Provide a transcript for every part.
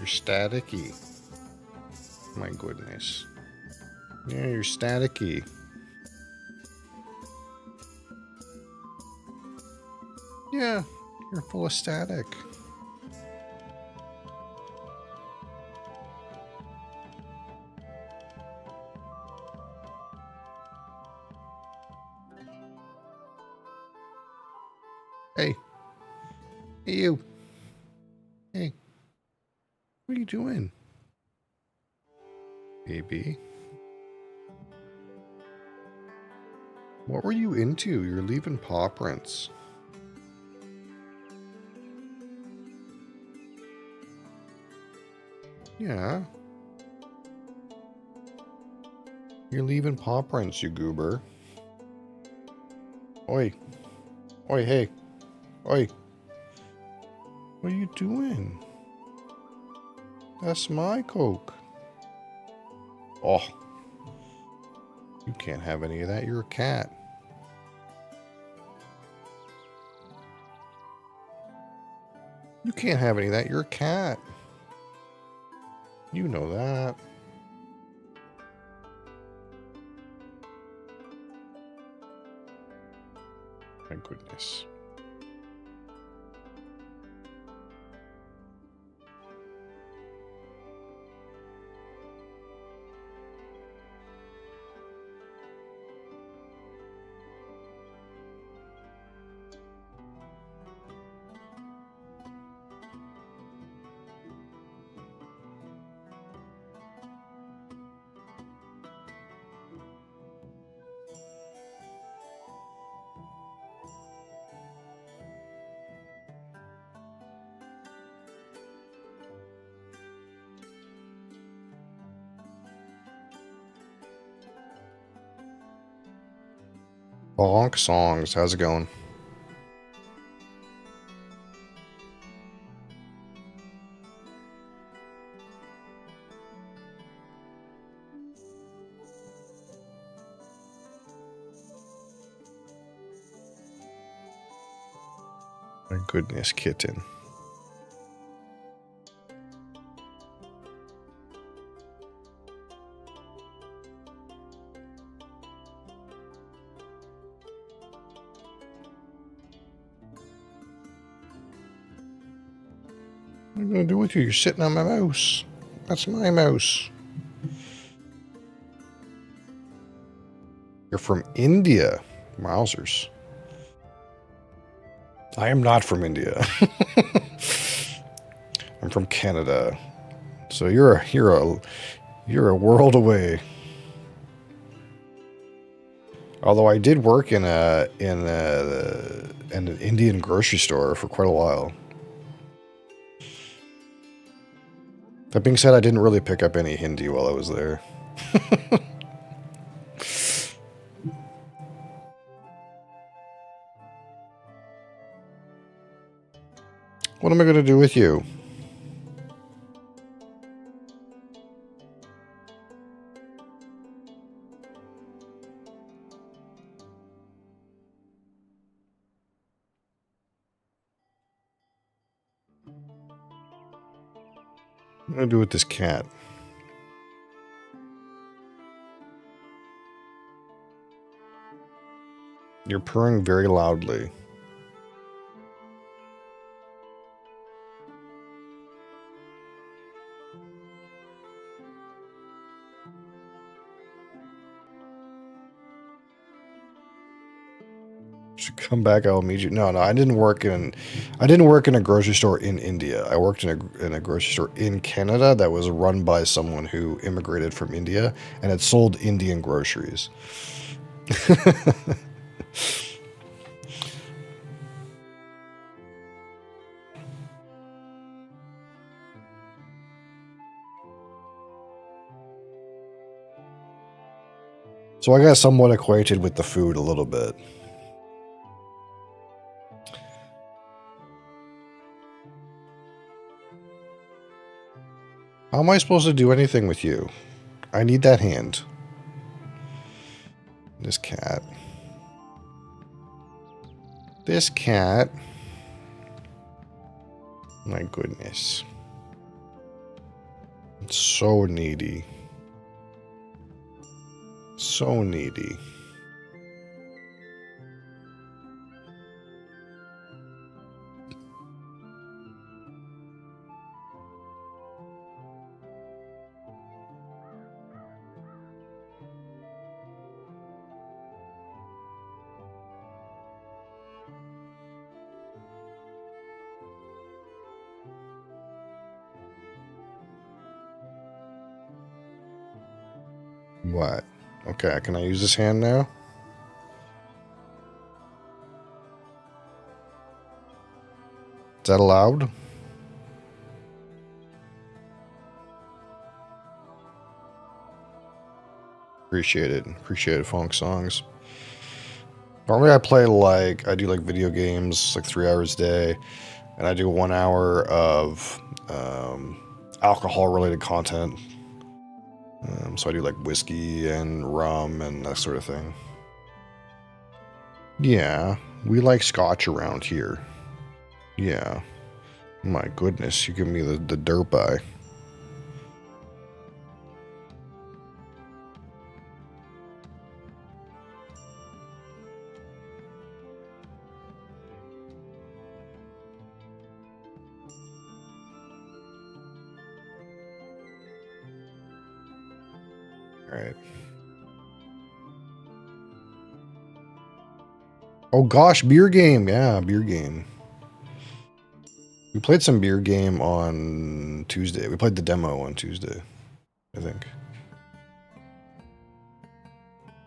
You're staticky. My goodness. Yeah, you're staticky. Yeah, you're full of static. Hey. Hey, you. Hey. What are you doing? Baby. What were you into? You're leaving paw prints. Yeah. You're leaving paw prints, you goober. Oi. Oi, hey. Oi. What are you doing? That's my Coke. Oh. You can't have any of that. You're a cat. You can't have any of that. You're a cat. You know that. My goodness. Bonk songs. How's it going? My goodness, kitten. What am I going to do with you? You're sitting on my mouse. That's my mouse. You're from India. Wowzers. I am not from India. I'm from Canada. So you're a world away. Although I did work in an Indian grocery store for quite a while. That being said, I didn't really pick up any Hindi while I was there. What am I going to do with you? What am I going to do with this cat? You're purring very loudly. Should come back. I'll meet you. No, I didn't work in a grocery store in India. I worked in a grocery store in Canada that was run by someone who immigrated from India and had sold Indian groceries. So I got somewhat acquainted with the food a little bit. How am I supposed to do anything with you? I need that hand. This cat. This cat. My goodness. So needy. So needy. What? Okay, can I use this hand now? Is that allowed? Appreciate it. Appreciate it, funk songs. Normally I play I do like video games, like 3 hours a day, and I do 1 hour of alcohol-related content. So I do like whiskey and rum and that sort of thing. Yeah, we like scotch around here. Yeah. My goodness, you give me the derp eye. Alright. Oh gosh, beer game. Yeah, beer game. We played some beer game on Tuesday. We played the demo on Tuesday, I think.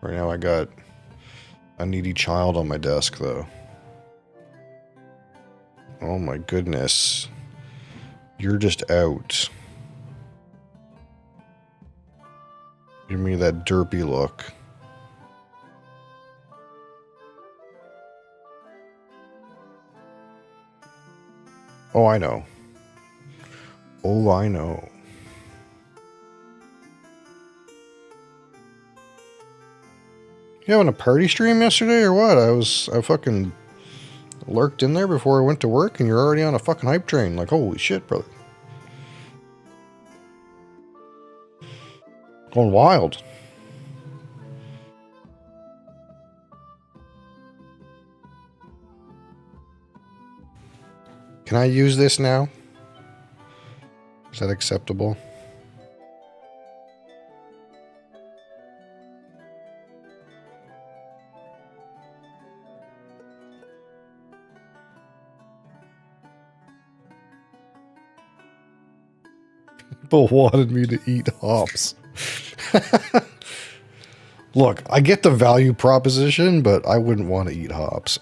Right now I got a needy child on my desk, though. Oh my goodness. You're just out. Give me that derpy look. Oh, I know. Oh, I know. You having a party stream yesterday or what? I fucking lurked in there before I went to work and you're already on a fucking hype train. Like, holy shit, brother. Going wild. Can I use this now? Is that acceptable? People wanted me to eat hops. Look, I get the value proposition, but I wouldn't want to eat hops.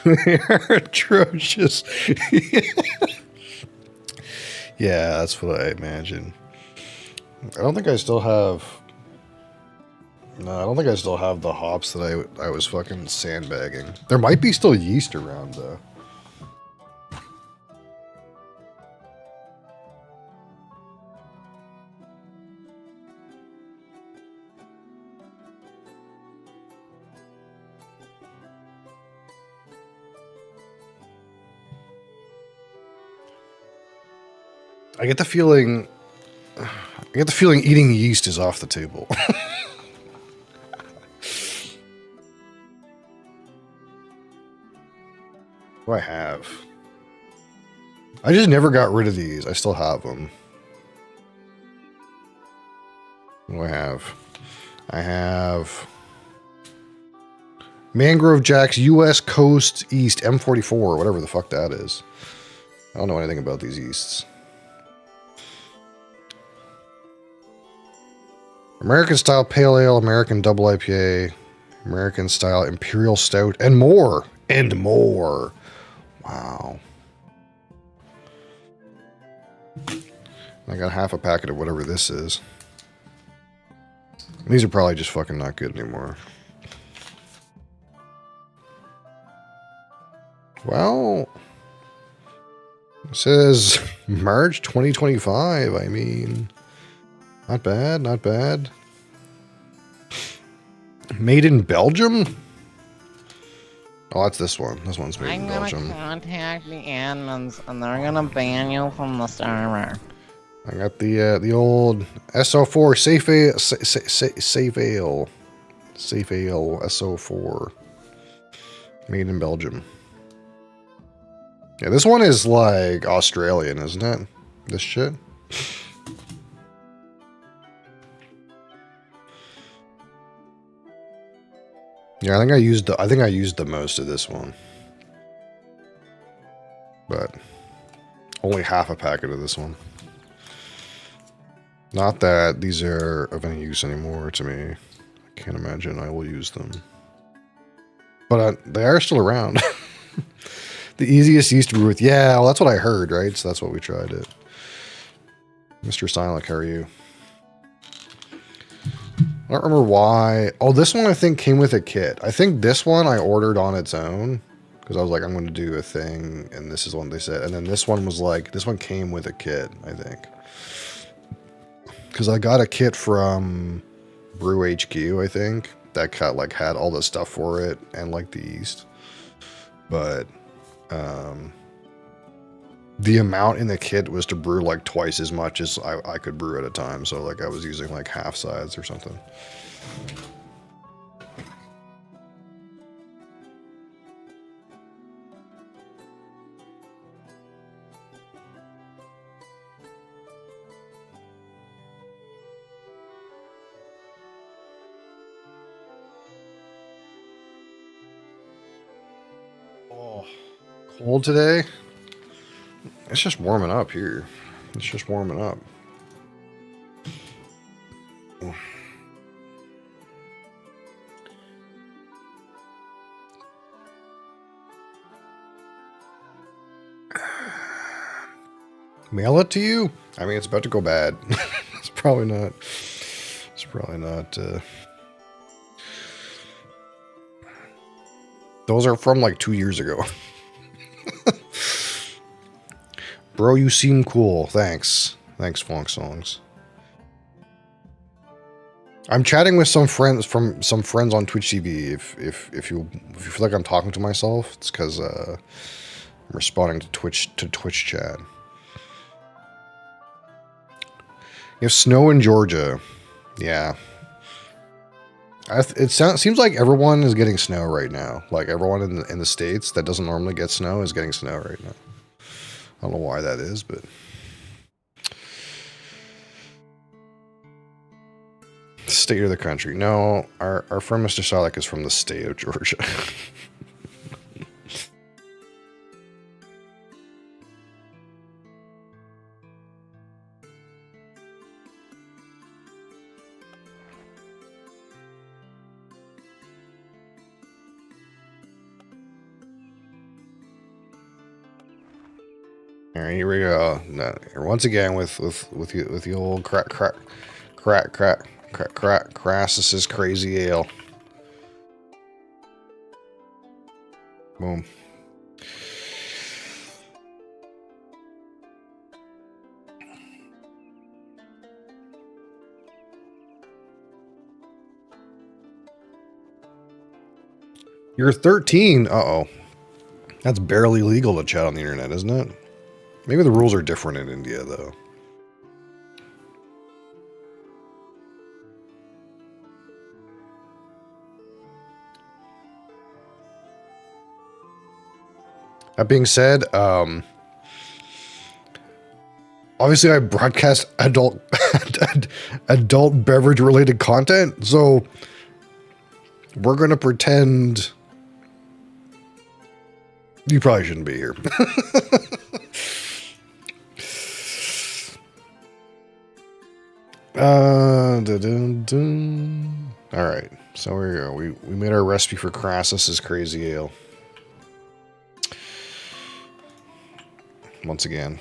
They're atrocious. Yeah, that's what I imagine. I don't think I still have... No, I don't think I still have the hops that I was fucking sandbagging. There might be still yeast around, though. I get the feeling eating yeast is off the table. What do I have? I just never got rid of these. I still have them. What do I have? I have Mangrove Jack's US Coast East M44, whatever the fuck that is. I don't know anything about these yeasts. American Style Pale Ale, American Double IPA, American Style Imperial Stout, and more. And more. Wow. I got half a packet of whatever this is. These are probably just fucking not good anymore. Well, It says March 2025. I mean, not bad, not bad. Made in Belgium? Oh, that's this one. This one's made in Belgium. I'm gonna contact the admins and they're gonna ban you from the server. I got the old SO4 Safe Ale, Safe Ale, Safe Ale SO4, made in Belgium. Yeah, this one is like Australian, isn't it? This shit. Yeah, I think I used the most of this one, but only half a packet of this one. Not that these are of any use anymore to me. I can't imagine I will use them, but they are still around. The easiest yeast to brew with. Yeah, well, that's what I heard, right? So that's what we tried it. Mr. Silent, how are you? I don't remember why. Oh, this one I think came with a kit. I think this one I ordered on its own because I was like, I'm going to do a thing, and this is what they said. And then this one was like, this one came with a kit, I think. Because I got a kit from Brew HQ, I think, that had all the stuff for it and like the yeast. But the amount in the kit was to brew like twice as much as I could brew at a time. So like I was using like half size or something. Oh, cold today? It's just warming up here. It's just warming up. Mail it to you? I mean, it's about to go bad. It's probably not. It's probably not. Those are from like 2 years ago. Bro, you seem cool. Thanks. Thanks, Funk Songs. I'm chatting with some friends on Twitch TV. If you feel like I'm talking to myself, it's because I'm responding to Twitch chat. You have snow in Georgia. Yeah. Seems like everyone is getting snow right now. Like everyone in the States that doesn't normally get snow is getting snow right now. I don't know why that is, but... State of the country. No, our friend Mr. Solak is from the state of Georgia. All right, here we go. No, once again with the old Crassus's crazy ale. Boom. You're 13. Uh-oh. That's barely legal to chat on the internet, isn't it? Maybe the rules are different in India, though. That being said, obviously I broadcast adult beverage related content, so we're going to pretend you probably shouldn't be here. All right, so here we go. We made our recipe for Crassus's crazy ale. Once again.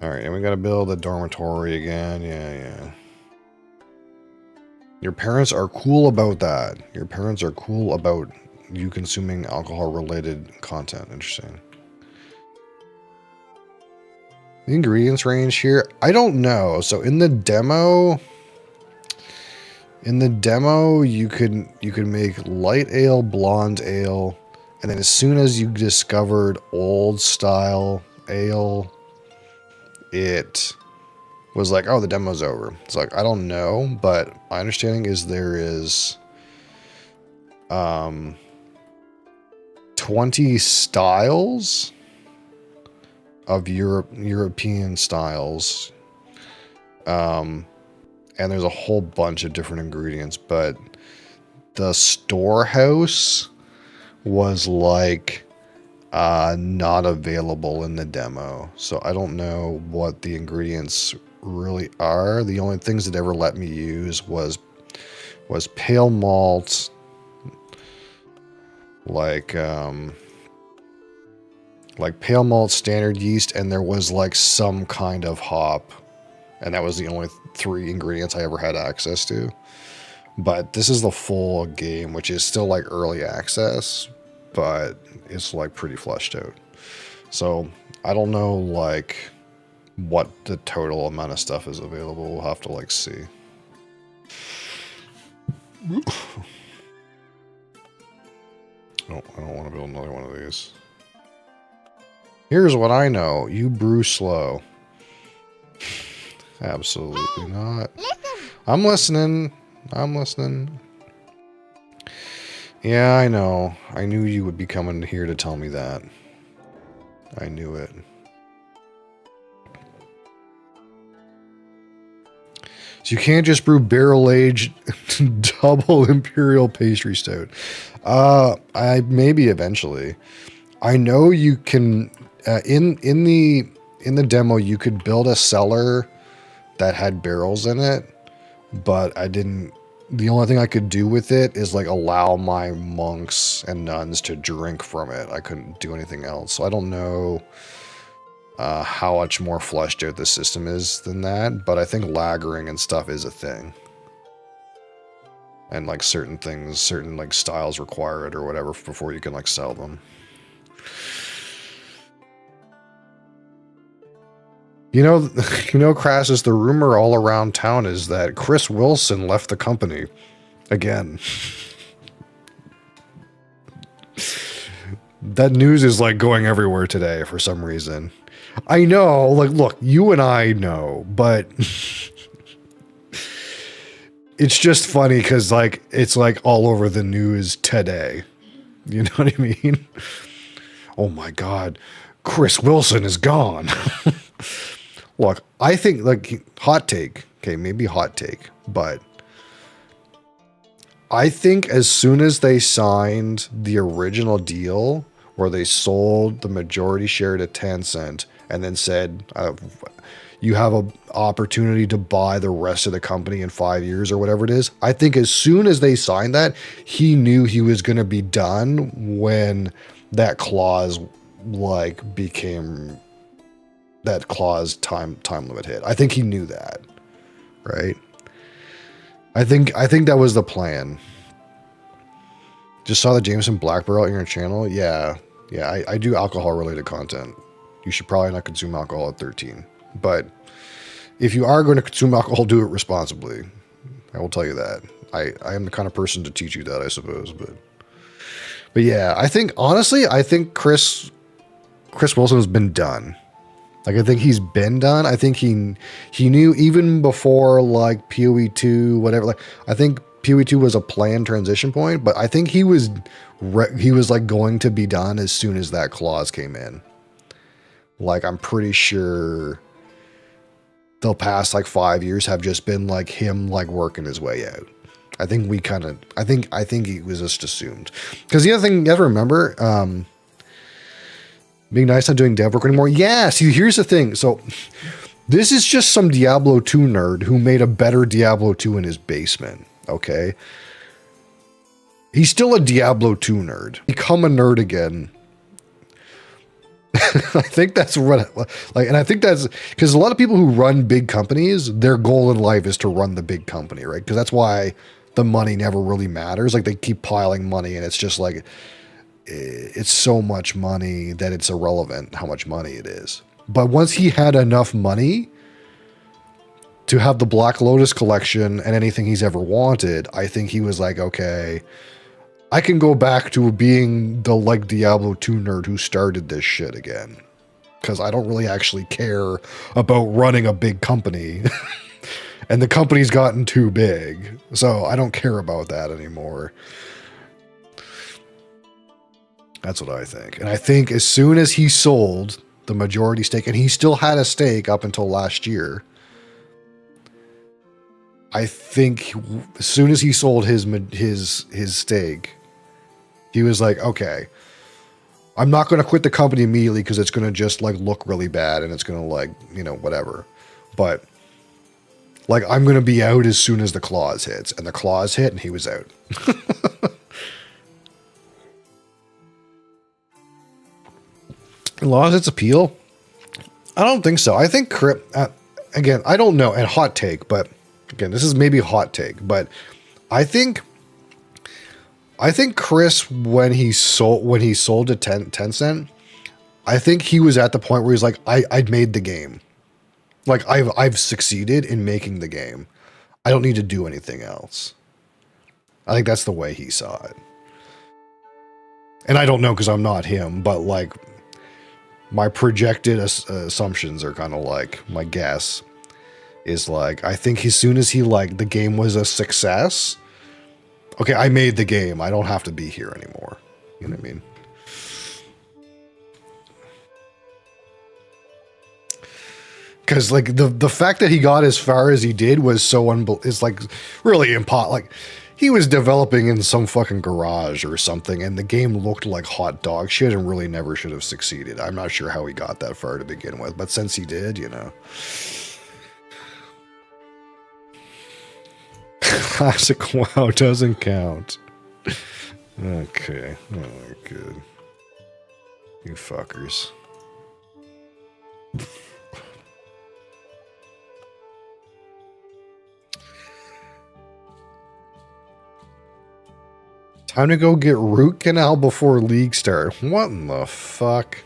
All right, and we got to build a dormitory again. Yeah. Your parents are cool about that. Your parents are cool about you consuming alcohol-related content. Interesting. The ingredients range here, I don't know. So in the demo, you could make light ale, blonde ale, and then as soon as you discovered old style ale, it was like, oh, the demo's over. It's like, I don't know, but my understanding is there is 20 styles of European styles. And there's a whole bunch of different ingredients, but the storehouse was like not available in the demo. So I don't know what the ingredients really are. The only things that ever let me use was pale malt, like pale malt, standard yeast, and there was like some kind of hop, and that was the only 3 ingredients I ever had access to. But this is the full game, which is still like early access, but it's like pretty fleshed out. So I don't know like what the total amount of stuff is available. We'll have to like see. No, I don't want to build another one of these. Here's what I know. You brew slow. Absolutely not. I'm listening. I'm listening. Yeah, I know. I knew you would be coming here to tell me that. I knew it. So you can't just brew barrel-aged double imperial pastry stout. Maybe eventually. I know you can in the demo you could build a cellar that had barrels in it, but I didn't. The only thing I could do with it is like allow my monks and nuns to drink from it. I couldn't do anything else. So I don't know how much more fleshed out the system is than that, but I think lagering and stuff is a thing. And like certain things, certain like styles require it or whatever before you can like sell them. You know, Crassus, the rumor all around town is that Chris Wilson left the company again. That news is like going everywhere today for some reason. I know, like, look, you and I know, but it's just funny because like it's like all over the news today. You know what I mean? Oh my God, Chris Wilson is gone. Look, I think, like, hot take. Okay, maybe hot take. But I think as soon as they signed the original deal where they sold the majority share to Tencent and then said, you have an opportunity to buy the rest of the company in 5 years or whatever it is. I think as soon as they signed that, he knew he was going to be done when that clause, like, became... that clause time limit hit. I think he knew that, right? I think that was the plan. Just saw the Jameson Black Barrel on your channel. Yeah, I do alcohol related content. You should probably not consume alcohol at 13. But if you are going to consume alcohol, do it responsibly. I will tell you that. I am the kind of person to teach you that, I suppose. But yeah, I think honestly, Chris Wilson has been done. Like, I think he's been done. I think he knew even before, like, PoE 2, whatever. Like, I think PoE 2 was a planned transition point, but I think he was like going to be done as soon as that clause came in. Like, I'm pretty sure the past like 5 years have just been like him like working his way out. I think he was just assumed. Because the other thing you have to remember, being nice not doing dev work anymore. Yeah, see, here's the thing. So this is just some Diablo 2 nerd who made a better Diablo 2 in his basement, okay? He's still a Diablo 2 nerd. Become a nerd again. I think that's what, like, and I think that's because a lot of people who run big companies, their goal in life is to run the big company, right? Because that's why the money never really matters. Like, they keep piling money, and it's just like, it's so much money that it's irrelevant how much money it is. But once he had enough money to have the Black Lotus collection and anything he's ever wanted, I think he was like, okay, I can go back to being the like Diablo 2 nerd who started this shit again. Because I don't really actually care about running a big company. And the company's gotten too big. So I don't care about that anymore. That's what I think. And I think as soon as he sold the majority stake, and he still had a stake up until last year, I think as soon as he sold his stake, he was like, okay, I'm not going to quit the company immediately because it's going to just like look really bad and it's going to like, you know, whatever. But like, I'm going to be out as soon as the clause hits. And the clause hit and he was out. Lost its appeal? I don't think so. I think again, I don't know, and hot take, but again, this is maybe a hot take, but I think Chris, when he sold to Tencent, I think he was at the point where he's like, I'd made the game. Like, I've succeeded in making the game. I don't need to do anything else. I think that's the way he saw it. And I don't know because I'm not him, but like, my projected assumptions are kind of like, my guess is like, I think as soon as he like, the game was a success, okay, I made the game. I don't have to be here anymore. You know what I mean? Because like the fact that he got as far as he did was so is like really impossible. Like, he was developing in some fucking garage or something, and the game looked like hot dog shit and really never should have succeeded. I'm not sure how he got that far to begin with, but since he did, you know. Classic WoW doesn't count. Okay. Oh, good. You fuckers. Time to go get root canal before League start. What in the fuck?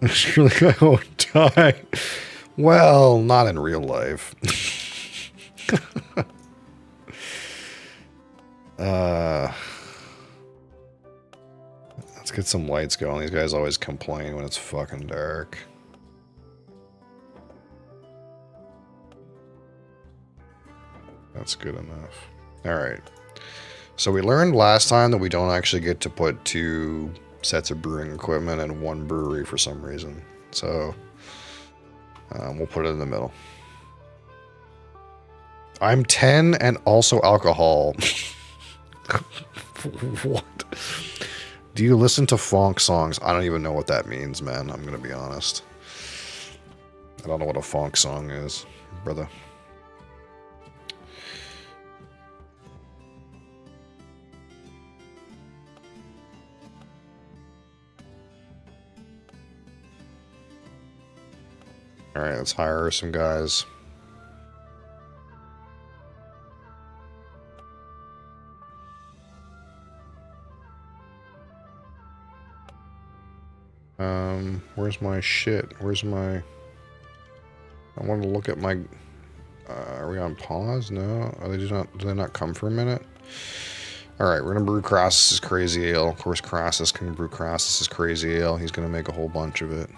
Surely I won't die. Well, not in real life. Let's get some lights going. These guys always complain when it's fucking dark. That's good enough. Alright. So we learned last time that we don't actually get to put 2 sets of brewing equipment in 1 brewery for some reason. So we'll put it in the middle. I'm 10 and also alcohol. What? Do you listen to funk songs? I don't even know what that means, man. I'm gonna be honest. I don't know what a funk song is, brother. Alright, let's hire some guys. Where's my shit? Where's my... I want to look at my... are we on pause? No? Are they just not... Do they not come for a minute? Alright, we're gonna brew Crassus's Crazy Ale. Of course, Crassus can brew Crassus's Crazy Ale. He's gonna make a whole bunch of it.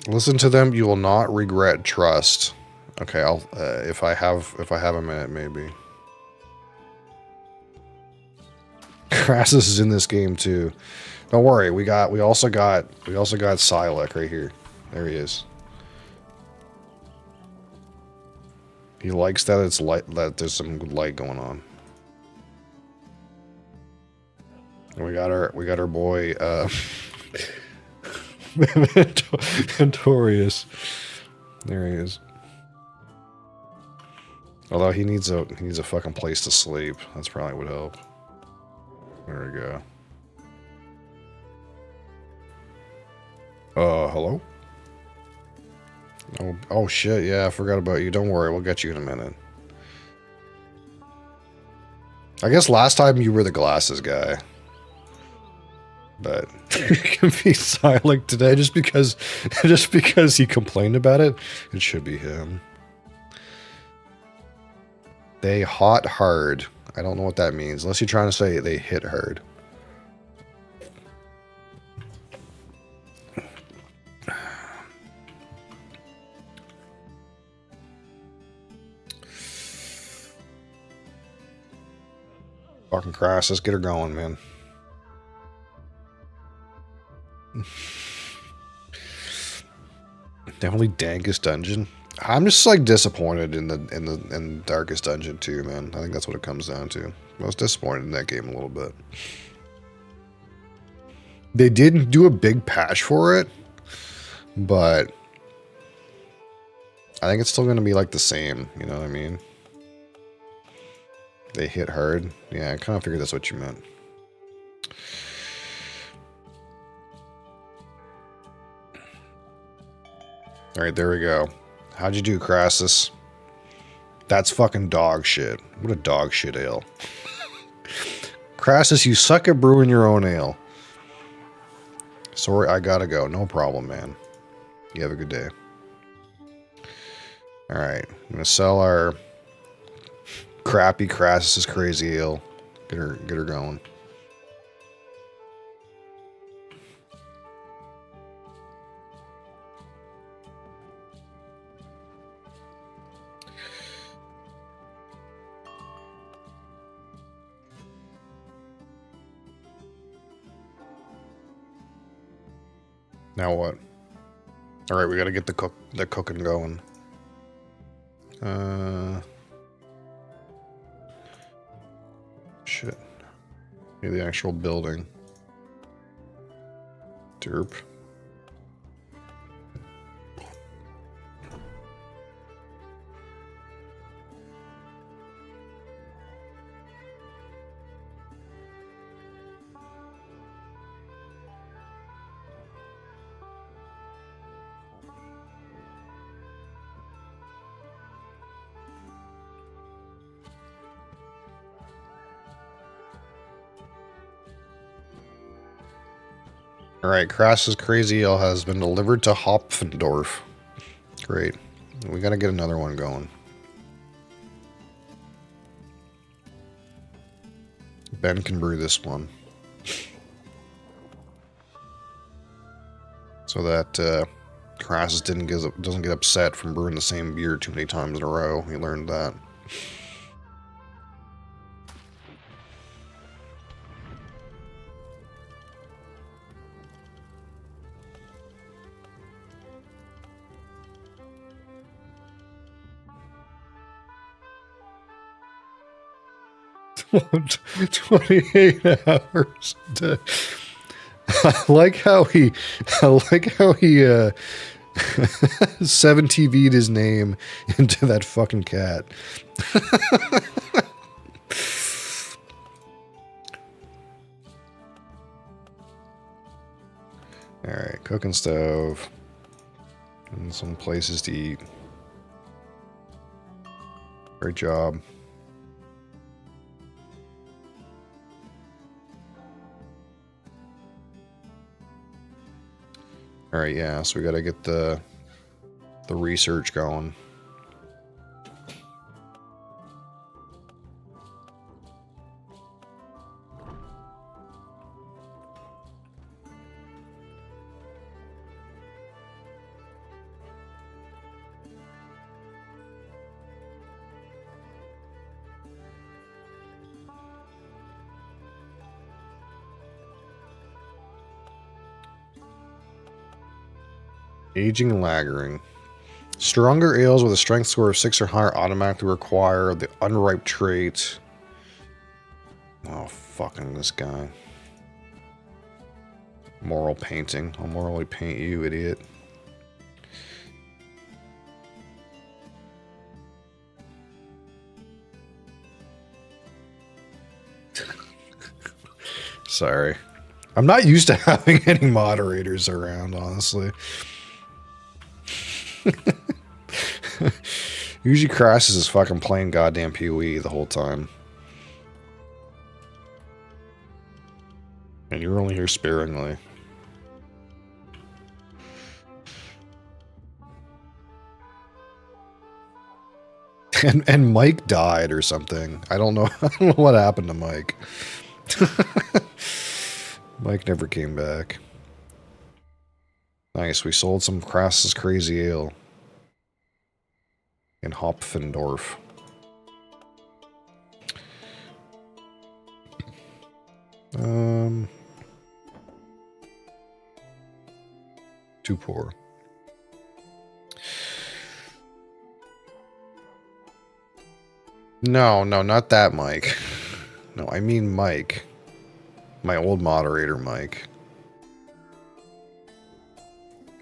Listen to them, you will not regret trust. Okay, I'll if I have a minute, maybe. Crassus is in this game too. Don't worry, we also got Silac right here. There he is. He likes that it's light, that there's some good light going on. And we got our boy Ventorius. There he is. Although he needs a fucking place to sleep. That's probably would help. There we go. Hello? Oh shit, yeah, I forgot about you. Don't worry, we'll get you in a minute. I guess last time you were the glasses guy. But you can be silent today just because he complained about it. It should be him. They hot hard. I don't know what that means. Unless you're trying to say they hit hard. Fucking Christ, let's get her going, man. Definitely dankest dungeon. I'm just like disappointed in the darkest dungeon too, man. I think that's what it comes down to. I was disappointed in that game a little bit. They didn't do a big patch for it, but I think it's still going to be like the same. You know what I mean? They hit hard. Yeah, I kind of figured that's what you meant. All right, there we go. How'd you do, Crassus? That's fucking dog shit. What a dog shit ale. Crassus, you suck at brewing your own ale. Sorry, I gotta go. No problem, man. You have a good day. Alright, I'm gonna sell our crappy Crassus's crazy ale. Get her going. Now what? All right, we gotta get the cooking going. Shit. Maybe the actual building. Derp. Alright, Crassus Crazy Ale has been delivered to Hopfendorf. Great. We gotta get another one going. Ben can brew this one. So that Crassus doesn't get upset from brewing the same beer too many times in a row. He learned that. $28 hours. I like how he 7TV'd his name into that fucking cat. Alright, cooking stove. And some places to eat. Great job. Alright, yeah, so we gotta get the research going. Aging and lagering. Stronger ales with a strength score of 6 or higher automatically require the unripe trait. Oh, fucking this guy. Moral painting. I'll morally paint you, idiot. Sorry. I'm not used to having any moderators around, honestly. Usually Crassus is fucking playing goddamn PoE the whole time. And you're only here sparingly. And Mike died or something. I don't know. I don't know what happened to Mike. Mike never came back. Nice. We sold some Crassus Crazy Ale in Hopfendorf. Too poor. No, not that Mike. No, I mean Mike. My old moderator, Mike.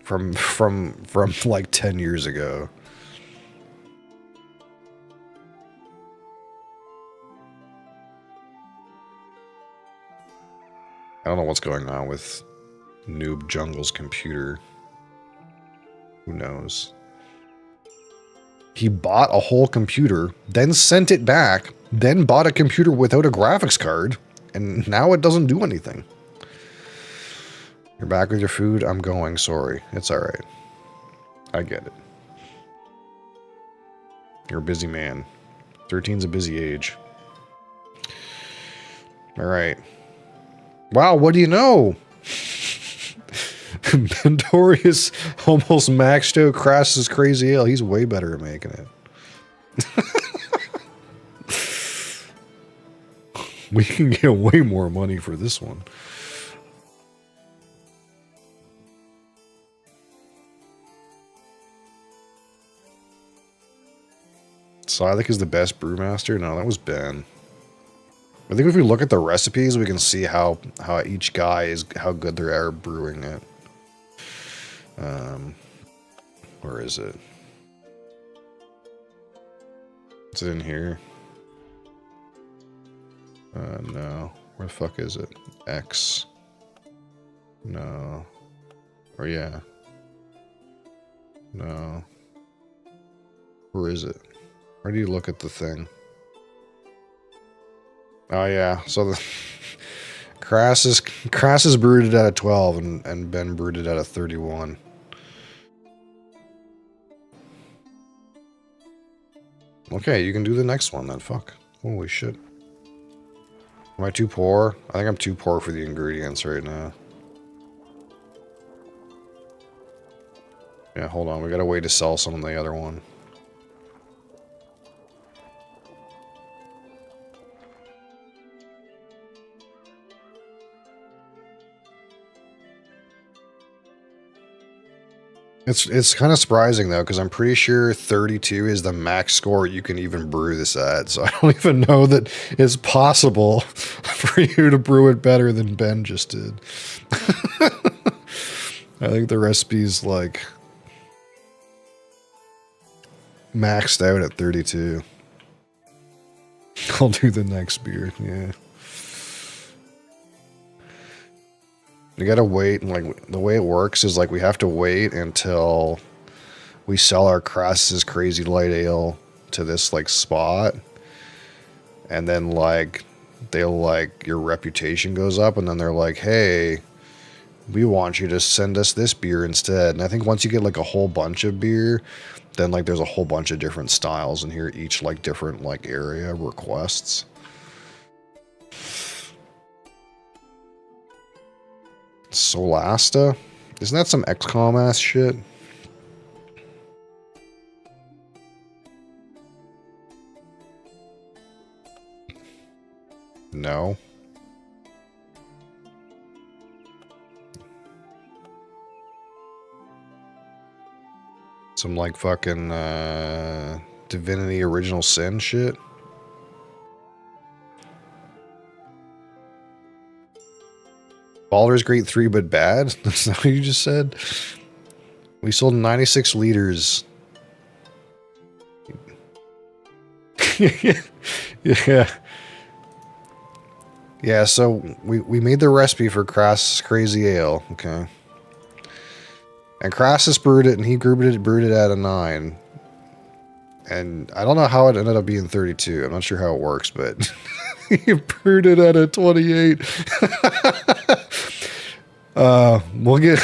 From like 10 years ago. I don't know what's going on with Noob Jungle's computer. Who knows? He bought a whole computer, then sent it back, then bought a computer without a graphics card, and now it doesn't do anything. You're back with your food? I'm going, sorry. It's alright. I get it. You're a busy man. 13's a busy age. Alright. Wow, what do you know? Mentorius almost maxed out Crassus Crazy Ale. He's way better at making it. We can get way more money for this one. Silik is the best brewmaster? No, that was Ben. I think if we look at the recipes, we can see how each guy is, how good they are brewing it. Where is it? Is it in here? No. Where the fuck is it? X. No. Or yeah. No. Where is it? Where do you look at the thing? Oh yeah, so the Crassus brewed it out of 12 and Ben brewed it out of 31. Okay, you can do the next one then, fuck. Holy shit. Am I too poor? I think I'm too poor for the ingredients right now. Yeah, hold on, we gotta wait to sell some of the other one. It's kind of surprising though, because I'm pretty sure 32 is the max score you can even brew this at. So I don't even know that it's possible for you to brew it better than Ben just did. I think the recipe's like maxed out at 32. I'll do the next beer, yeah. You gotta wait, and like the way it works is like we have to wait until we sell our Crassus Crazy Light Ale to this like spot, and then like they'll like your reputation goes up, and then they're like, hey, we want you to send us this beer instead. And I think once you get like a whole bunch of beer, then like there's a whole bunch of different styles in here, each like different like area requests. Solasta? Isn't that some XCOM ass shit? No. Some like fucking Divinity Original Sin shit. Baldur's Gate 3 but bad? That's not what you just said? We sold 96 liters. Yeah. Yeah, so we made the recipe for Crassus Crazy Ale, okay? And Crassus brewed it, and he brewed it at a 9. And I don't know how it ended up being 32. I'm not sure how it works, but he brewed it at a 28. We'll give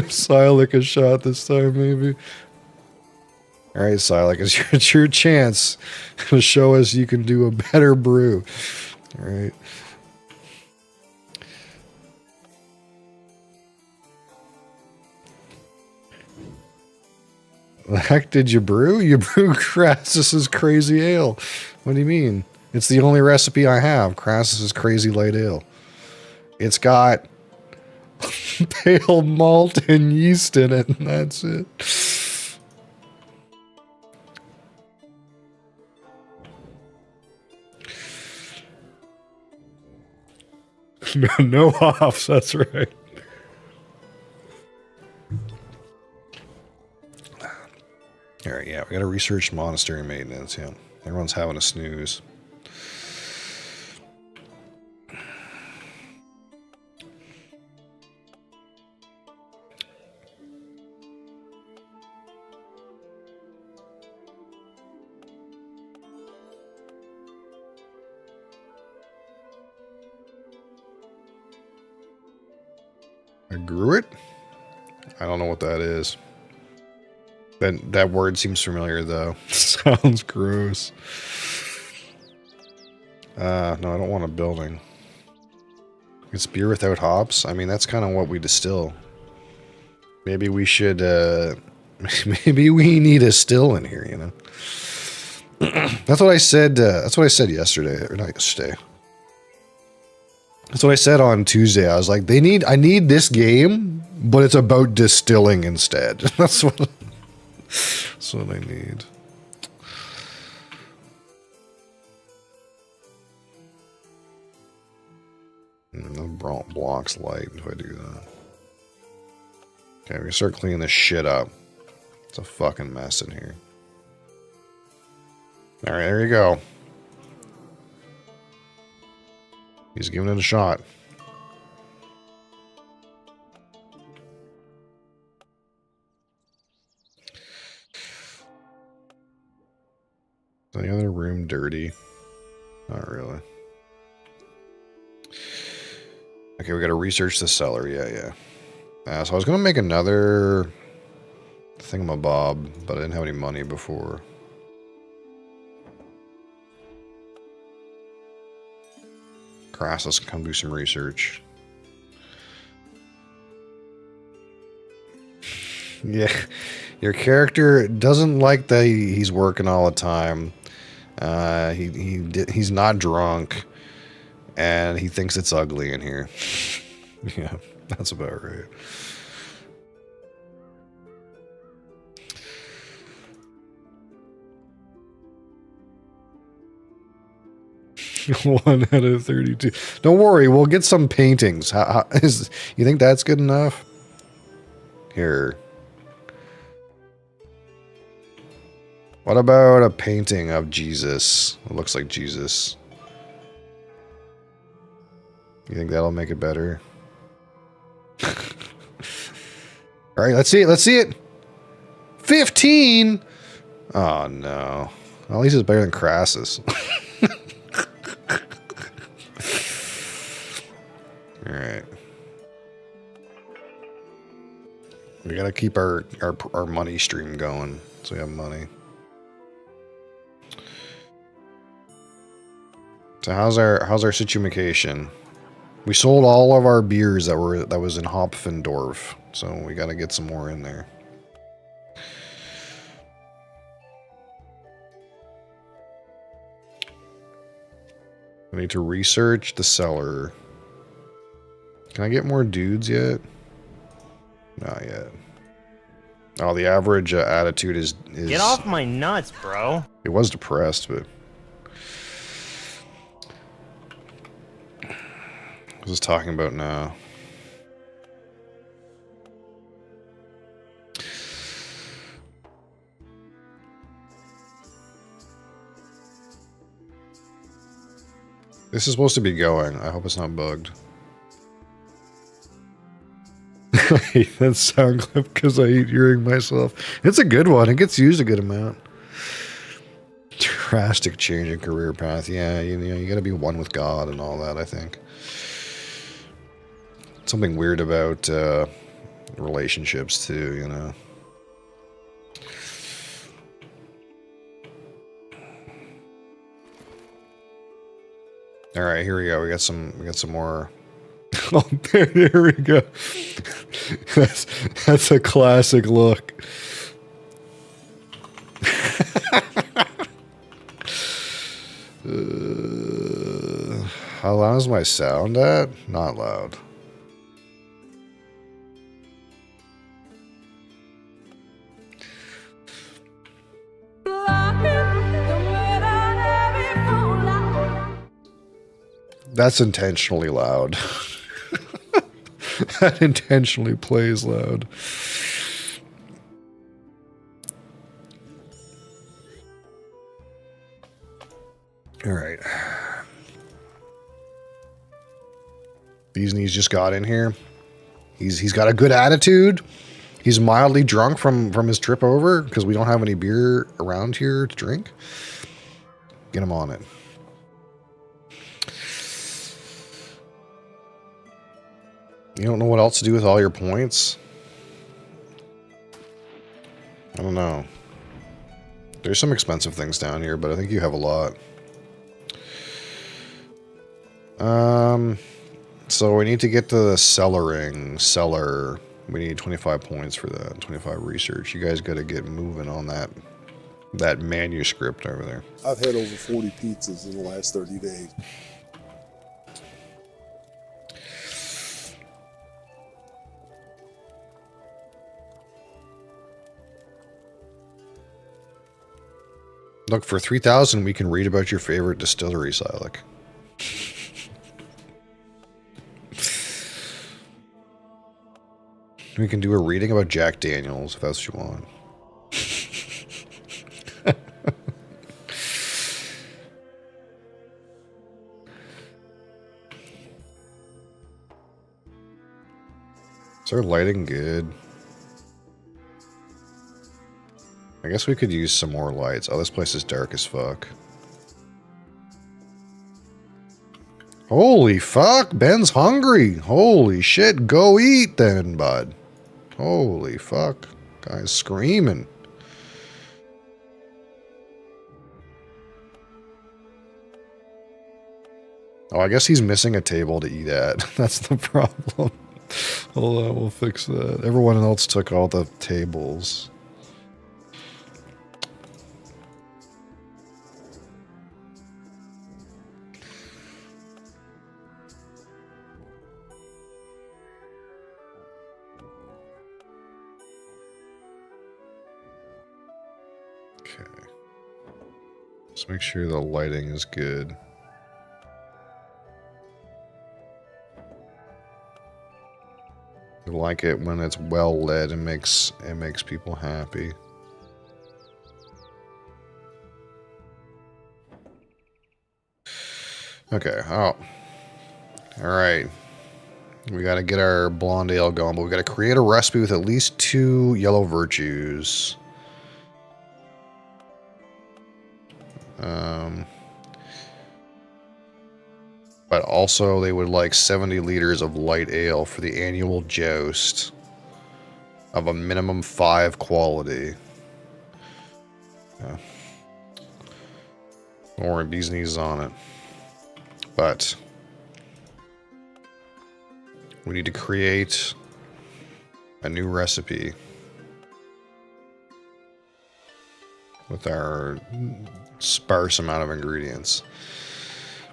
Silik a shot this time, maybe. All right, Silik, it's your chance to show us you can do a better brew. All right. The heck did you brew? You brew Crassus's Crazy Ale. What do you mean? It's the only recipe I have. Crassus's Crazy Light Ale. It's got pale malt and yeast in it, and that's it. No hops, that's right. All right, yeah, we gotta research monastery maintenance. Yeah, everyone's having a snooze. I grew it? I don't know what that is. That word seems familiar though. Sounds gross. No, I don't want a building. It's beer without hops. I mean, that's kind of what we distill. Maybe we should, maybe we need a still in here, you know? That's what I said yesterday, or not yesterday. That's what I said on Tuesday. I was like, I need this game, but it's about distilling instead. That's what I need. The block's light if I do that. Okay, we can start cleaning this shit up. It's a fucking mess in here. Alright, there you go. He's giving it a shot. Is the other room dirty? Not really. Okay, we gotta research the cellar. Yeah. So I was gonna make another thingamabob, but I didn't have any money before. Crassus can come do some research. Yeah, your character doesn't like that he's working all the time. He's not drunk, and he thinks it's ugly in here. Yeah, that's about right. One out of 32. Don't worry, we'll get some paintings. You think that's good enough? Here. What about a painting of Jesus? It looks like Jesus. You think that'll make it better? Alright, let's see it. Let's see it. 15! Oh, no. Well, at least it's better than Crassus. Alright. We gotta keep our money stream going, so we have money. So how's our situation? We sold all of our beers that was in Hopfendorf, so we gotta get some more in there. I need to research the cellar. Can I get more dudes yet? Not yet. Oh, the average attitude is... Get off my nuts, bro. It was depressed, but... What was talking about now? This is supposed to be going. I hope it's not bugged. I hate that sound clip because I hate hearing myself. It's a good one. It gets used a good amount. Drastic change in career path. Yeah, you know, you got to be one with God and all that, I think. Something weird about relationships too, you know. All right, here we go. We got some more. Oh, there we go. That's a classic look. How loud is my sound at? Not loud. That's intentionally loud. That intentionally plays loud. All right. Bees just got in here. He's got a good attitude. He's mildly drunk from his trip over because we don't have any beer around here to drink. Get him on it. You don't know what else to do with all your points? I don't know. There's some expensive things down here, but I think you have a lot. So we need to get to the cellar. We need 25 points for that, 25 research. You guys got to get moving on that manuscript over there. I've had over 40 pizzas in the last 30 days. Look, for 3,000, we can read about your favorite distillery, Silik. We can do a reading about Jack Daniels, if that's what you want. Is our lighting good? I guess we could use some more lights. Oh, this place is dark as fuck. Holy fuck, Ben's hungry. Holy shit, go eat then, bud. Holy fuck. Guy's screaming. Oh, I guess he's missing a table to eat at. That's the problem. Hold on, we'll fix that. Everyone else took all the tables. Okay. Let's make sure the lighting is good. I like it when it's well lit and makes people happy. Okay, oh. Alright. We gotta get our blonde ale going, but we gotta create a recipe with at least 2 yellow virtues. But also they would like 70 liters of light ale for the annual joust of a minimum 5 quality. Yeah. Don't worry, bees knees on it. But we need to create a new recipe with our sparse amount of ingredients.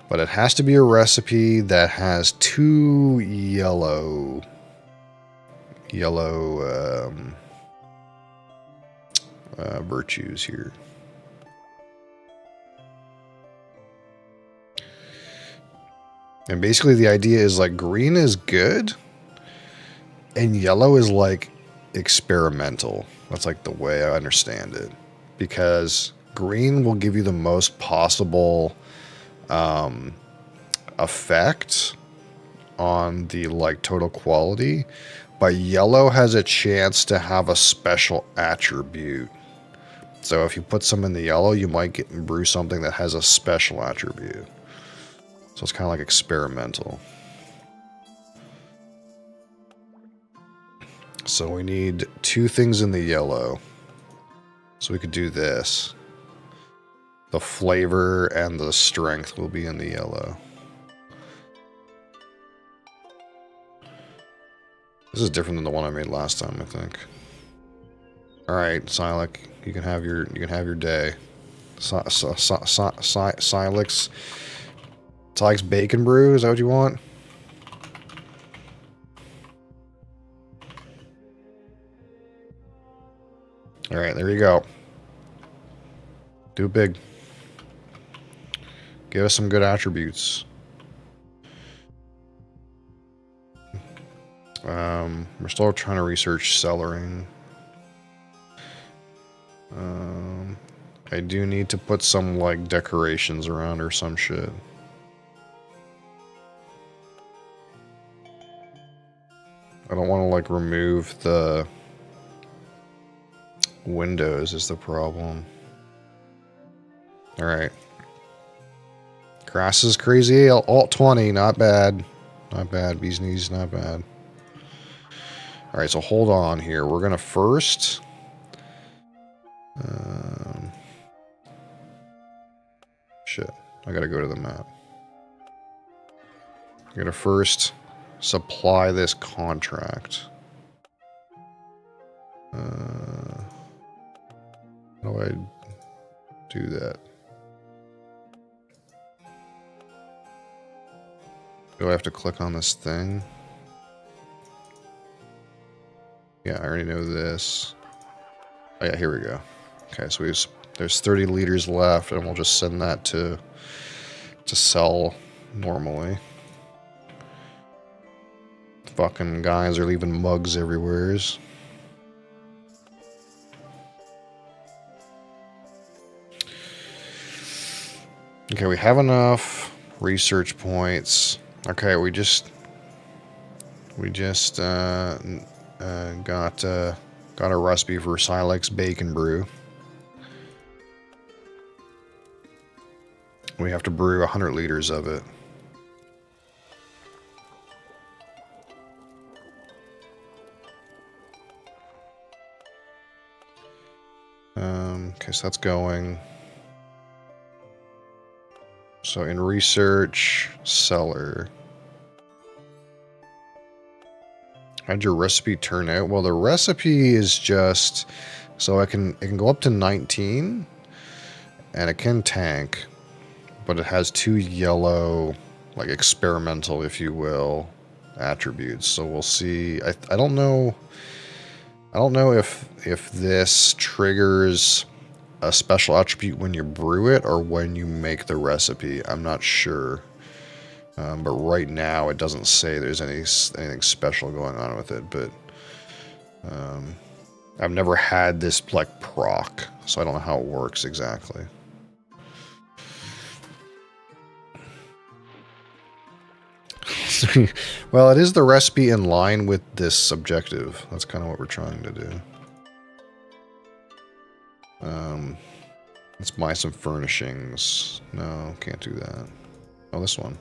But it has to be a recipe that has 2 yellow virtues here. And basically the idea is like green is good and yellow is like experimental. That's like the way I understand it. Because green will give you the most possible effect on the like total quality, but yellow has a chance to have a special attribute. So if you put some in the yellow, you might brew something that has a special attribute. So it's kind of like experimental. So we need 2 things in the yellow. So we could do this. The flavor and the strength will be in the yellow. This is different than the one I made last time, I think. All right, Silex, you can have your day. Silex bacon brew. Is that what you want? All right, there you go. Do it big. Give us some good attributes. We're still trying to research cellaring. I do need to put some, like, decorations around or some shit. I don't want to, like, remove the windows is the problem. Alright. Grass is crazy. Alt 20, not bad. Not bad. Bee's knees, not bad. Alright, so hold on here. We're going to first... shit. I gotta go to the map. I'm gonna first supply this contract. How do I do that? Do I have to click on this thing? Yeah, I already know this. Oh yeah, here we go. Okay, so there's 30 liters left, and we'll just send that to sell normally. Fucking guys are leaving mugs everywhere. Okay, we have enough research points. Okay, we just got a recipe for Silex bacon brew. We have to brew 100 liters of it. Okay, so that's going. So in research, cellar. How'd your recipe turn out? Well, the recipe is just so it can go up to 19, and it can tank, but it has 2 yellow, like experimental, if you will, attributes. So we'll see. I don't know. I don't know if this triggers a special attribute when you brew it or when you make the recipe. I'm not sure. But right now it doesn't say there's anything special going on with it. But I've never had this like proc, so I don't know how it works exactly. Well, it is the recipe in line with this objective. That's kind of what we're trying to do. Let's buy some furnishings. No, can't do that. Oh, this one.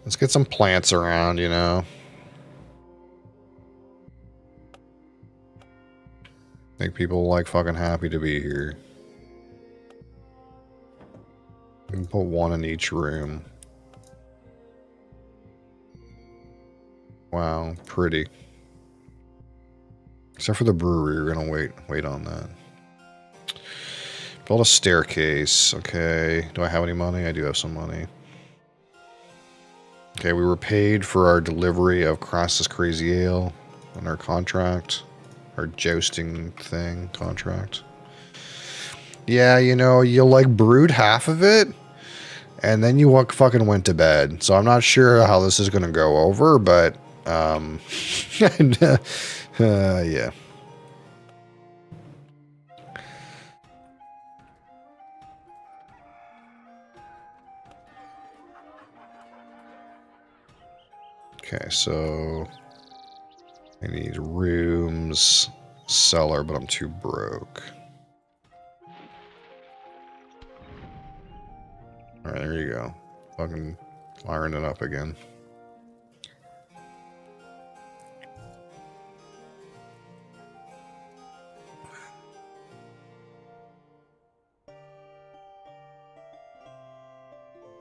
Let's get some plants around, you know. Make people like fucking happy to be here. We can put 1 in each room. Wow, pretty. Except for the brewery, we're gonna wait on that. Build a staircase. Okay. Do I have any money? I do have some money. Okay, we were paid for our delivery of Crassus Crazy Ale on our contract. Our jousting thing contract. Yeah, you know, you like brewed half of it, and then you fucking went to bed. So I'm not sure how this is gonna go over, but yeah. Okay, so I need rooms, cellar, but I'm too broke. Alright, there you go. Fucking firing it up again.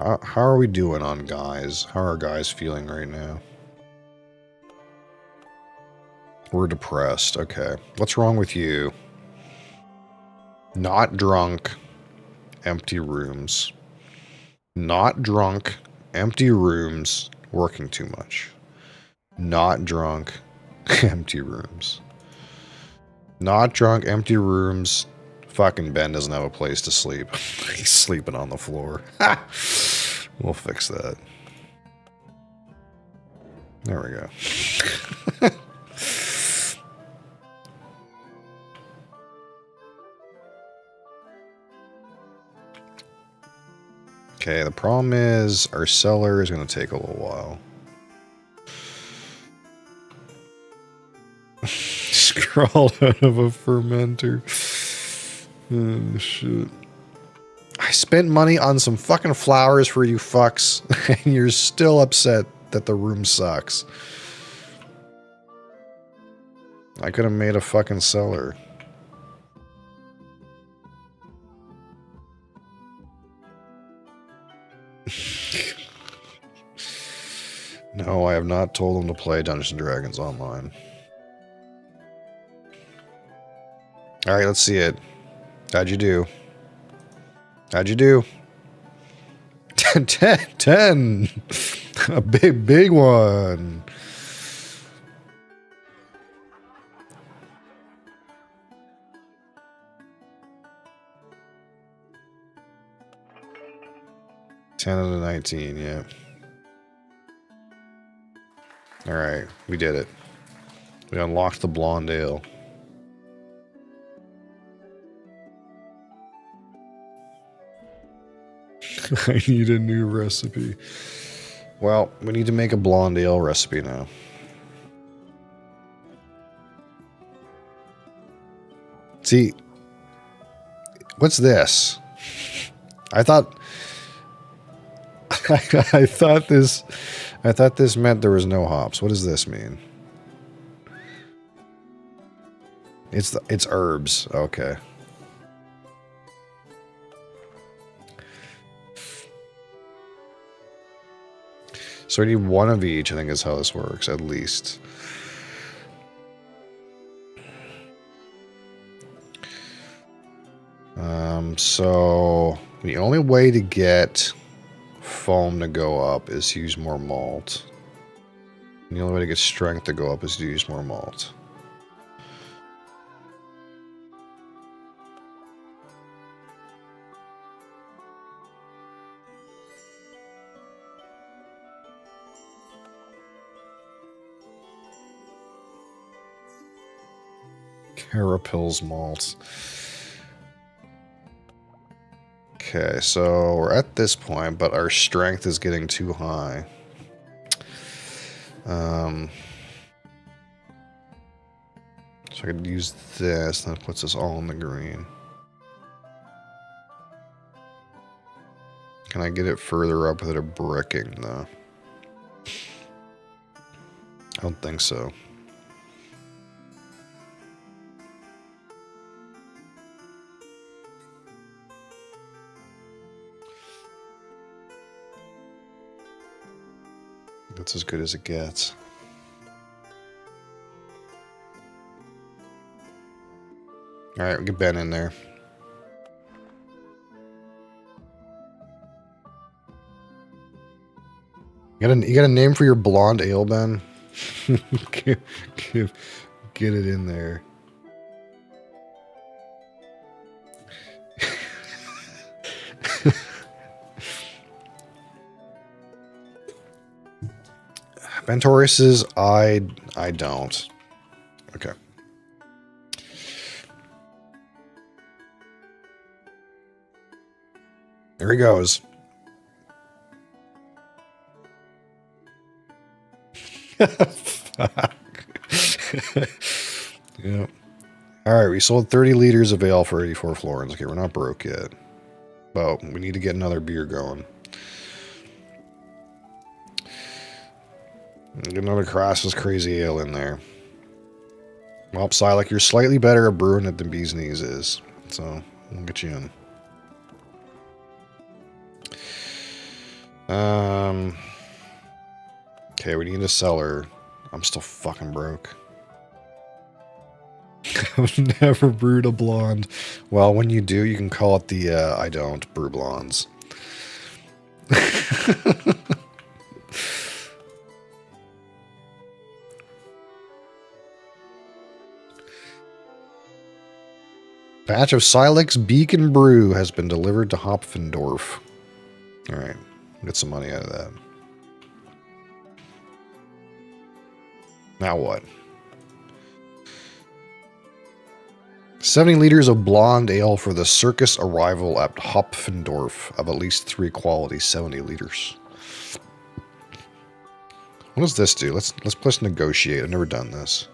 How are we doing on guys? How are guys feeling right now? We're depressed. Okay. What's wrong with you? Not drunk. Empty rooms. Not drunk. Empty rooms. Working too much. Not drunk. Empty rooms. Not drunk. Empty rooms. Fucking Ben doesn't have a place to sleep. He's sleeping on the floor. We'll fix that. There we go. Okay, the problem is our cellar is going to take a little while. Crawled out of a fermenter. Oh, shit. I spent money on some fucking flowers for you fucks, and you're still upset that the room sucks. I could have made a fucking cellar. No, I have not told them to play Dungeons & Dragons online. Alright, let's see it. How'd you do? How'd you do? 10! A big one. Ten out of 19, yeah. Alright, we did it. We unlocked the blonde ale. I need a new recipe. Well, we need to make a blonde ale recipe now. See, what's this? I thought I thought this meant there was no hops. What does this mean? It's herbs. Okay. So I need one of each, I think is how this works, at least. So the only way to get foam to go up is to use more malt. And the only way to get strength to go up is to use more malt. Carapils malt. Okay, so we're at this point, but our strength is getting too high. So I could use this, and that puts us all in the green. Can I get it further up without a bricking, though? I don't think so. That's as good as it gets. Alright, we'll get Ben in there. You got a name for your blonde ale, Ben? Get it in there. Ventorius's, I don't. Okay. There he goes. Yeah. All right, we sold 30 liters of ale for 84 florins. Okay, we're not broke yet. But we need to get another beer going. Get another Crassus Crazy Ale in there. Well, Psylocke, you're slightly better at brewing it than Bee's Knees is. So, we'll get you in. Okay, we need a cellar. I'm still fucking broke. I've never brewed a blonde. Well, when you do, you can call it the I don't brew blondes. Batch of Silex Beacon Brew has been delivered to Hopfendorf. Alright, get some money out of that. Now what? 70 liters of blonde ale for the circus arrival at Hopfendorf of at least 3 quality, 70 liters. What does this do? Let's negotiate. I've never done this.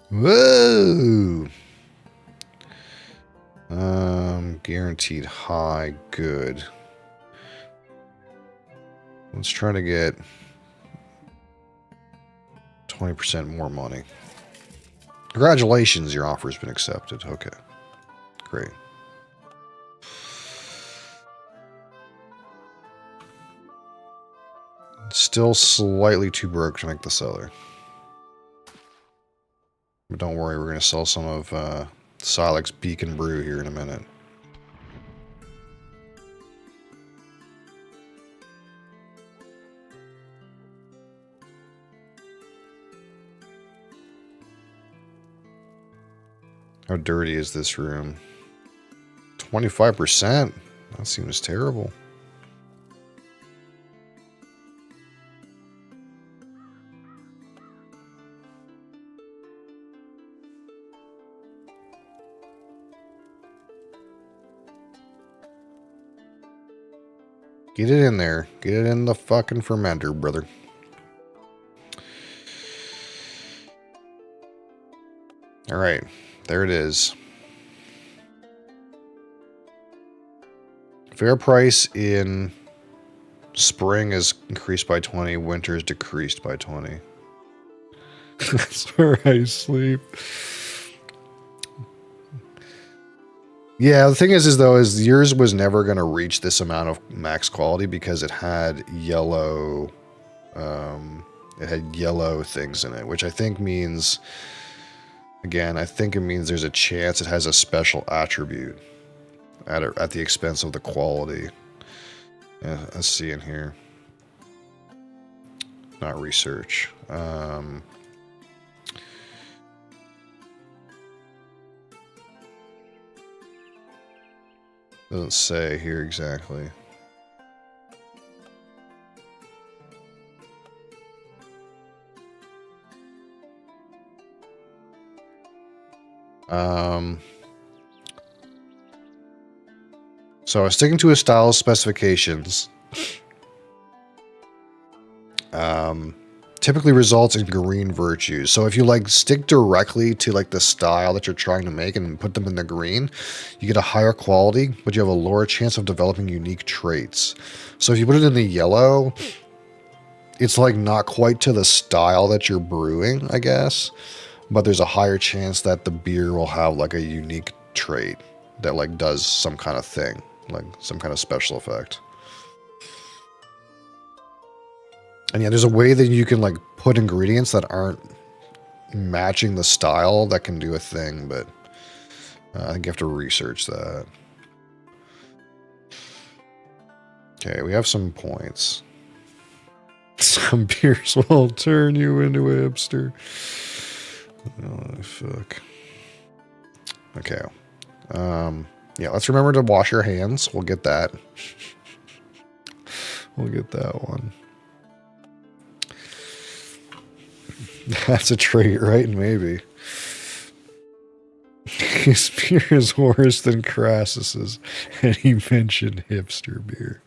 Whoa! Guaranteed high, good. Let's try to get 20% more money. Congratulations, your offer's been accepted. Okay. Great. Still slightly too broke to make the cellar. But don't worry, we're going to sell some of Silex Beacon Brew here in a minute. How dirty is this room? 25%? That seems terrible. Get it in there. Get it in the fucking fermenter, brother. Alright. There it is. Fair price in spring is increased by 20. Winter is decreased by 20. That's where I sleep. Yeah, the thing is yours was never going to reach this amount of max quality because it had yellow, things in it, which I think means, again, I think it means there's a chance it has a special attribute at the expense of the quality. Yeah, let's see in here. Not research. Doesn't say here exactly. So I was sticking to his style specifications. Typically results in green virtues. So if you like stick directly to like the style that you're trying to make and put them in the green, you get a higher quality, but you have a lower chance of developing unique traits. So if you put it in the yellow, it's like not quite to the style that you're brewing, I guess, but there's a higher chance that the beer will have like a unique trait that like does some kind of thing, like some kind of special effect. And yeah, there's a way that you can like put ingredients that aren't matching the style that can do a thing, but I think you have to research that. Okay, we have some points. Some beers will turn you into a hipster. Oh, fuck. Okay. Yeah, let's remember to wash your hands. We'll get that. We'll get that one. That's a trait, right? Maybe. His beer is worse than Crassus's, and he mentioned hipster beer.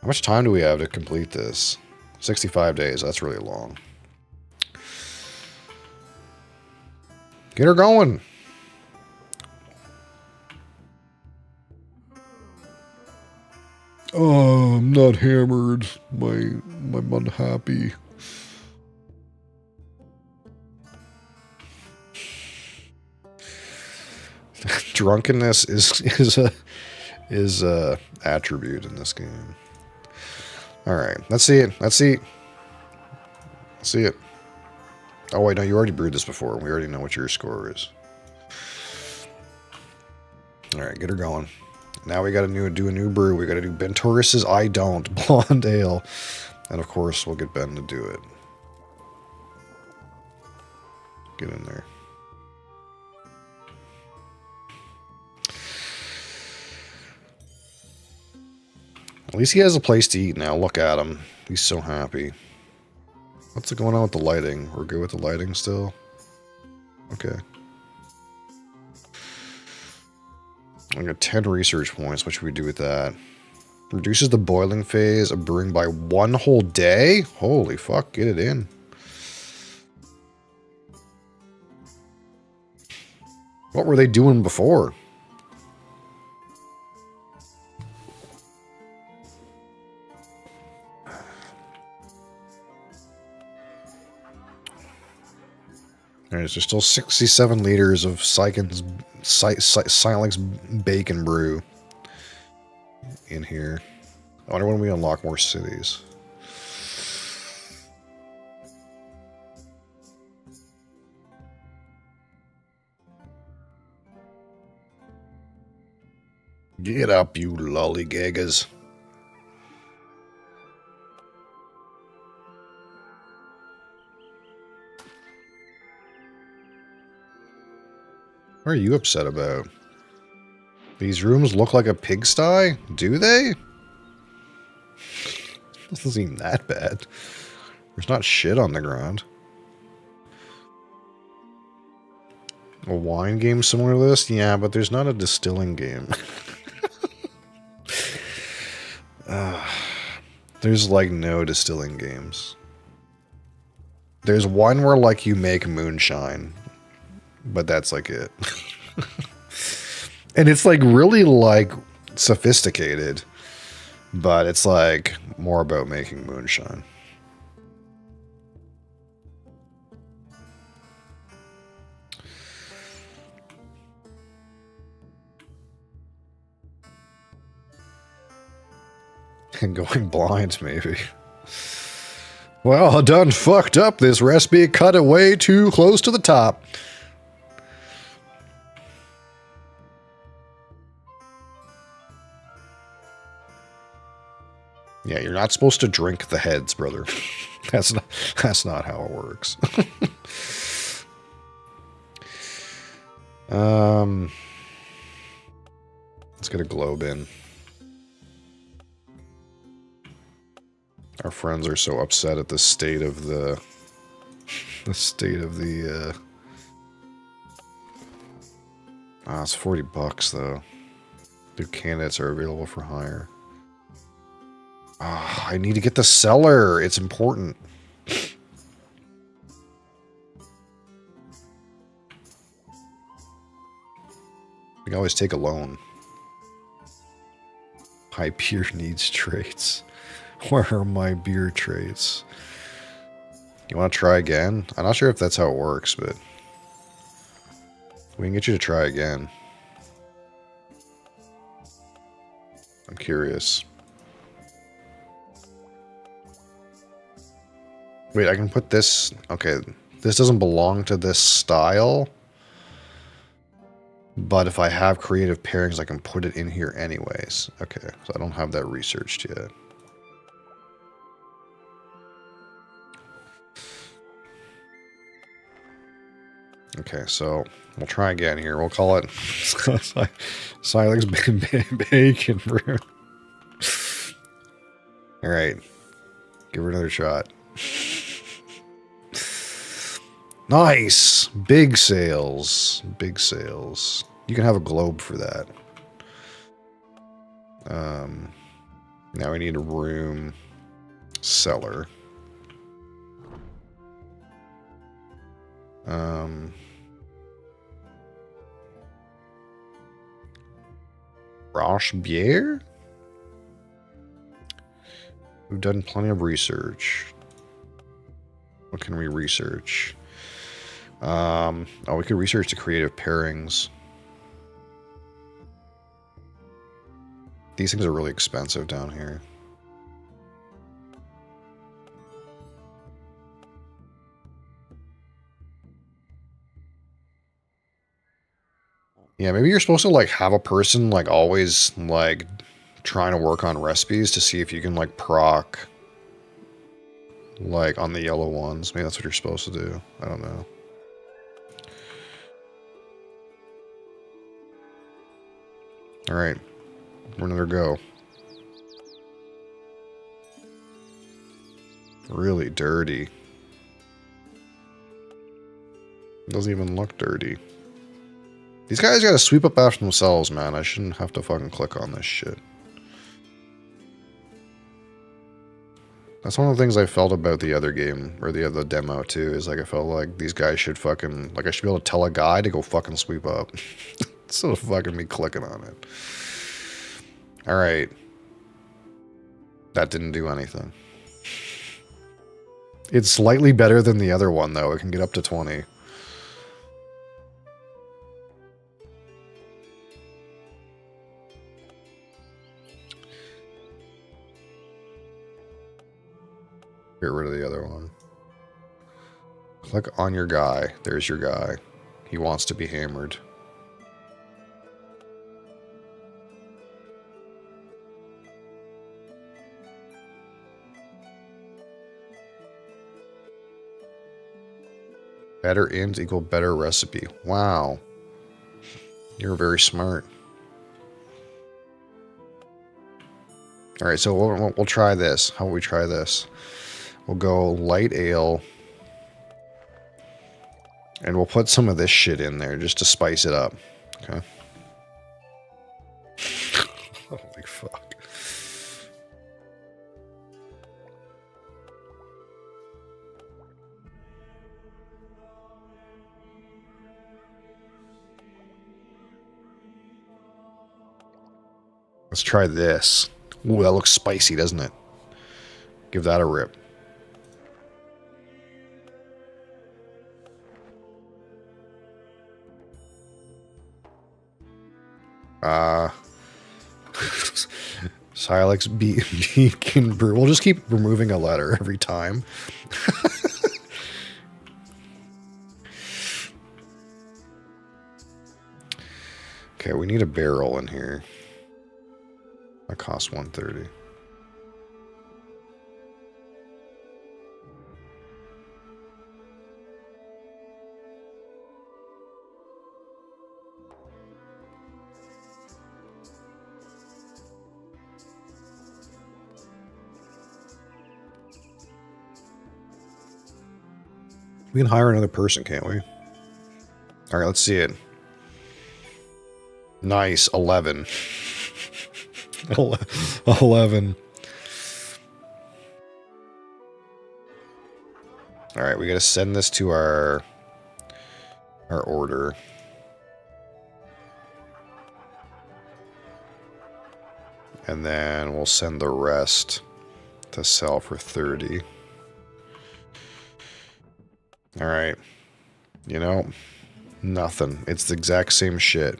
How much time do we have to complete this? 65 days. That's really long. Get her going. Oh, I'm not hammered. I'm unhappy. Drunkenness is a attribute in this game. All right, let's see it. Let's see. Let's see it. Oh wait, no, you already brewed this before. We already know what your score is. All right, get her going. Now we got to do a new brew. We got to do Bentoris's I Don't Blonde Ale, and of course we'll get Ben to do it. Get in there. At least he has a place to eat now. Look at him. He's so happy. What's going on with the lighting? We're good with the lighting still? Okay. I got 10 research points. What should we do with that? Reduces the boiling phase of brewing by 1 whole day? Holy fuck, get it in. What were they doing before? Alright, there's still 67 liters of Silex Bacon Brew in here. I wonder when we unlock more cities. Get up, you lollygaggers. What are you upset about? These rooms look like a pigsty? Do they? Doesn't seem that bad. There's not shit on the ground. A wine game similar to this? Yeah, but there's not a distilling game. There's like no distilling games. There's one where like you make moonshine. But that's like it. And it's like really like sophisticated. But it's like more about making moonshine. And going blind, maybe. Well, I done fucked up this recipe. Cut it way too close to the top. Yeah, you're not supposed to drink the heads, brother. That's not how it works. Let's get a globe in. Our friends are so upset at the state of the it's $40 though. New candidates are available for hire. I need to get the cellar. It's important. We can always take a loan. High beer needs traits. Where are my beer traits? You want to try again? I'm not sure if that's how it works, but we can get you to try again. I'm curious. Wait, I can put this... Okay, this doesn't belong to this style. But if I have creative pairings, I can put it in here anyways. Okay, so I don't have that researched yet. Okay, so we'll try again here. We'll call it Silex Bacon Brew. Alright, give her another shot. Nice! Big sales. Big sales. You can have a globe for that. Now we need a room. Cellar. Roche Bière? We've done plenty of research. What can we research? Oh, we could research the creative pairings. These things are really expensive down here. Yeah, maybe you're supposed to, like, have a person, like, always, like, trying to work on recipes to see if you can, like, proc, like, on the yellow ones. Maybe that's what you're supposed to do. I don't know. Alright. Another go. Really dirty. Doesn't even look dirty. These guys gotta sweep up after themselves, man. I shouldn't have to fucking click on this shit. That's one of the things I felt about the other game, or the other demo too, is like I felt like these guys should fucking, like I should be able to tell a guy to go fucking sweep up. Instead of fucking me clicking on it. Alright. That didn't do anything. It's slightly better than the other one though. It can get up to 20. Get rid of the other one. Click on your guy. There's your guy. He wants to be hammered. Better ins equal better recipe. Wow. You're very smart. Alright, so we'll try this. How about we try this? We'll go light ale. And we'll put some of this shit in there just to spice it up. Okay. Holy fuck. Let's try this. Ooh, that looks spicy, doesn't it? Give that a rip. Silex Beacon Brew. We'll just keep removing a letter every time. Okay, we need a barrel in here. That costs 130. We can hire another person, can't we? All right, let's see it. Nice, 11. 11. All right, we got to send this to our order. And then we'll send the rest to sell for 30. All right. You know, nothing. It's the exact same shit.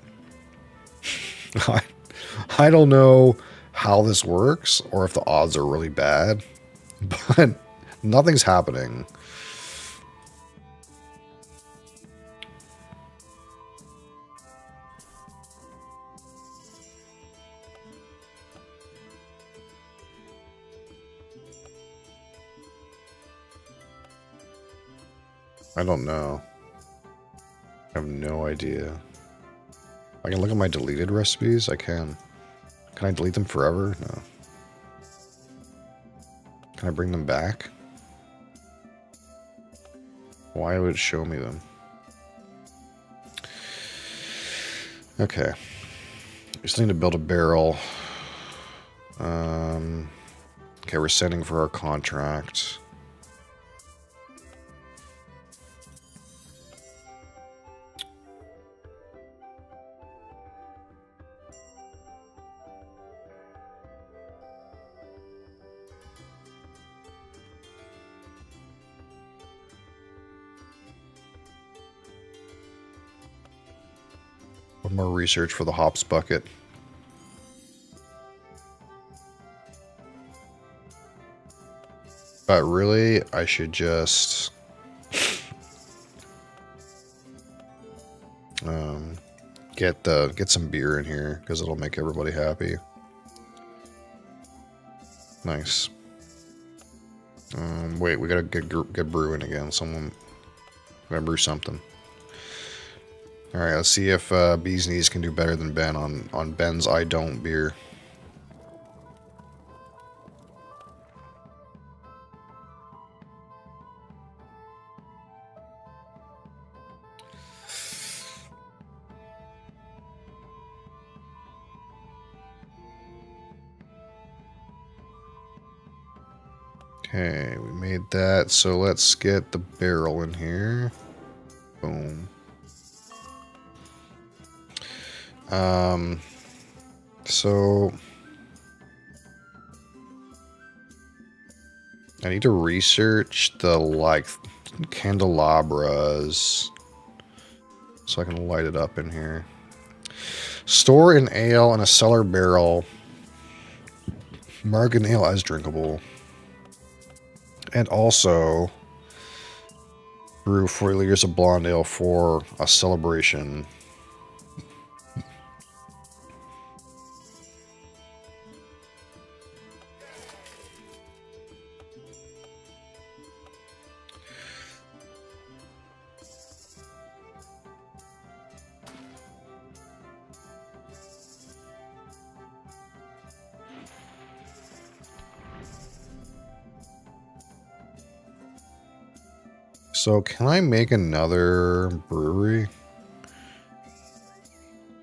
I don't know how this works or if the odds are really bad, but nothing's happening. I don't know. I have no idea. I can look at my deleted recipes. I can. Can I delete them forever? No. Can I bring them back? Why would it show me them? Okay. Just need to build a barrel. Okay, we're sending for our contract. One more research for the hops bucket. But really, I should just get some beer in here because it'll make everybody happy. Nice. Wait, we gotta get brewing again. Someone gotta brew something. All right, let's see if Bees Knees can do better than Ben on Ben's I Don't beer. Okay, we made that, so let's get the barrel in here. Boom. So I need to research the candelabras so I can light it up in here. Store an ale in a cellar barrel. Mark an ale as drinkable. And also brew 40 liters of blonde ale for a celebration. So can I make another brewery?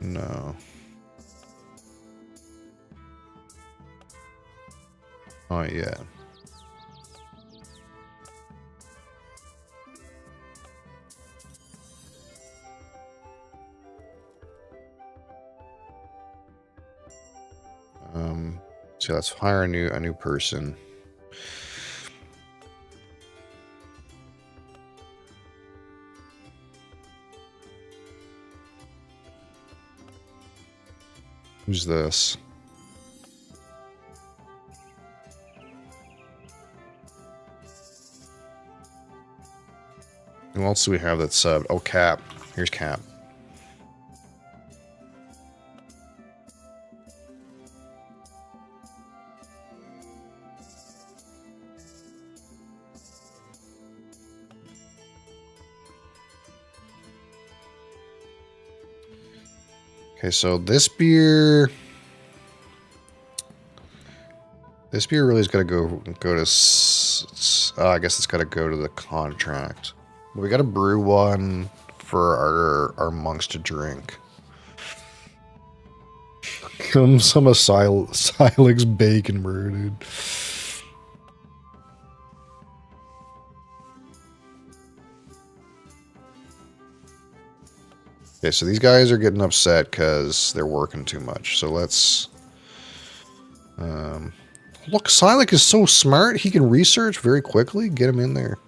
No. Not yet. So let's hire a new person. Who's this? Who else do we have that's subbed? Oh, Cap. Here's Cap. Okay, so this beer really is gonna go to. I guess it's gotta go to the contract. We gotta brew one for our monks to drink. Some of Silex bacon brew, dude. Okay, so these guys are getting upset because they're working too much. So let's... look, Silex is so smart. He can research very quickly. Get him in there.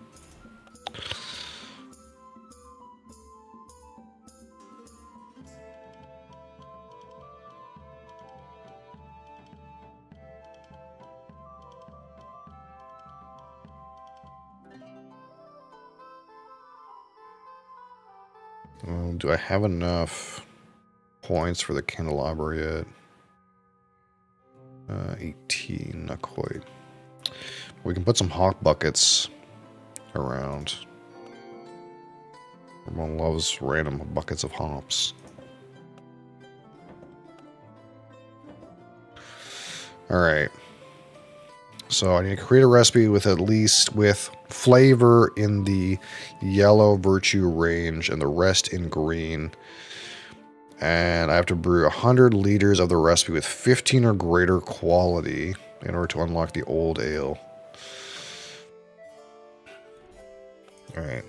Do I have enough points for the candelabra yet? 18, not quite. We can put some hawk buckets around. Everyone loves random buckets of hops. Alright. So I need to create a recipe with at least with flavor in the yellow virtue range and the rest in green. And I have to brew 100 liters of the recipe with 15 or greater quality in order to unlock the old ale. Alright.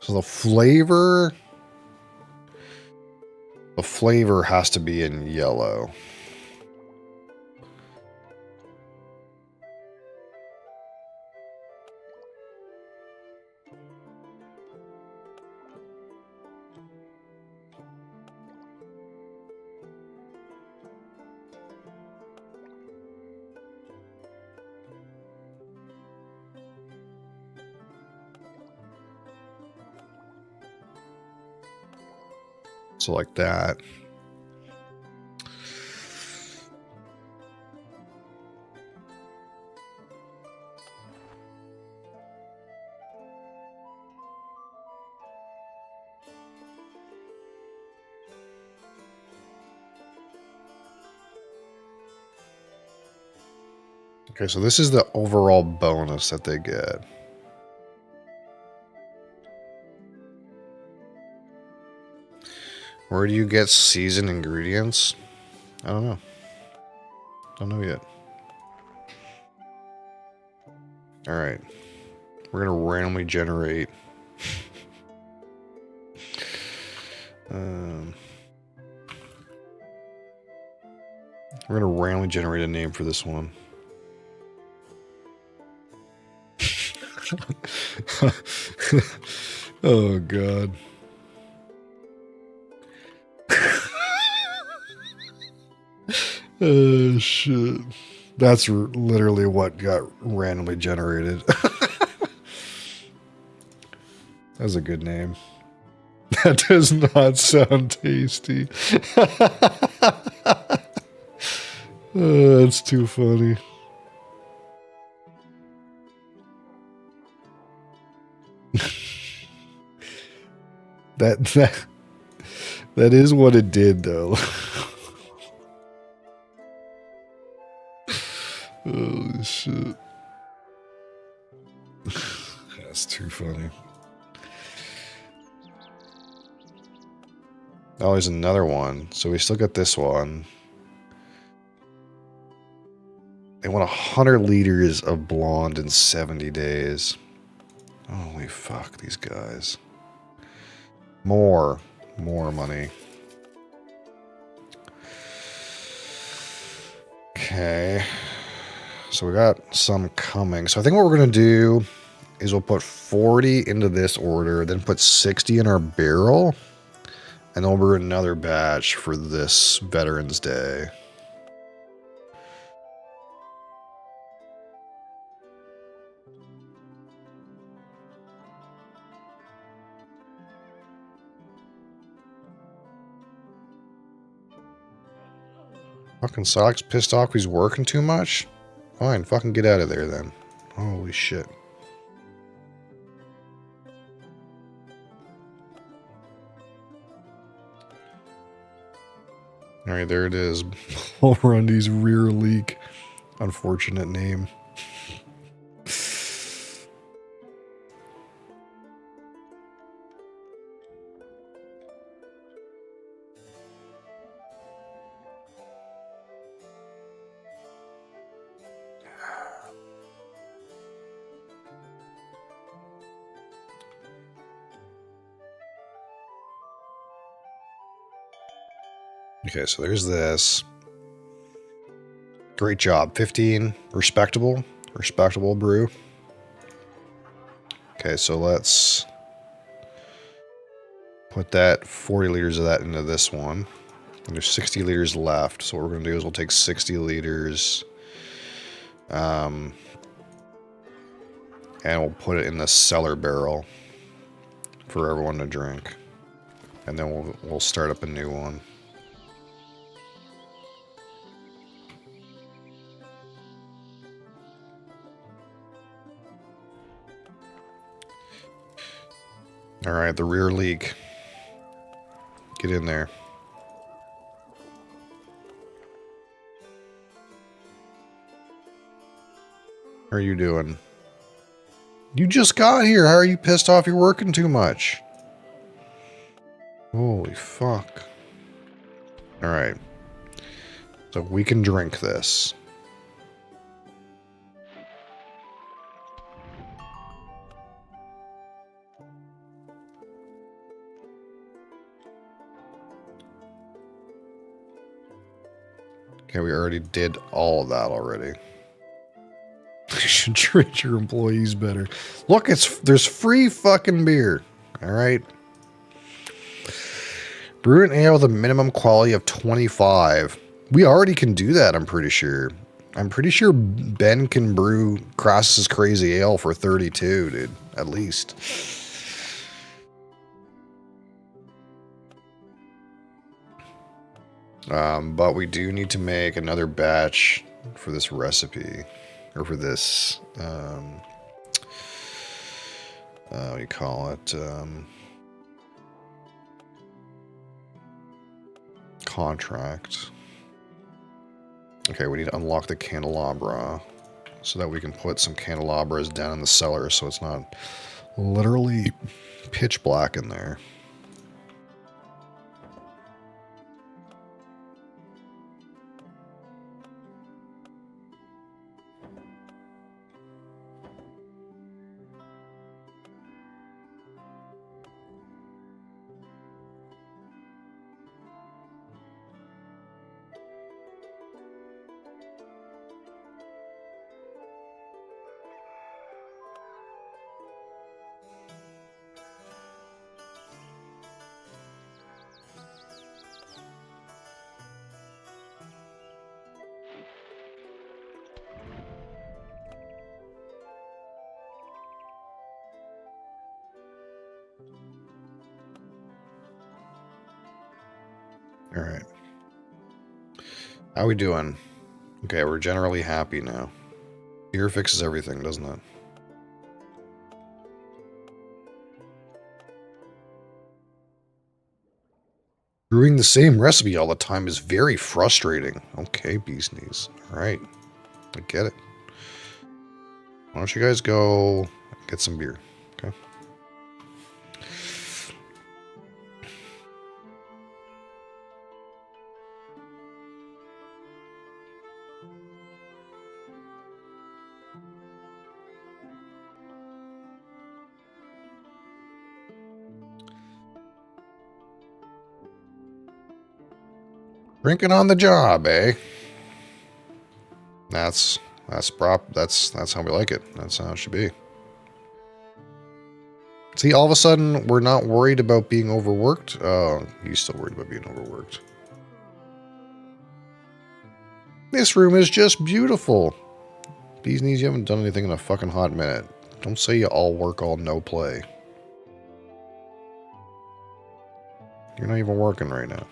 So the flavor has to be in yellow. So like that. Okay, so this is the overall bonus that they get. Where do you get seasoned ingredients? I don't know. Don't know yet. Alright. We're going to randomly generate... we're going to randomly generate a name for this one. Oh, God. Oh, shit. That's literally what got randomly generated. That's a good name. That does not sound tasty. Oh, that's too funny. That is what it did, though. Holy shit. That's too funny. Oh, there's another one. So we still got this one. They want 100 liters of blonde in 70 days. Holy fuck, these guys. More money. Okay. So we got some coming. So I think what we're going to do is we'll put 40 into this order, then put 60 in our barrel, and then we'll brew another batch for this Veterans Day. Fucking Sonic's pissed off he's working too much? Fine, fucking get out of there then. Holy shit. Alright, there it is. Bulrundy's rear leak. Unfortunate name. Okay, so there's this. Great job. 15. Respectable brew. Okay, so let's put that 40 liters of that into this one. And there's 60 liters left. So what we're going to do is we'll take 60 liters and we'll put it in the cellar barrel for everyone to drink. And then we'll start up a new one. All right, the rear leak. Get in there. How are you doing? You just got here. How are you pissed off you're working too much? Holy fuck. Alright. So we can drink this. Okay, we already did all of that already. You should treat your employees better. Look, there's free fucking beer. Alright. Brew an ale with a minimum quality of 25. We already can do that, I'm pretty sure. I'm pretty sure Ben can brew Crassus's Crazy Ale for 32, dude. At least. But we do need to make another batch for this recipe. Or for this, what do you call it? Contract. Okay, we need to unlock the candelabra so that we can put some candelabras down in the cellar so it's not literally pitch black in there. Alright. How we doing? Okay, we're generally happy now. Beer fixes everything, doesn't it? Brewing the same recipe all the time is very frustrating. Okay, Bee's Knees. Alright. I get it. Why don't you guys go get some beer? Okay. Drinking on the job, eh? That's how we like it. That's how it should be. See, all of a sudden, we're not worried about being overworked. Oh, he's still worried about being overworked. This room is just beautiful. Bee's Knees, you haven't done anything in a fucking hot minute. Don't say you all work, all no play. You're not even working right now.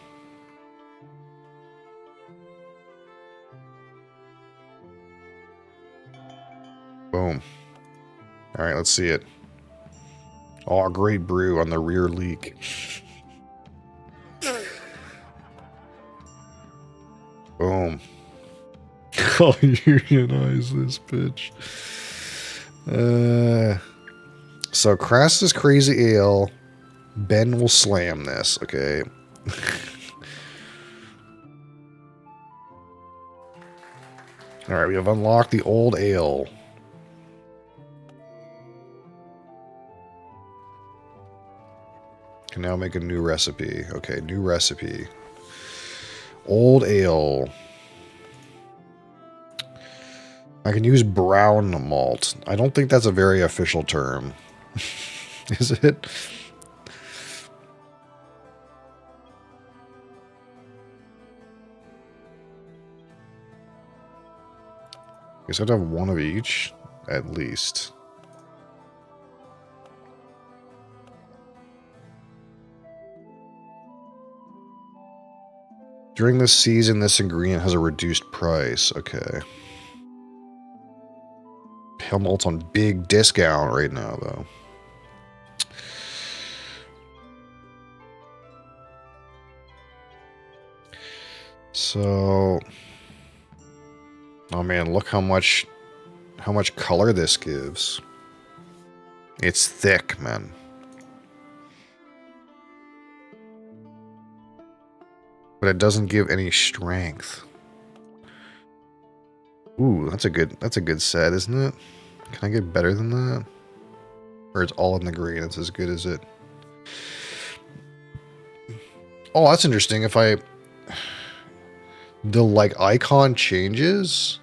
Boom. Alright, let's see it. Oh, great brew on the rear leak. Boom. I'll unionize this bitch. So, Crassus's Crazy Ale. Ben will slam this, okay? Alright, we have unlocked the old ale. Can now make a new recipe. Okay, new recipe. Old ale. I can use brown malt. I don't think that's a very official term. Is it? Guess I have to have one of each, at least. During this season, this ingredient has a reduced price. Okay. Pale malt's on big discount right now, though. So, oh man, look how much color this gives. It's thick, man. But it doesn't give any strength. Ooh, that's a good set, isn't it? Can I get better than that? Or it's all in the green, it's as good as it. Oh, that's interesting. If the like icon changes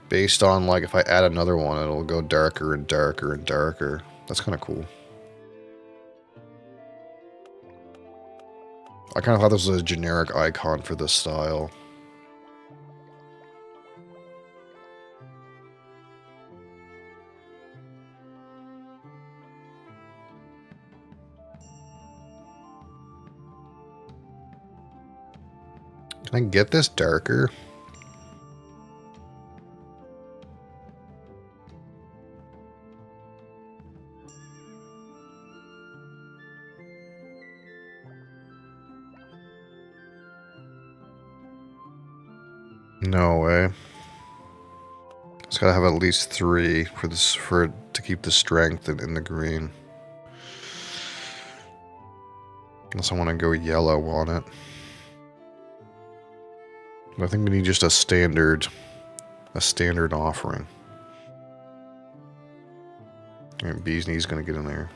based on like if I add another one, it'll go darker and darker and darker. That's kind of cool. I kind of thought this was a generic icon for this style. Can I get this darker? No way. It's gotta have at least 3 for this to keep the strength in the green. Unless I want to go yellow on it. I think we need just a standard offering. Alright, Bee's Knee's gonna get in there.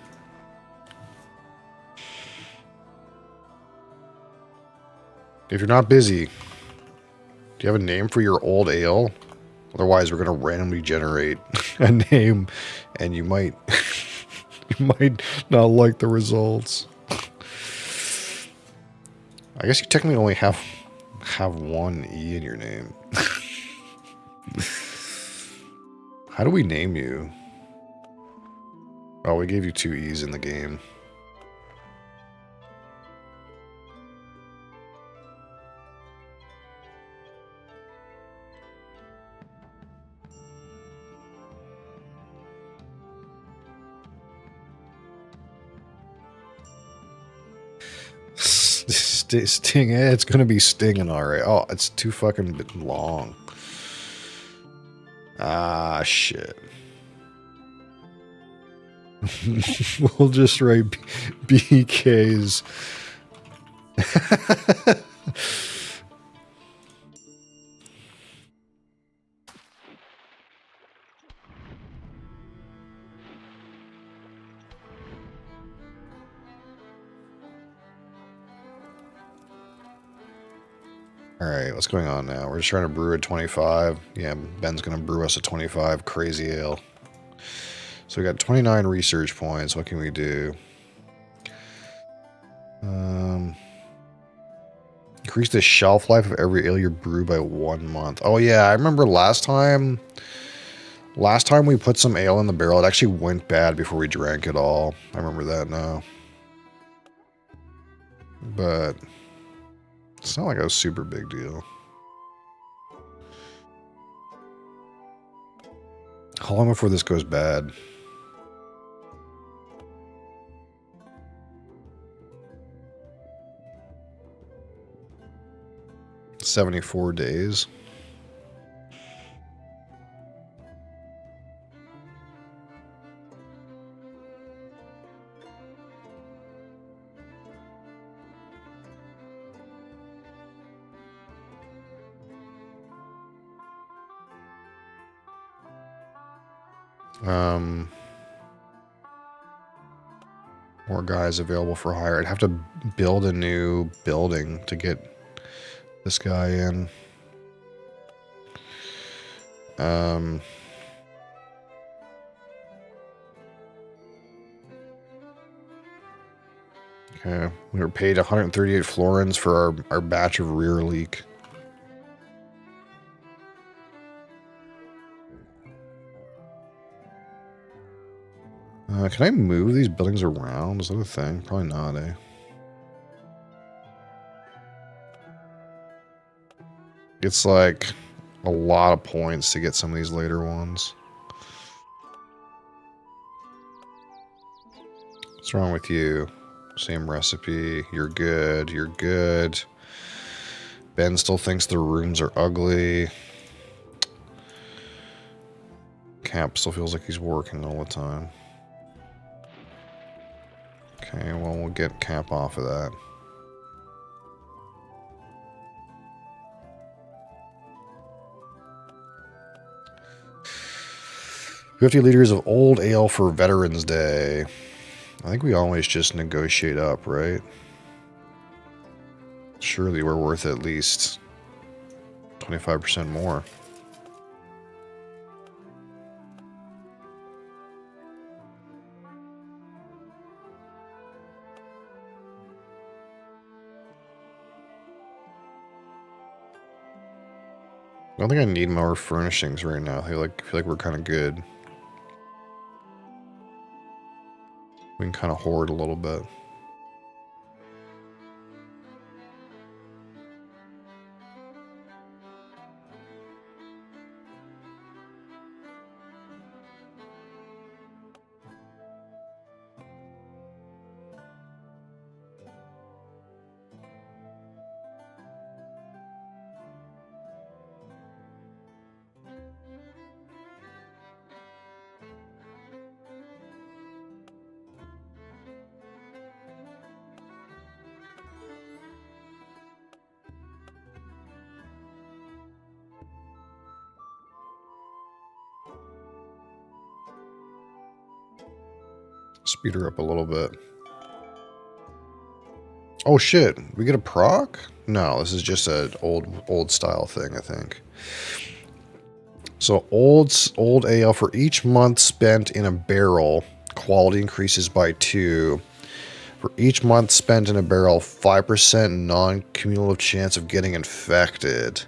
If you're not busy, do you have a name for your old ale? Otherwise, we're gonna randomly generate a name, and you might you might not like the results. I guess you technically only have one E in your name. How do we name you? Oh, we gave you 2 E's in the game. Sting, it's gonna be stinging alright. Oh, it's too fucking long. Ah, shit. We'll just write BK's. Alright, what's going on now? We're just trying to brew at 25. Yeah, Ben's gonna brew us a 25 crazy ale. So we got 29 research points. What can we do? Increase the shelf life of every ale you brew by 1 month. Oh yeah, I remember last time we put some ale in the barrel, it actually went bad before we drank it all. I remember that now. But it's not like a super big deal. How long before this goes bad? "74 days. More guys available for hire. I'd have to build a new building to get this guy in. Okay, we were paid 138 florins for our batch of rear leak. Can I move these buildings around? Is that a thing? Probably not, eh? It's like a lot of points to get some of these later ones. What's wrong with you? Same recipe. You're good. You're good. Ben still thinks the rooms are ugly. Cap still feels like he's working all the time. Okay, well, we'll get Cap off of that. 50 liters of old ale for Veterans Day. I think we always just negotiate up, right? Surely we're worth at least 25% more. I don't think I need more furnishings right now. I feel like we're kind of good. We can kind of hoard a little bit. Speed her up a little bit. Oh shit, we get a proc? No, this is just an old style thing, I think. So old ale for each month spent in a barrel, quality increases by 2. For each month spent in a barrel, 5% non-cumulative chance of getting infected.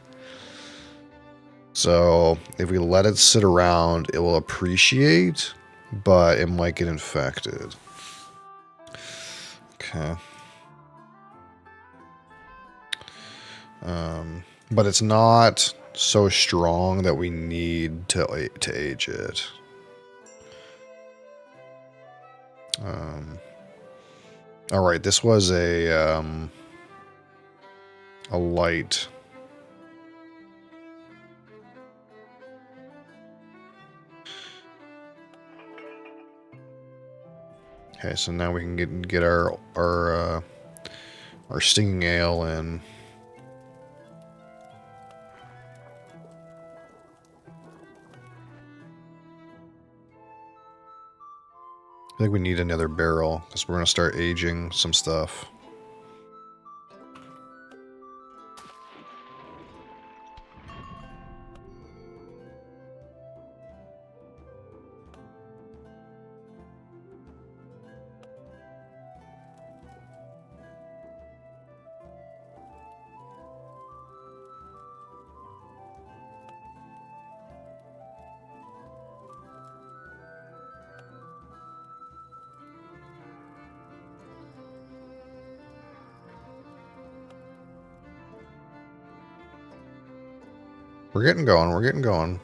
So if we let it sit around, it will appreciate, but it might get infected. Okay. But it's not so strong that we need to age it. All right, this was a light. Okay, so now we can get our stinging ale in. I think we need another barrel because we're going to start aging some stuff. We're getting going, we're getting going.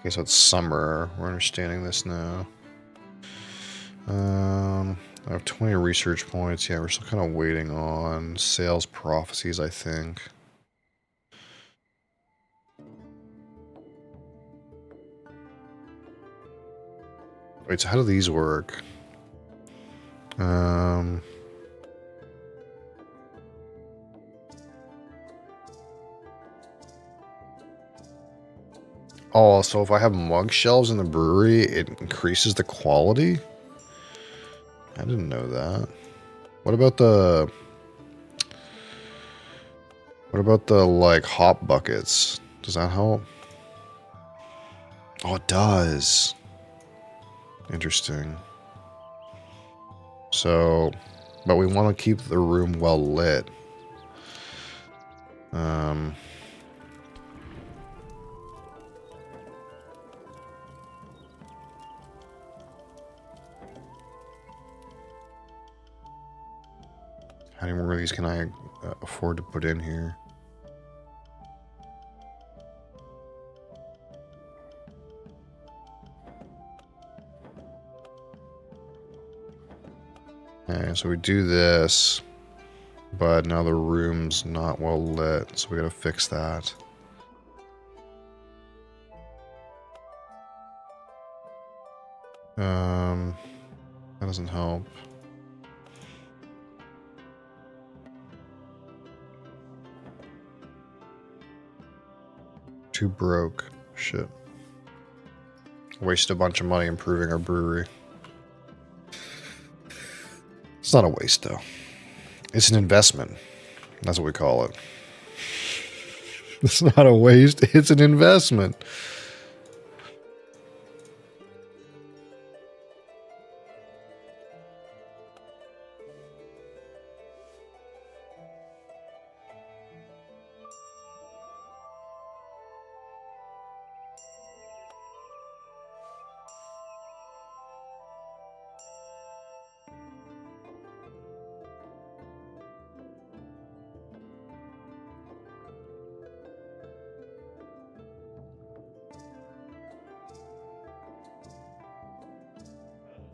Okay, so it's summer. We're understanding this now. I have 20 research points. Yeah, we're still kind of waiting on sales prophecies, I think. Wait, so how do these work? Oh, so if I have mug shelves in the brewery, it increases the quality? I didn't know that. What about the like hop buckets? Does that help? Oh, it does. Interesting. So, but we want to keep the room well lit. How many more of these can I afford to put in here? Okay, so we do this, but now the room's not well lit, so we gotta fix that. That doesn't help. Too broke. Shit. Waste a bunch of money improving our brewery. It's not a waste, though. It's an investment. That's what we call it. It's not a waste. It's an investment.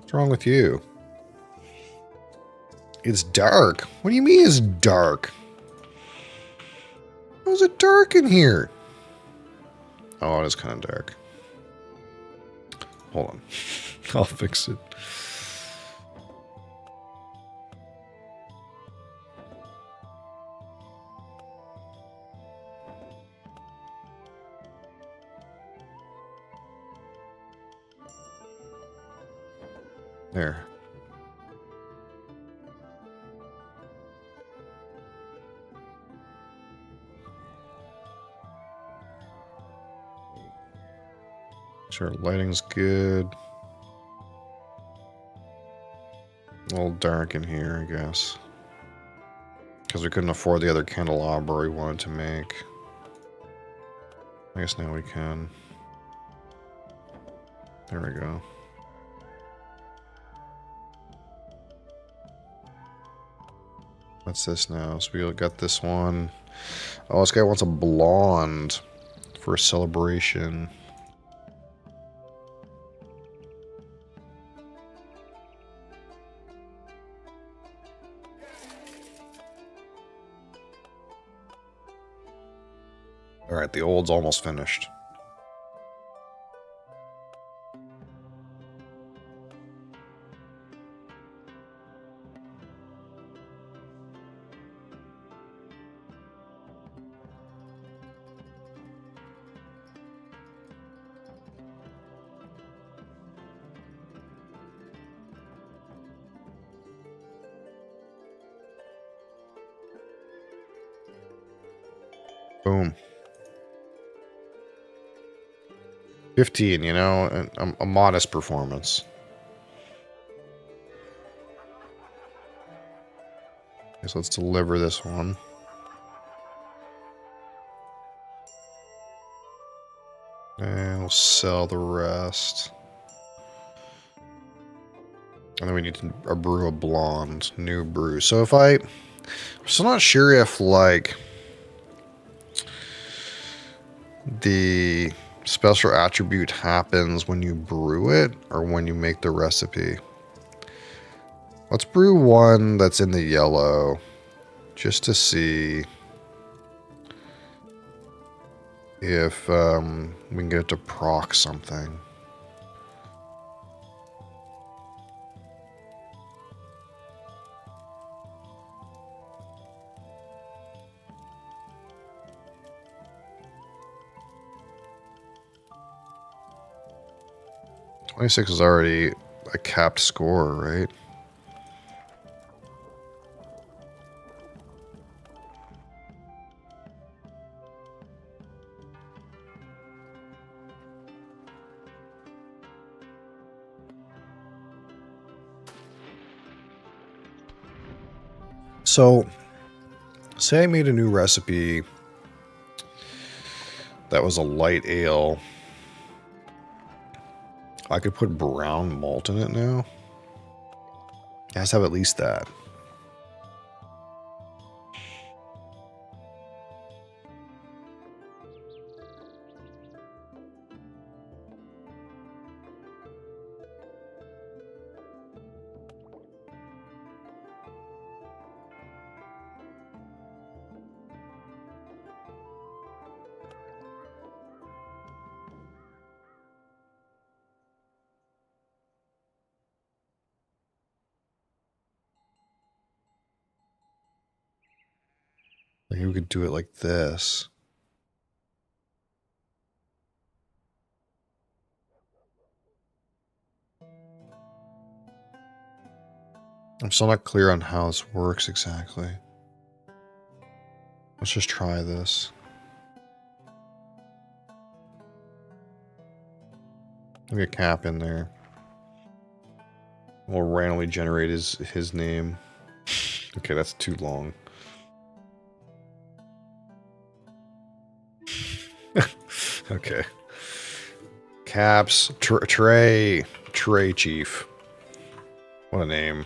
What's wrong with you? It's dark. What do you mean it's dark? How is it dark in here? Oh, it is kind of dark. Hold on. I'll fix it. There. Sure, lighting's good. A little dark in here, I guess. Because we couldn't afford the other candelabra we wanted to make. I guess now we can. There we go. What's this now? So we got this one. Oh, this guy wants a blonde for a celebration. Alright, the old's almost finished. Boom. 15, you know, a modest performance. Okay, so let's deliver this one. And we'll sell the rest. And then we need to brew a blonde, new brew. So if I'm still not sure if, like, the special attribute happens when you brew it or when you make the recipe. Let's brew one that's in the yellow just to see if we can get it to proc something. .26 is already a capped score, right? So, say I made a new recipe that was a light ale. I could put brown malt in it now. It has to have at least that. Like we could do it like this. I'm still not clear on how this works exactly. Let's just try this. Look at Cap in there. We'll randomly generate his name. Okay, that's too long. Okay. Caps. Trey Chief. What a name.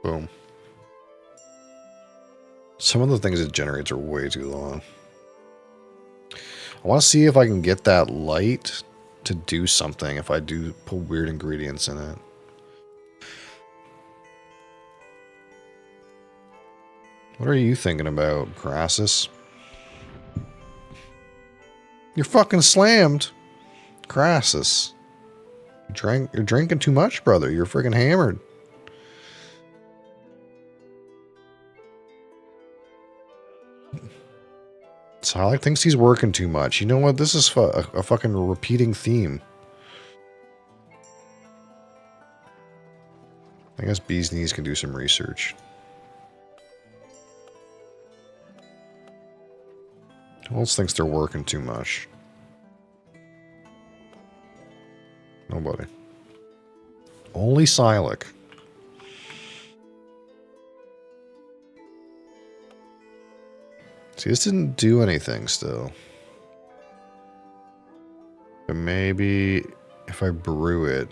Boom. Some of the things it generates are way too long. I want to see if I can get that light to do something if I do put weird ingredients in it. What are you thinking about, Crassus? You're fucking slammed. Crassus. You're drinking too much, brother. You're freaking hammered. Solid thinks he's working too much. You know what? This is a fucking repeating theme. I guess Bee's Knees can do some research. Who else thinks they're working too much? Nobody. Only Silik. See, this didn't do anything still. But maybe if I brew it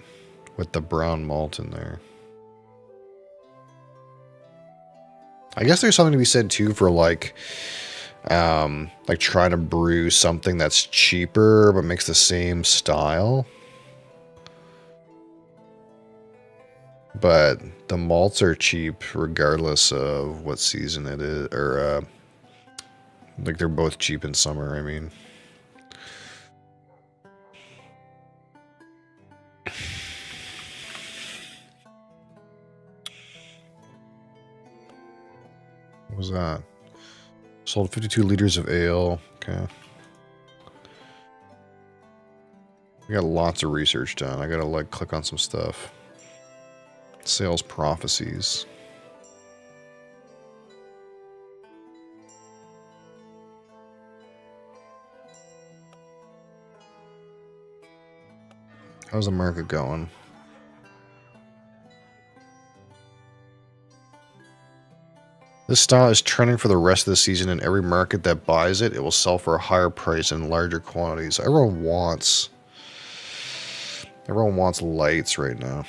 with the brown malt in there. I guess there's something to be said too for like trying to brew something that's cheaper but makes the same style. But the malts are cheap regardless of what season it is, or like they're both cheap in summer, I mean. What was that? Sold 52 liters of ale. Okay. We got lots of research done. I gotta like click on some stuff. Sales prophecies. How's the market going? This style is trending for the rest of the season. In every market that buys it, it will sell for a higher price in larger quantities. Everyone wants lights right now.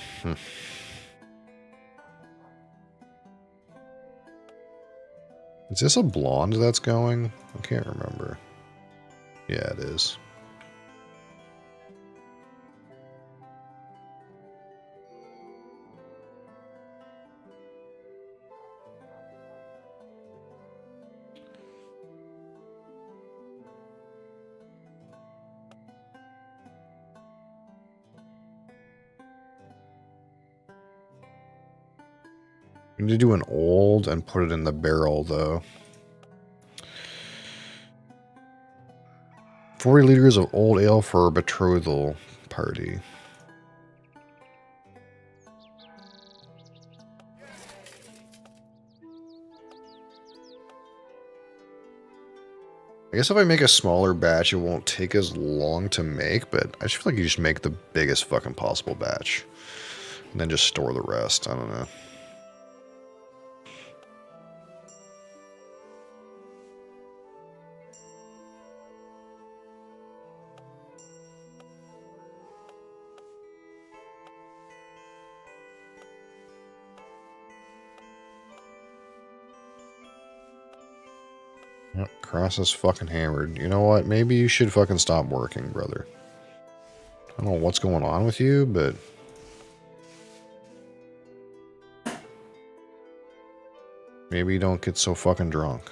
Is this a blonde that's going? I can't remember. Yeah, it is. We need to do an old and put it in the barrel, though. 40 liters of old ale for a betrothal party. I guess if I make a smaller batch, it won't take as long to make, but I just feel like you just make the biggest fucking possible batch. And then just store the rest. I don't know. Yep, Cross is fucking hammered. You know what? Maybe you should fucking stop working, brother. I don't know what's going on with you, but... maybe you don't get so fucking drunk.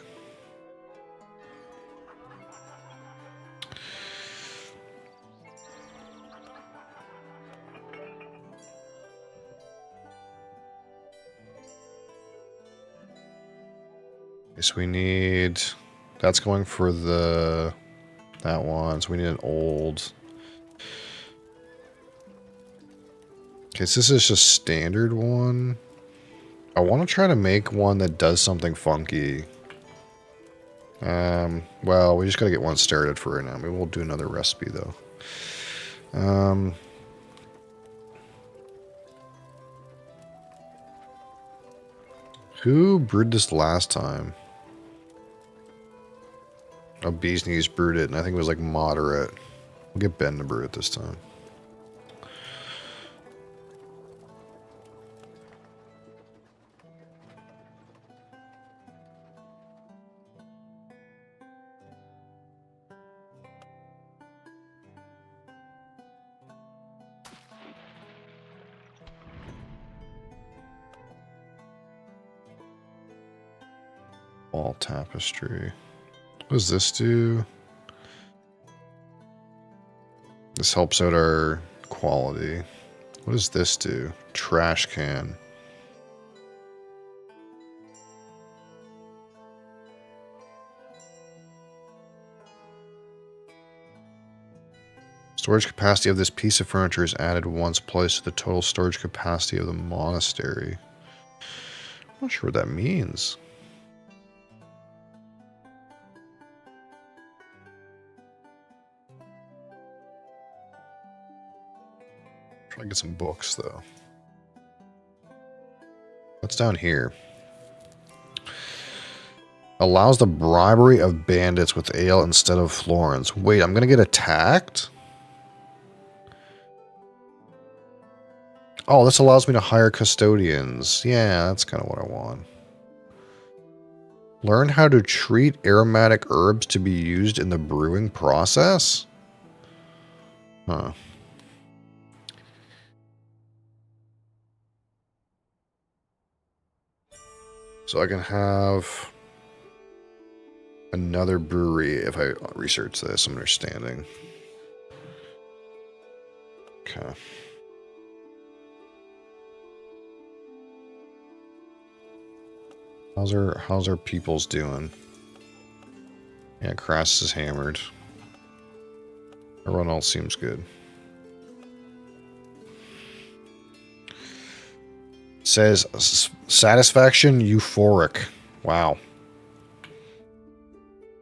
So we need... That's going for the... That one. So we need an old... Okay, so this is just standard one. I want to try to make one that does something funky. Well, we just gotta get one started for right now. Maybe we'll do another recipe, though. Who brewed this last time? Oh, Bee's Knees brewed it, and I think it was like moderate. We'll get Ben to brew it this time. Wall tapestry. What does this do? This helps out our quality. What does this do? Trash can. Storage capacity of this piece of furniture is added once placed to the total storage capacity of the monastery. I'm not sure what that means. Try to get some books, though. What's down here? Allows the bribery of bandits with ale instead of florins. Wait, I'm gonna get attacked? Oh, this allows me to hire custodians. Yeah, that's kind of what I want. Learn how to treat aromatic herbs to be used in the brewing process? Huh. So I can have another brewery if I research this, I'm understanding. Okay. How's our peoples doing? Yeah, Crass is hammered. Everyone else seems good. Says satisfaction euphoric. Wow.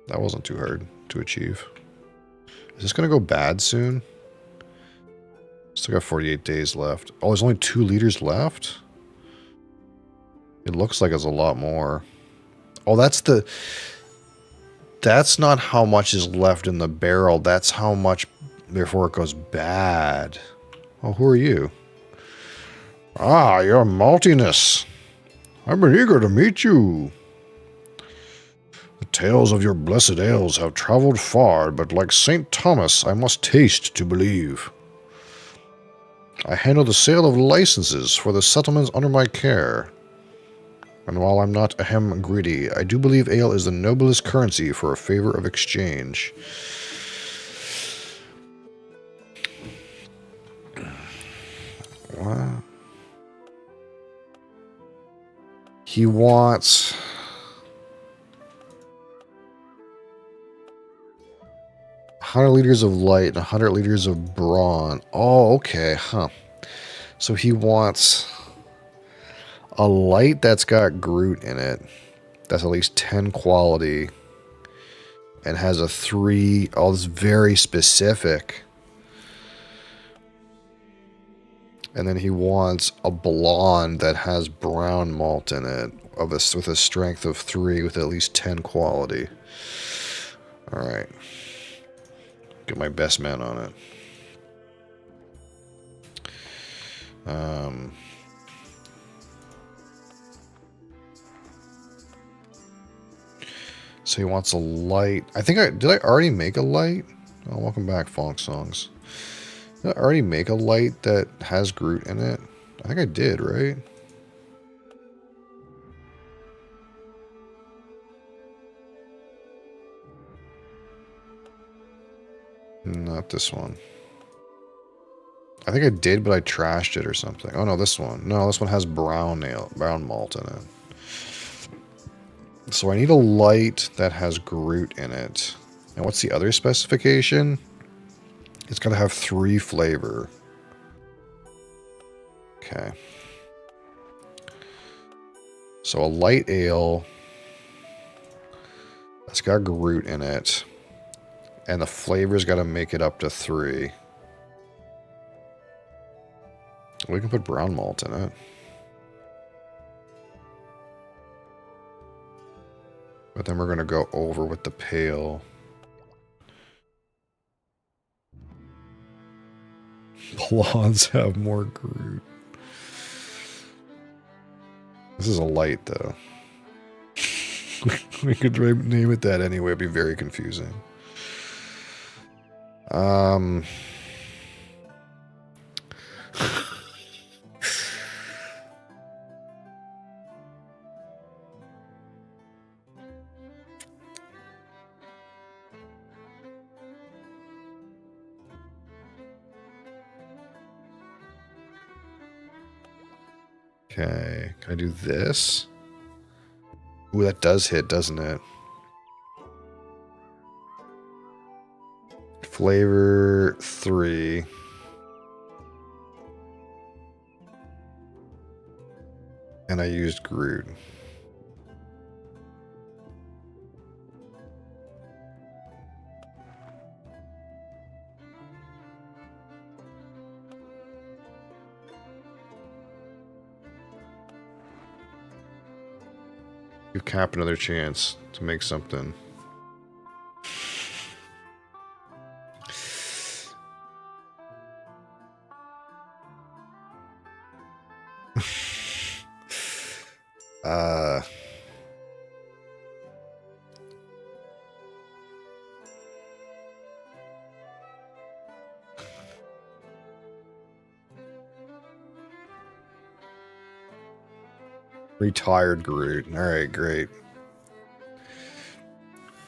That wasn't too hard to achieve. Is this going to go bad soon? Still got 48 days left. Oh, there's only 2 liters left? It looks like it's a lot more. Oh, that's not how much is left in the barrel. That's how much before it goes bad. Oh, who are you? Ah, your maltiness. I've been eager to meet you. The tales of your blessed ales have traveled far, but like St. Thomas, I must taste to believe. I handle the sale of licenses for the settlements under my care. And while I'm not ahem greedy, I do believe ale is the noblest currency for a favor of exchange. What? He wants... $100 liters of light and 100 liters of brawn. Oh, okay, huh. So he wants a light that's got Groot in it. That's at least 10 quality. And has a 3... Oh, it's very specific. And then he wants a blonde that has brown malt in it. With a strength of 3 with at least 10 quality. Alright. Get my best man on it. So he wants a light. I think did I already make a light? Oh, welcome back, Funk Songs. Did I already make a light that has Groot in it? I think I did, right? Not this one. I think I did, but I trashed it or something. Oh no, this one. No, this one has brown malt in it. So I need a light that has Groot in it. And what's the other specification? It's got to have 3 flavor. Okay. So a light ale that's got Groot in it. And the flavor's got to make it up to 3. We can put brown malt in it. But then we're going to go over with the pale. Blondes have more Groot. This is a light, though. We could name it that anyway. It'd be very confusing. Okay, can I do this? Ooh, that does hit, doesn't it? Flavor 3. And I used Groot. Give Cap another chance to make something. uh... Retired Groot. Alright, great.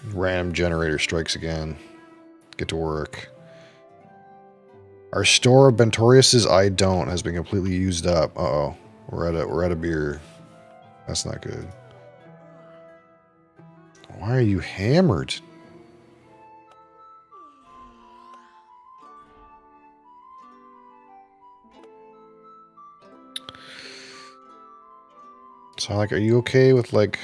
Random generator strikes again. Get to work. Our store of Bentorius's I don't has been completely used up. Uh-oh. We're out of beer. That's not good. Why are you hammered? So, like, are you okay with, like...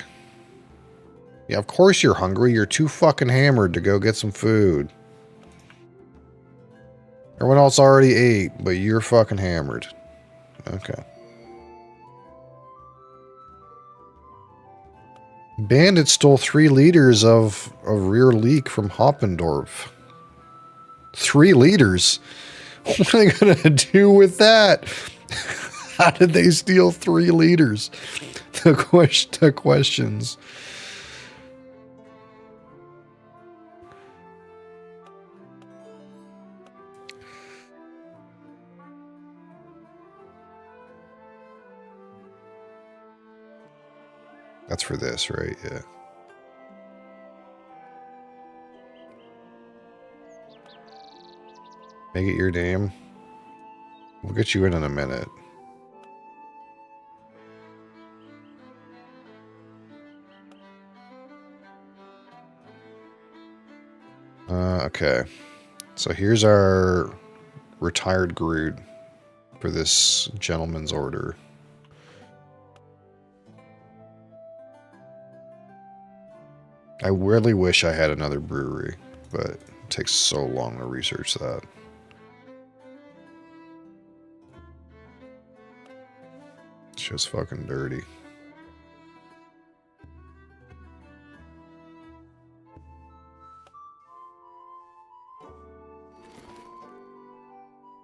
Yeah, of course you're hungry. You're too fucking hammered to go get some food. Everyone else already ate, but you're fucking hammered. Okay. Bandit stole 3 liters of rear leak from Hoppendorf. 3 liters? What are they gonna do with that? How did they steal 3 liters? The questions. That's for this, right? Yeah. Make it your name. We'll get you in a minute. Okay. So here's our retired Groot for this gentleman's order. I really wish I had another brewery, but it takes so long to research that. It's just fucking dirty.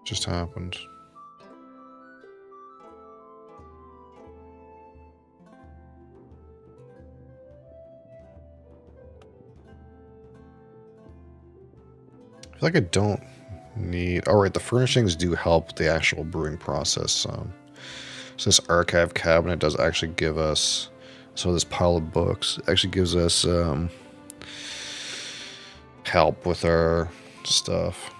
Just happened. I feel like I don't need... Oh, right, the furnishings do help the actual brewing process. So this archive cabinet does actually give us... So this pile of books actually gives us help with our stuff.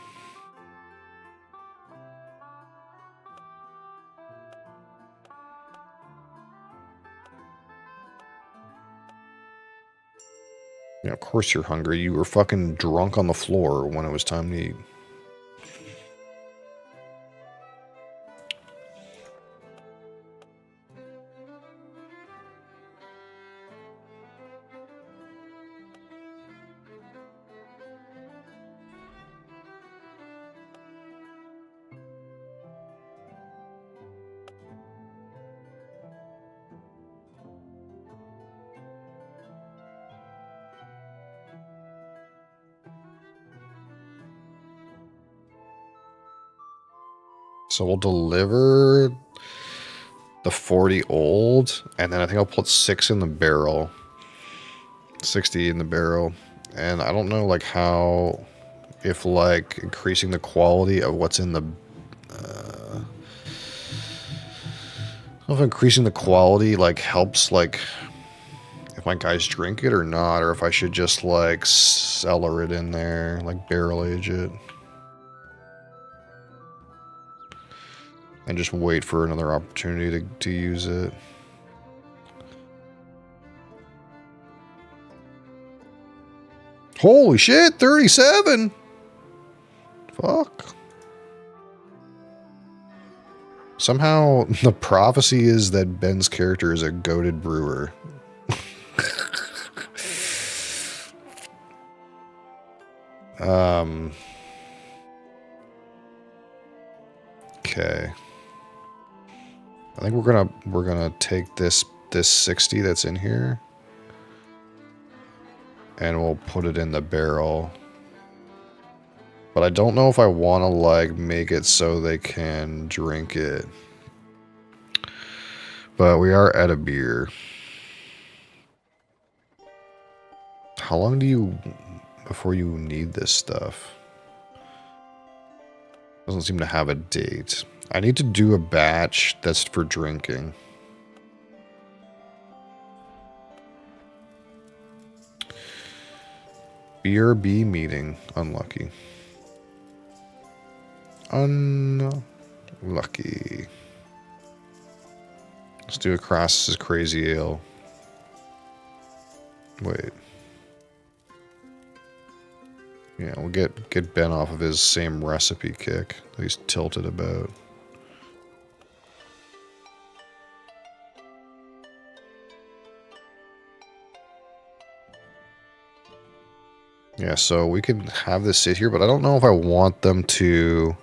Yeah, of course you're hungry. You were fucking drunk on the floor when it was time to eat. So we'll deliver the 40 old, and then I think I'll put 6 in the barrel. 60 in the barrel. And I don't know, like, how... If, like, increasing the quality of what's in the... I don't know if increasing the quality, like, helps, like... If my guys drink it or not, or if I should just, like, cellar it in there. Like, barrel age it. And just wait for another opportunity to use it. Holy shit, 37! Fuck. Somehow, the prophecy is that Ben's character is a goated brewer. Okay. I think we're gonna take this 60 that's in here, and we'll put it in the barrel. But I don't know if I want to, like, make it so they can drink it. But we are at a beer. How long do you... before you need this stuff? Doesn't seem to have a date. I need to do a batch that's for drinking. BRB meeting. Unlucky. Unlucky. Let's do a Crassus's Crazy Ale. Wait. Yeah, we'll get Ben off of his same recipe kick that he's tilted about. Yeah, so we can have this sit here, but I don't know if I want them to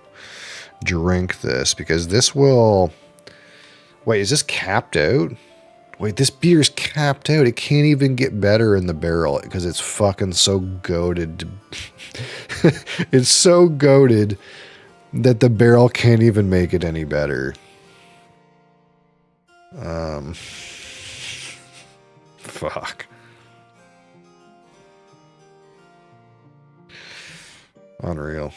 drink this, because this will... Wait, is this capped out? Wait, this beer's capped out. It can't even get better in the barrel because it's fucking so goated. It's so goated that the barrel can't even make it any better. Fuck. Unreal.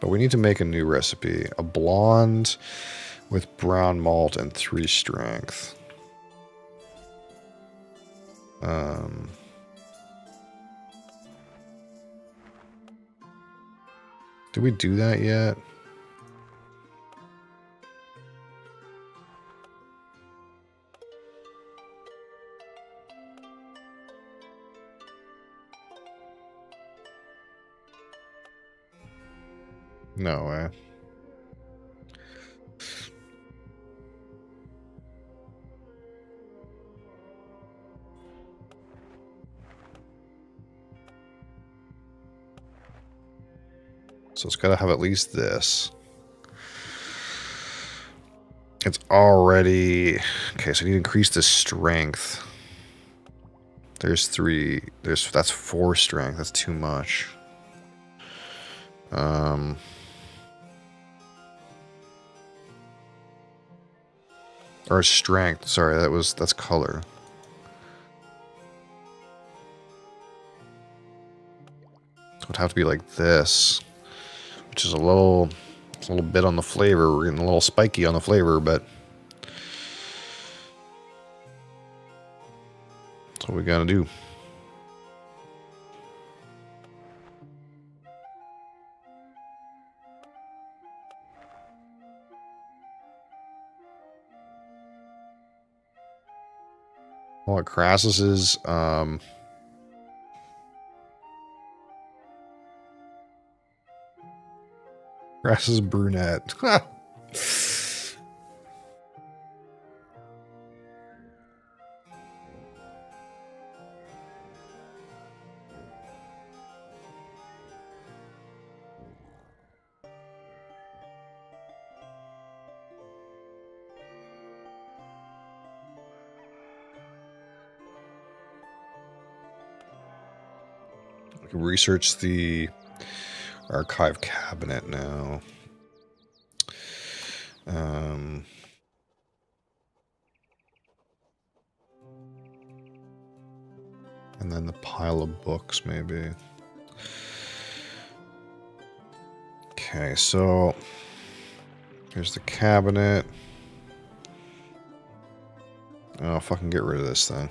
But we need to make a new recipe. A blonde with brown malt and 3 strength. Did we do that yet? No way. So it's got to have at least this. It's already... Okay, so I need to increase the strength. There's 3... That's 4 strength. That's too much. Or strength. Sorry, that's color. So it would have to be like this, which is a little bit on the flavor. We're getting a little spiky on the flavor, but that's what we gotta do. Well, at Crassus's, Grass is brunette. I can research the archive cabinet now. And then the pile of books, maybe. Okay, so here's the cabinet. Oh, fucking get rid of this thing.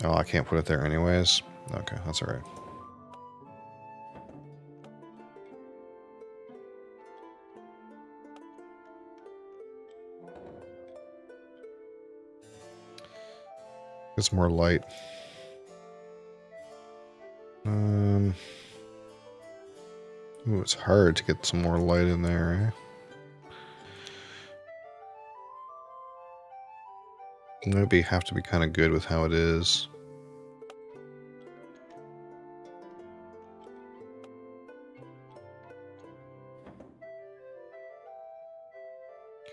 Oh, I can't put it there anyways. Okay, that's alright. It's more light. Ooh, it's hard to get some more light in there, eh? Maybe have to be kind of good with how it is.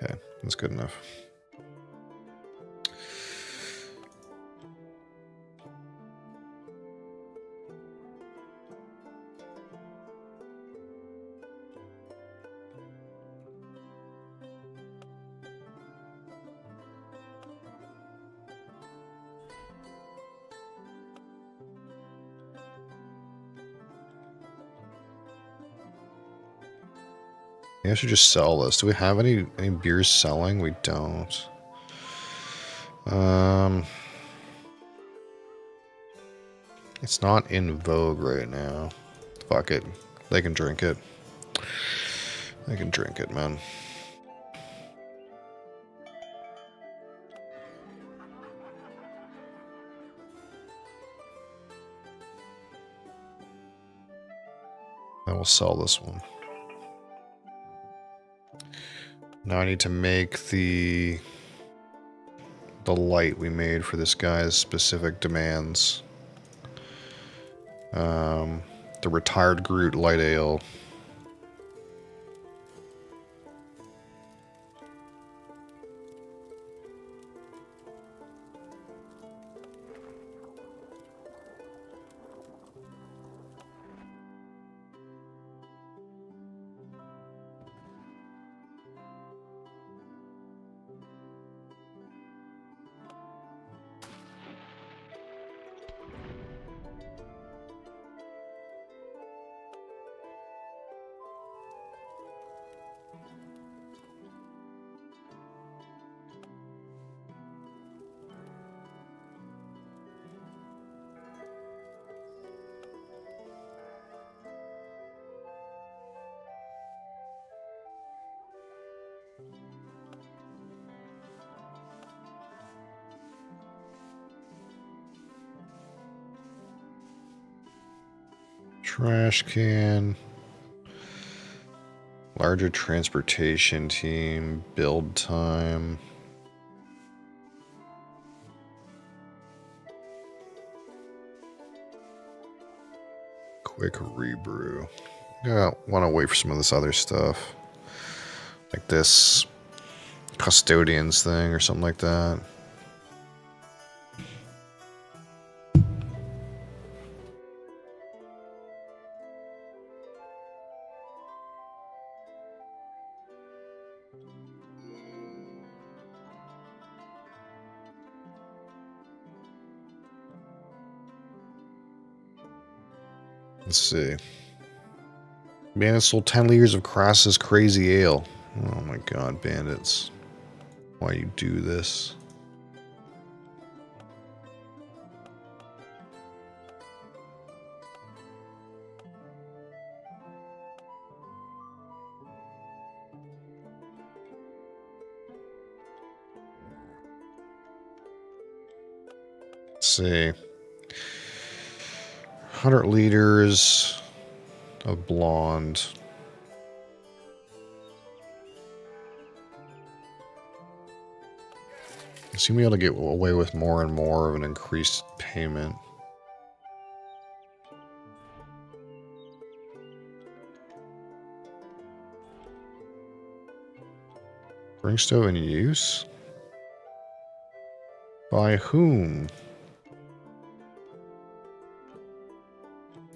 Okay, that's good enough. Maybe I should just sell this. Do we have any beers selling? We don't. It's not in vogue right now. Fuck it. They can drink it. They can drink it, man. I will sell this one. Now I need to make the light we made for this guy's specific demands. The Retired Groot Light Ale. Trash can. Larger transportation team. Build time. Quick rebrew. Yeah, want to wait for some of this other stuff. Like this custodians thing or something like that. Let's see. Bandits sold 10 liters of Crass's Crazy Ale. Oh my god, bandits. Why you do this? Let's see. 100 liters. of blonde. I seem to be able to get away with more and more of an increased payment. Spring stove in use? By whom?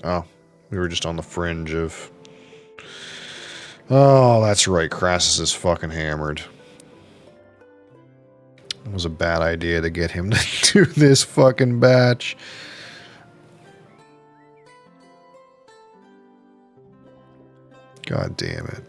Oh, we were just on the fringe of... Oh, that's right. Crassus is fucking hammered. It was a bad idea to get him to do this fucking batch. God damn it.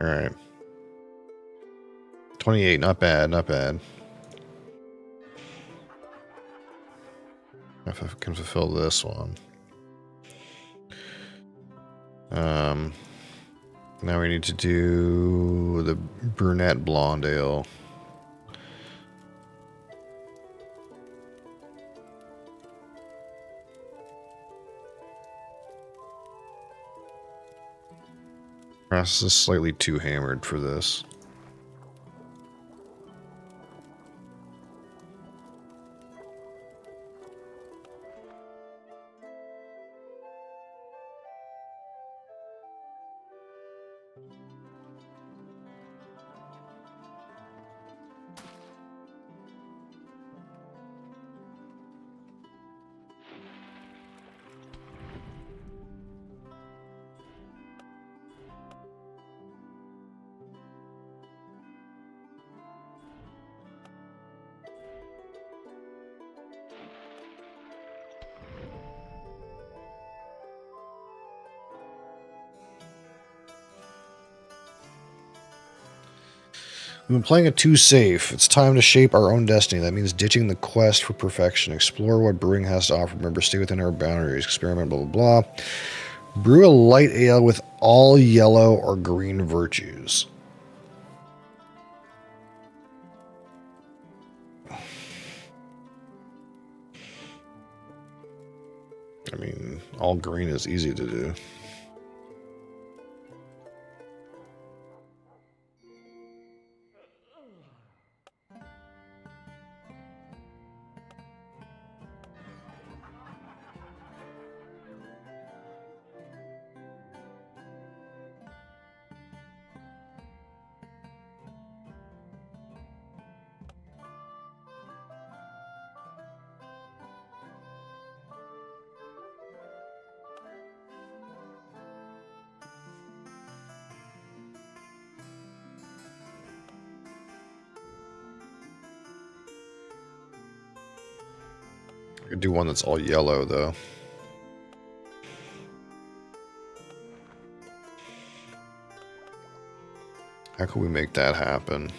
Alright. 28, not bad, not bad. If I can fulfill this one. Now we need to do the brunette blonde ale. Crassus is slightly too hammered for this. We've been playing it too safe. It's time to shape our own destiny. That means ditching the quest for perfection. Explore what brewing has to offer. Remember, stay within our boundaries. Experiment, blah, blah, blah. Brew a light ale with all yellow or green virtues. I mean, all green is easy to do. I could do one that's all yellow, though. How can we make that happen?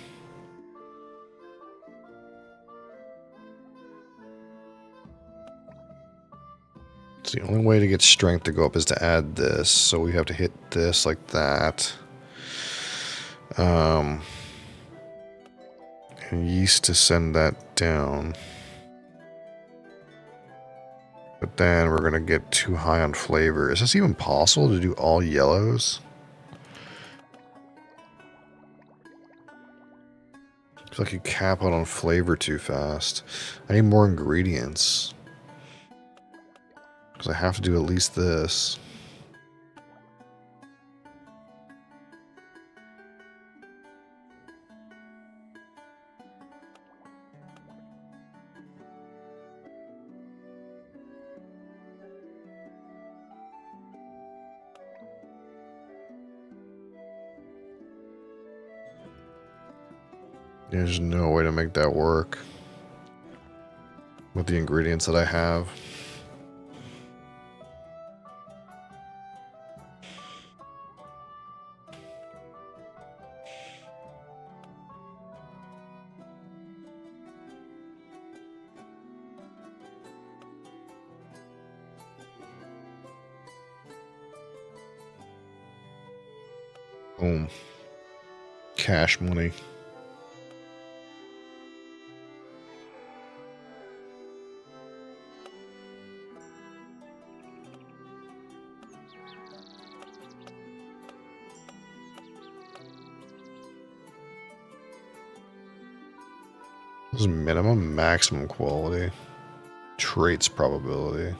It's the only way to get strength to go up is to add this, so we have to hit this like that. And yeast to send that down. But then we're going to get too high on flavor. Is this even possible to do all yellows? I feel like you cap out on flavor too fast. I need more ingredients. Because I have to do at least this. There's no way to make that work with the ingredients that I have. Boom. Cash money. This is minimum, maximum quality. Traits probability.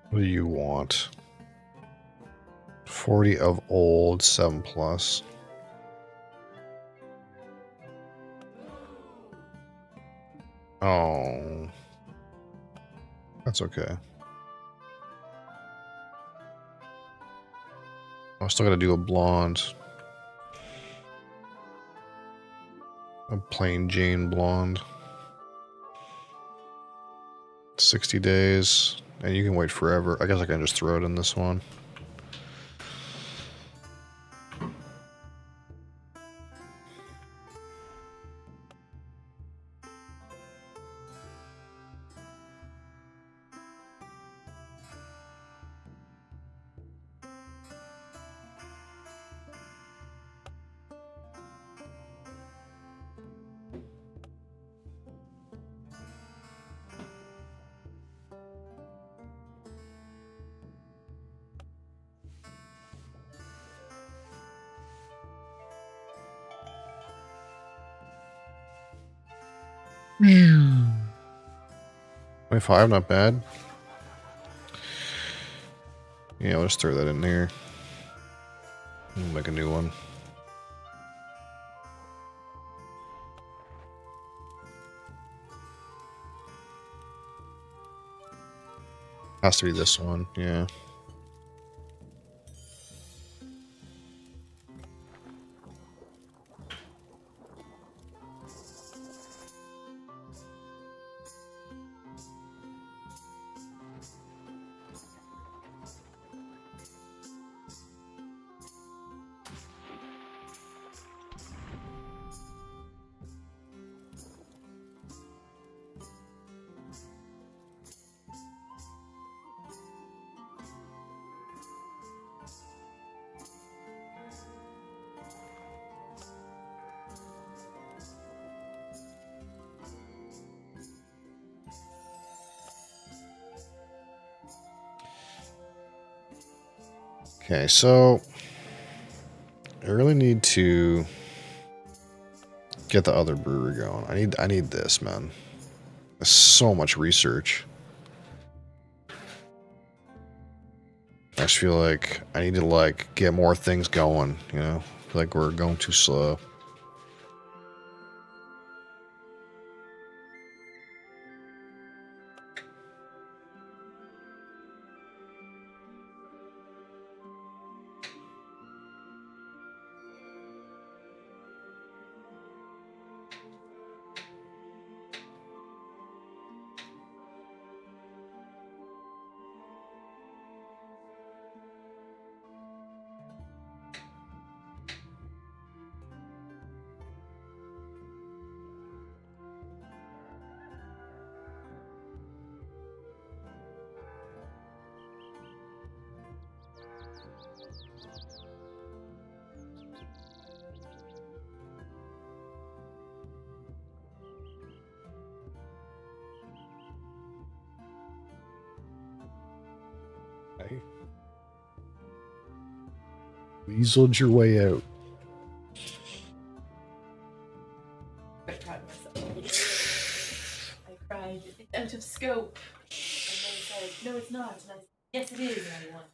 What do you want? 40 of old, 7 plus. Oh. That's okay. I'm still gonna do a blonde. A plain Jane blonde. 60 days. And you can wait forever. I guess I can just throw it in this one. $25, not bad. Yeah, let's throw that in there. We'll make a new one. Has to be this one, yeah. Okay, so I really need to get the other brewery going. I need this, man. There's so much research. I just feel like I need to like get more things going, you know? I feel like we're going too slow. Okay. Weaseled your way out. I cried myself. I cried. It's out of scope. And they said, no, it's not. And I said, yes, it is. And I won.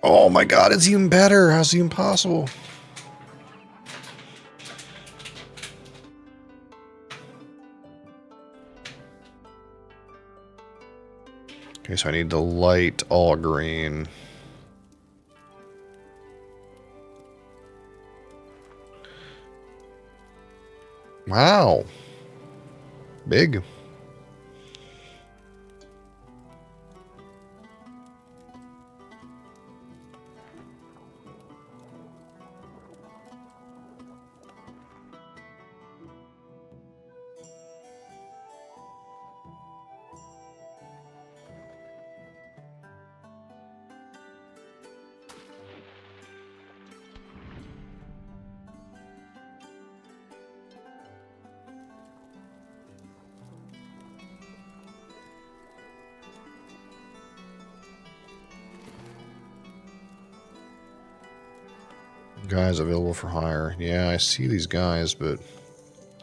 Oh my god, it's even better. How's it even possible? Okay, so I need the light all green. Wow. Big. Guys available for hire. Yeah, I see these guys, but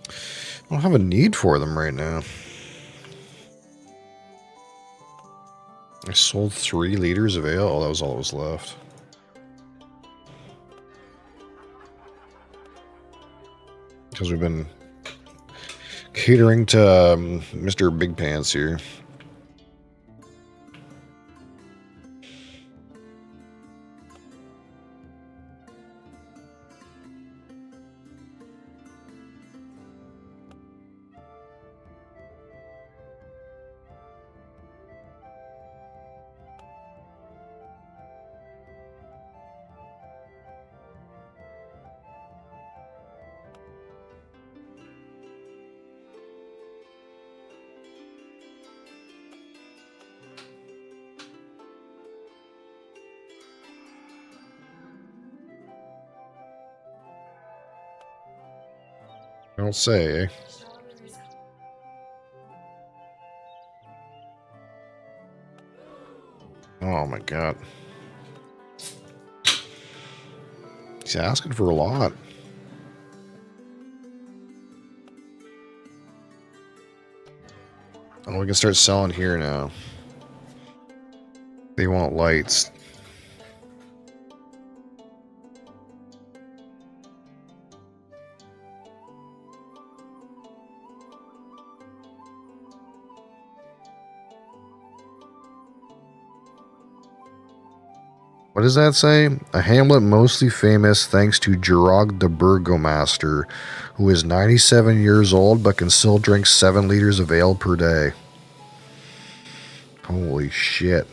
I don't have a need for them right now. I sold 3 liters of ale. Oh, that was all that was left. Because we've been catering to Mr. Big Pants here. I don't say, eh? Strawberries. Oh my god. He's asking for a lot. Oh, we can start selling here now. They want lights. What does that say? A hamlet mostly famous thanks to Gerard the Burgomaster, who is 97 years old but can still drink 7 liters of ale per day. Holy shit.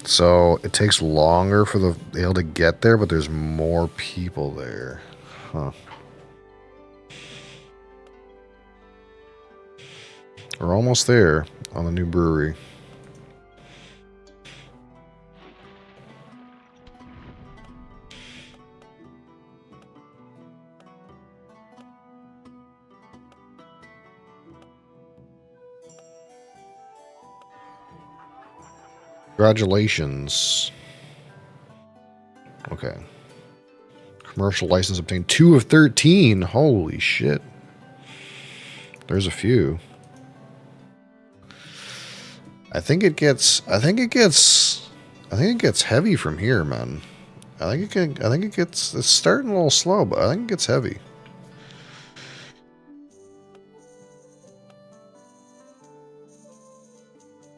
So it takes longer for the ale to get there, but there's more people there. Huh. We're almost there on the new brewery. Congratulations. Okay. Commercial license obtained. 2 of 13. Holy shit. There's a few. I think it gets heavy from here, man. It's starting a little slow, but I think it gets heavy.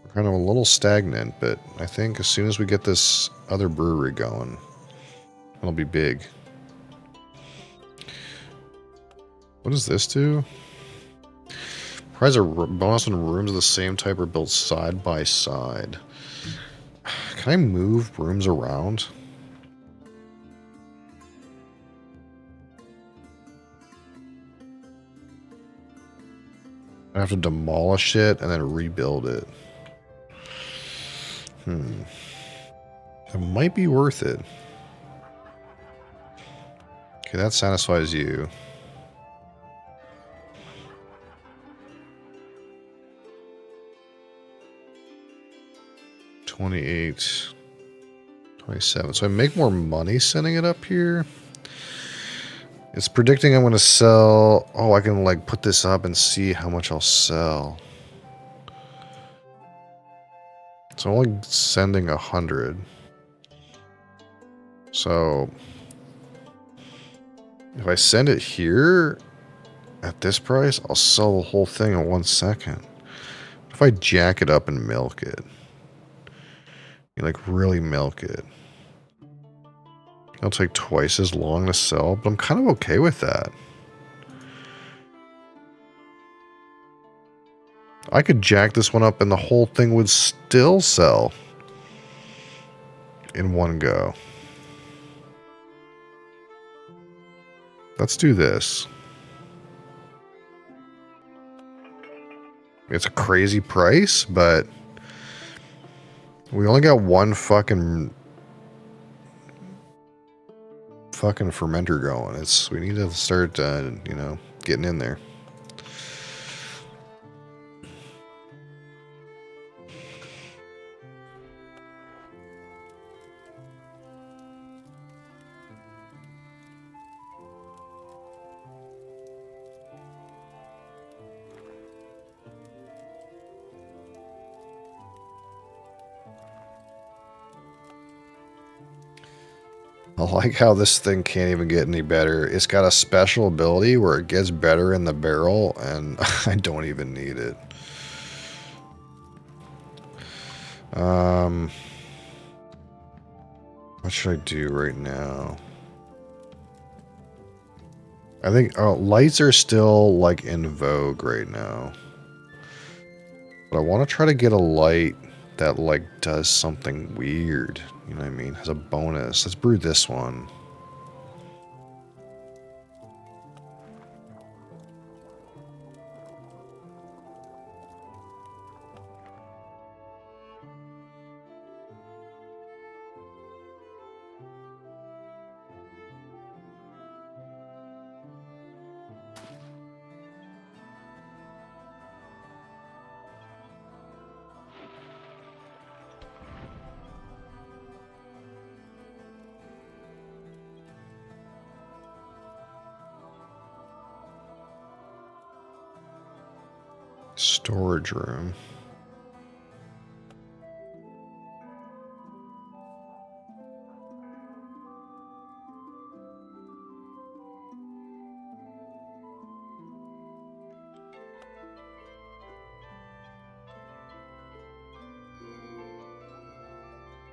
We're kind of a little stagnant, but I think as soon as we get this other brewery going, it'll be big. What does this do? Prize a bonus when rooms of the same type are built side by side. Can I move rooms around? I have to demolish it and then rebuild it. It might be worth it. Okay, that satisfies you. $28, $27. So I make more money sending it up here. It's predicting I'm going to sell. Oh, I can like put this up and see how much I'll sell. It's only sending 100. So if I send it here at this price, I'll sell the whole thing in 1 second. If I jack it up and milk it, you like really milk it, it'll take twice as long to sell, but I'm kind of okay with that. I could jack this one up and the whole thing would still sell in one go. Let's do this. It's a crazy price, but we only got one fucking fermenter going. We need to start, you know, getting in there. I like how this thing can't even get any better. It's got a special ability where it gets better in the barrel, and I don't even need it. What should I do right now? I think lights are still like in vogue right now. But I want to try to get a light that like does something weird. You know what I mean? Has a bonus. Let's brew this one. Storage room.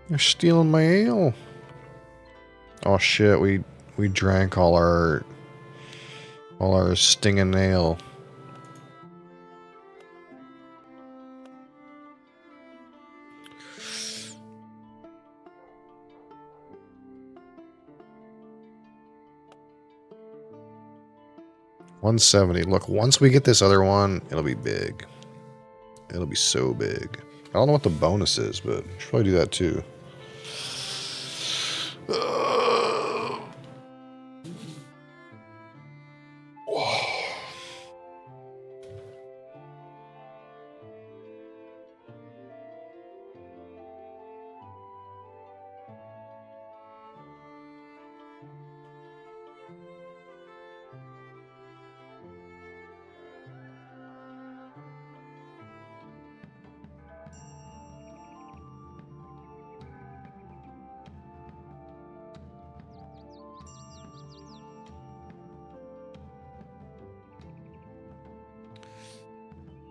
You're stealing my ale. Oh shit, we drank all our stinging ale. $170. Look, once we get this other one, it'll be big. It'll be so big. I don't know what the bonus is, but I should probably do that too.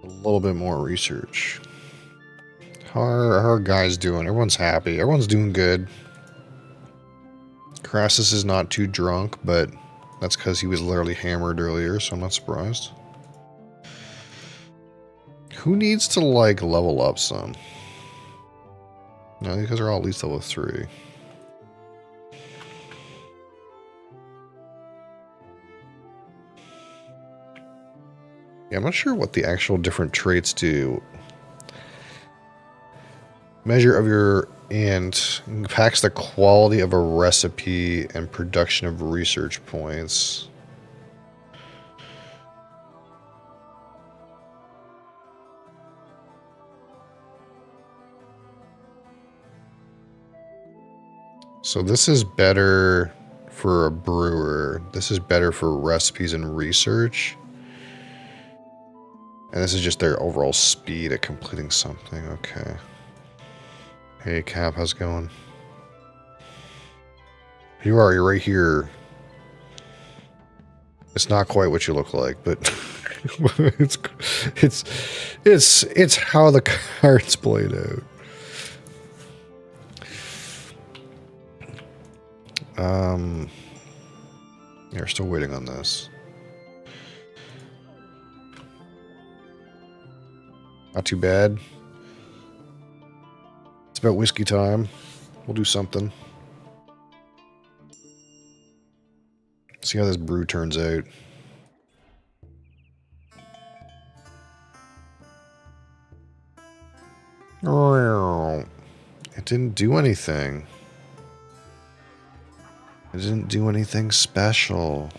A little bit more research. How are our guys doing? Everyone's happy. Everyone's doing good. Crassus is not too drunk, but that's because he was literally hammered earlier, so I'm not surprised. Who needs to, like, level up some? No, these guys are all at least level 3. Yeah, I'm not sure what the actual different traits do. Measure of your and impacts the quality of a recipe and production of research points. So this is better for a brewer. This is better for recipes and research. And this is just their overall speed at completing something. Okay. Hey, Cap, how's it going? You are. You're right here. It's not quite what you look like, but it's how the cards played out. Yeah, we're still waiting on this. Not too bad. It's about whiskey time. We'll do something. See how this brew turns out. It didn't do anything. It didn't do anything special.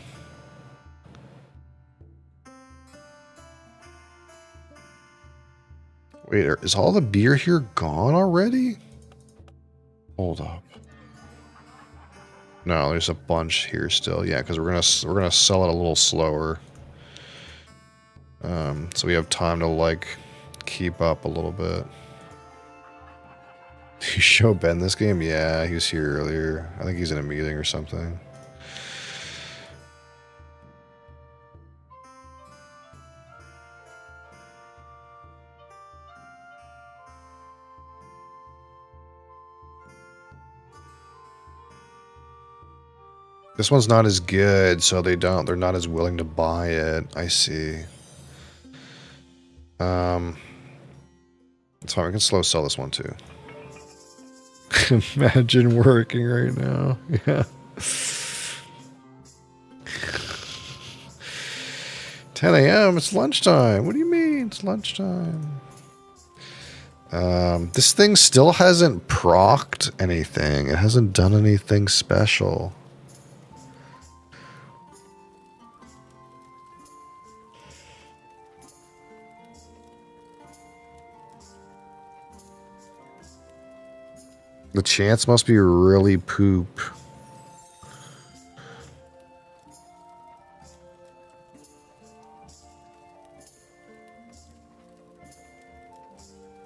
Wait, is all the beer here gone already? Hold up. No, there's a bunch here still. Yeah, because we're gonna sell it a little slower. So we have time to like keep up a little bit. Did you show Ben this game? Yeah, he was here earlier. I think he's in a meeting or something. This one's not as good, so they're not as willing to buy it. I see. That's fine, we can slow sell this one too. Imagine working right now. Yeah. 10 a.m. It's lunchtime. What do you mean? It's lunchtime. This thing still hasn't procced anything. It hasn't done anything special. The chance must be really poop.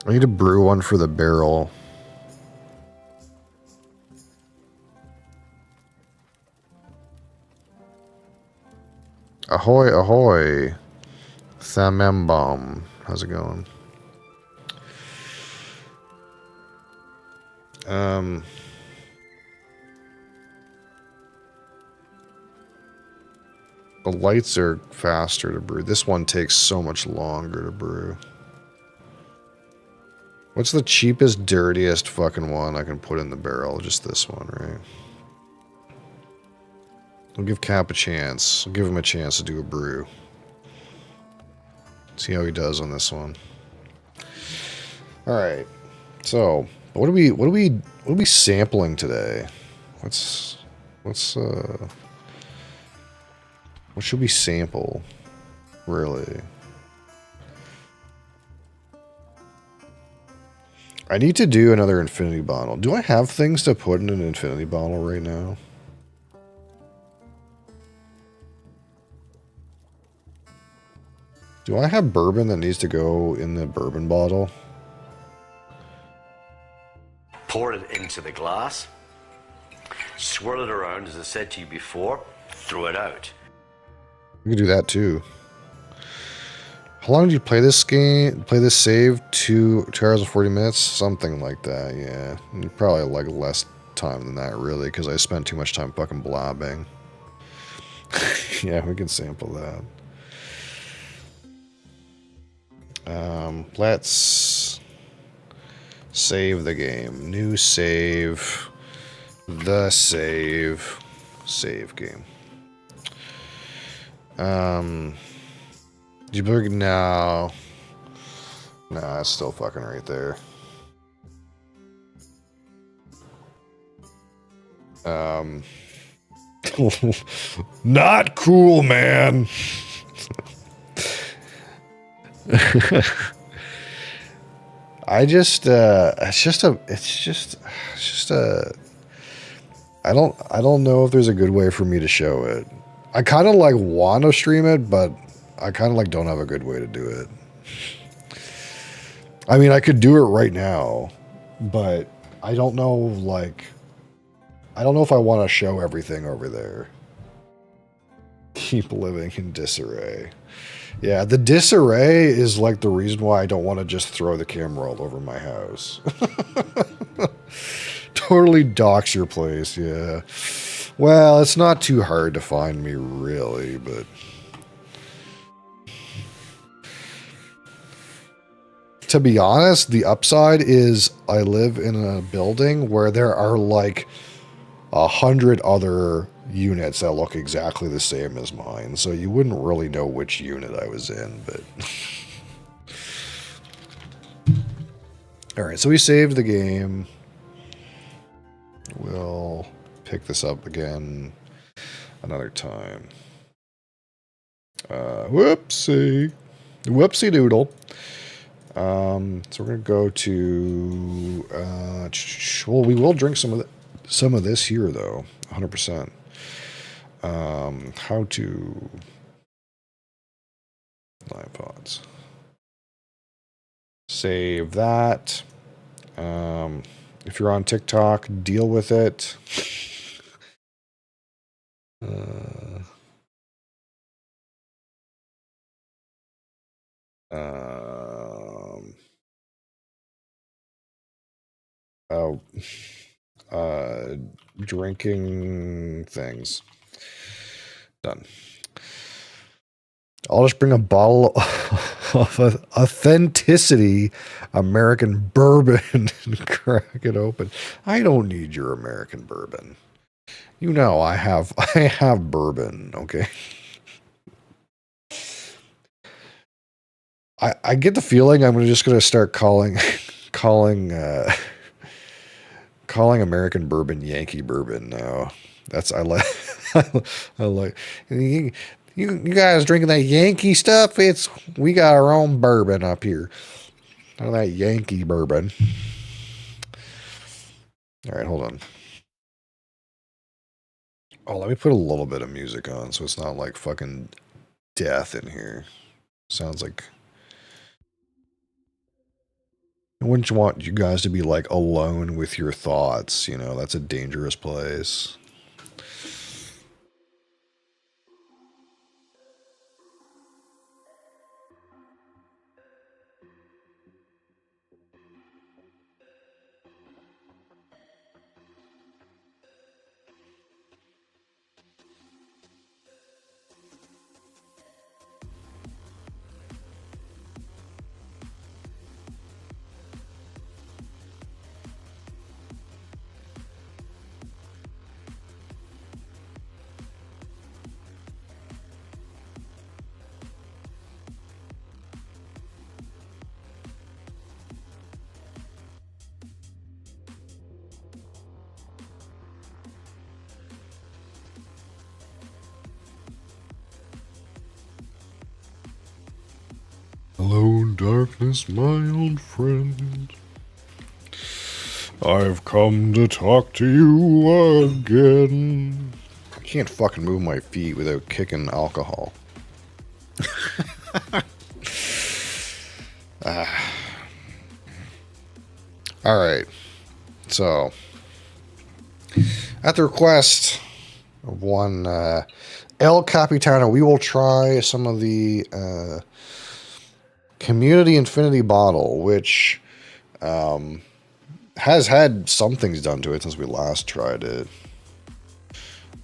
I need to brew one for the barrel. Ahoy, ahoy. Thamembom. How's it going? The lights are faster to brew. This one takes so much longer to brew. What's the cheapest, dirtiest fucking one I can put in the barrel? Just this one, right? I'll give Cap a chance. I'll give him a chance to do a brew. See how he does on this one. All right. So, what are we sampling today? What should we sample? Really? I need to do another infinity bottle. Do I have things to put in an infinity bottle right now? Do I have bourbon that needs to go in the bourbon bottle? Pour it into the glass, swirl it around, as I said to you before, throw it out. We can do that too. How long did you play this game? Play this save? 2 hours and 40 minutes? Something like that, yeah. Probably like less time than that, really, because I spent too much time fucking blabbing. Yeah, we can sample that. Let's save the game. New save. The save. Save game. Duberg, no. Nah, it's still fucking right there. Not cool, man. I just I don't know if there's a good way for me to show it. I kind of like want to stream it, but I kind of like don't have a good way to do it. I mean, I could do it right now, but I don't know, like, I don't know if I want to show everything over there. Keep living in disarray. Yeah, the disarray is like the reason why I don't want to just throw the camera all over my house. Totally dox your place, yeah. Well, it's not too hard to find me, really, but... To be honest, the upside is I live in a building where there are like 100 other units that look exactly the same as mine, so you wouldn't really know which unit I was in, but... Alright, so we saved the game. We'll pick this up again another time. Whoopsie. Whoopsie doodle. So we're gonna go to well, we will drink some of this here though, 100%. How to live pods. Save that. If you're on TikTok, deal with it. Oh, drinking things. Done. I'll just bring a bottle of authenticity American bourbon and crack it open. I don't need your American bourbon. You know I have bourbon, okay? I get the feeling I'm just gonna start calling American bourbon Yankee bourbon now. That's I like I like you guys drinking that Yankee stuff? We got our own bourbon up here. None of that Yankee bourbon. All right, hold on. Oh, let me put a little bit of music on so it's not like fucking death in here. Sounds like I wouldn't want you guys to be like alone with your thoughts, you know, that's a dangerous place. Hello, darkness, my old friend. I've come to talk to you again. I can't fucking move my feet without kicking alcohol. Alright. So, at the request of one El Capitano, we will try some of the Community Infinity bottle, which has had some things done to it since we last tried it.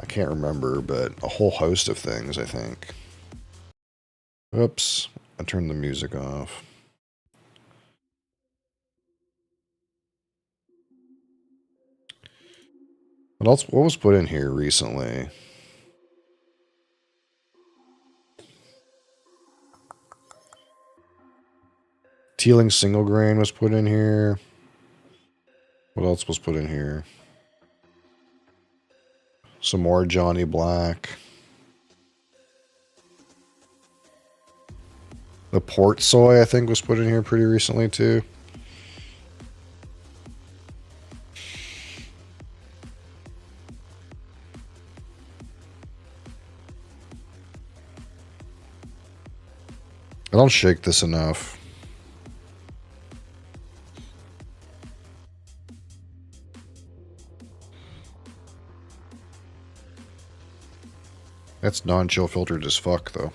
I can't remember, but a whole host of things, I think. Oops, I turned the music off. What was put in here recently? Teeling single grain was put in here. What else was put in here? Some more Johnny Black. The port soy, I think, was put in here pretty recently, too. I don't shake this enough. That's non-chill filtered as fuck, though.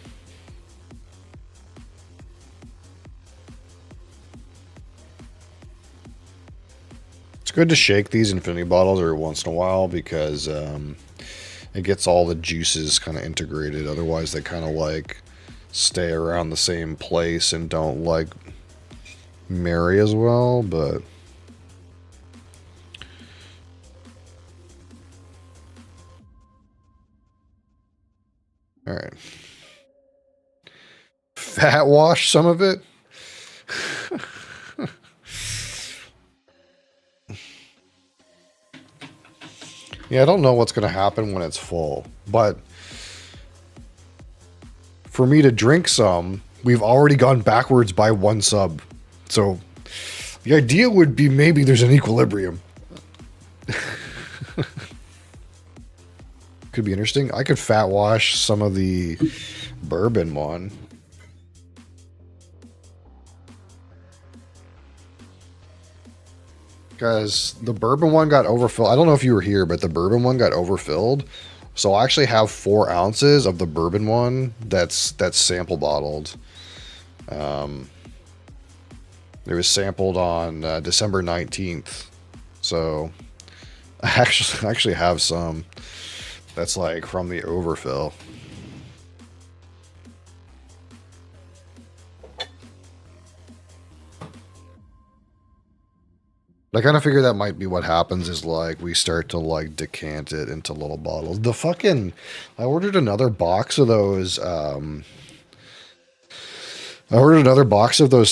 It's good to shake these infinity bottles every once in a while because it gets all the juices kind of integrated. Otherwise, they kind of like stay around the same place and don't like marry as well, but... Alright. Fat wash some of it? Yeah, I don't know what's going to happen when it's full, but for me to drink some, we've already gone backwards by 1 sub. So the idea would be maybe there's an equilibrium. Could be interesting. I could fat wash some of the bourbon one. Because the bourbon one got overfilled. I don't know if you were here, but the bourbon one got overfilled. So I actually have 4 ounces of the bourbon one that's sample bottled. It was sampled on December 19th. So I actually have some that's like from the overfill. I kind of figure that might be what happens is like we start to like decant it into little bottles. I ordered another box of those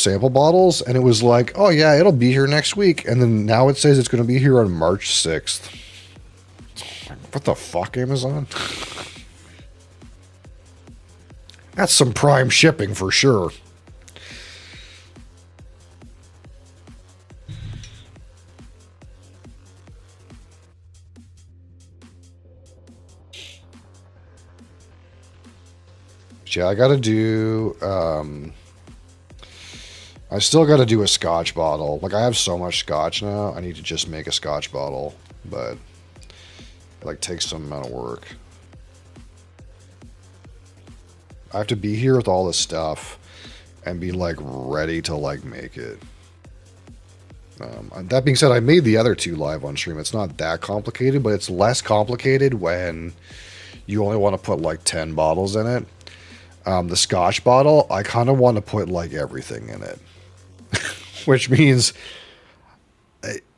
sample bottles and it was like, oh yeah, it'll be here next week. And then now it says it's going to be here on March 6th. What the fuck, Amazon? That's some prime shipping for sure. Yeah, I gotta do, I still gotta do a scotch bottle. Like, I have so much scotch now, I need to just make a scotch bottle, but it, like, takes some amount of work. I have to be here with all this stuff and be, like, ready to, like, make it. That being said, I made the other 2 live on stream. It's not that complicated, but it's less complicated when you only want to put, like, 10 bottles in it. The scotch bottle, I kind of want to put like everything in it, which means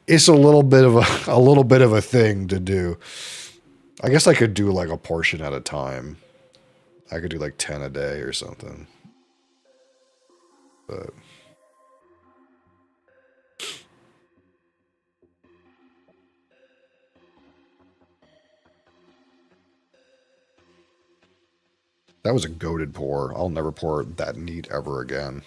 it's a little bit of a thing to do. I guess I could do like a portion at a time. I could do like 10 a day or something. But that was a goated pour. I'll never pour that neat ever again.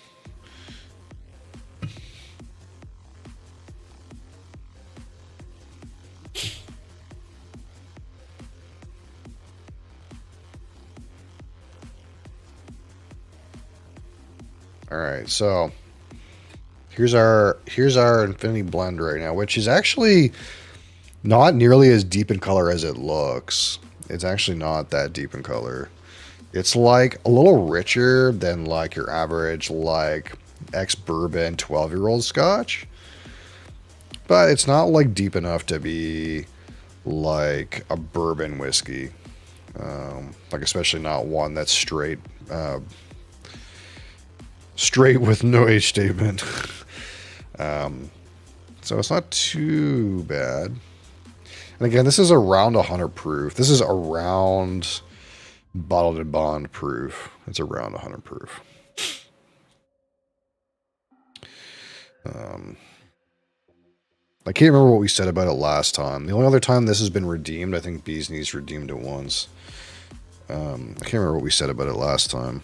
All right, so here's our Infinity Blend right now, which is actually not nearly as deep in color as it looks. It's actually not that deep in color. It's like a little richer than like your average like ex-bourbon 12-year-old scotch. But it's not like deep enough to be like a bourbon whiskey. Like especially not one that's straight with no age statement. So it's not too bad. And again, this is around 100 proof. This is around bottled and bond proof. It's around 100 proof. I can't remember what we said about it last time. The only other time this has been redeemed, I think Bees Knees redeemed it once. I can't remember what we said about it last time.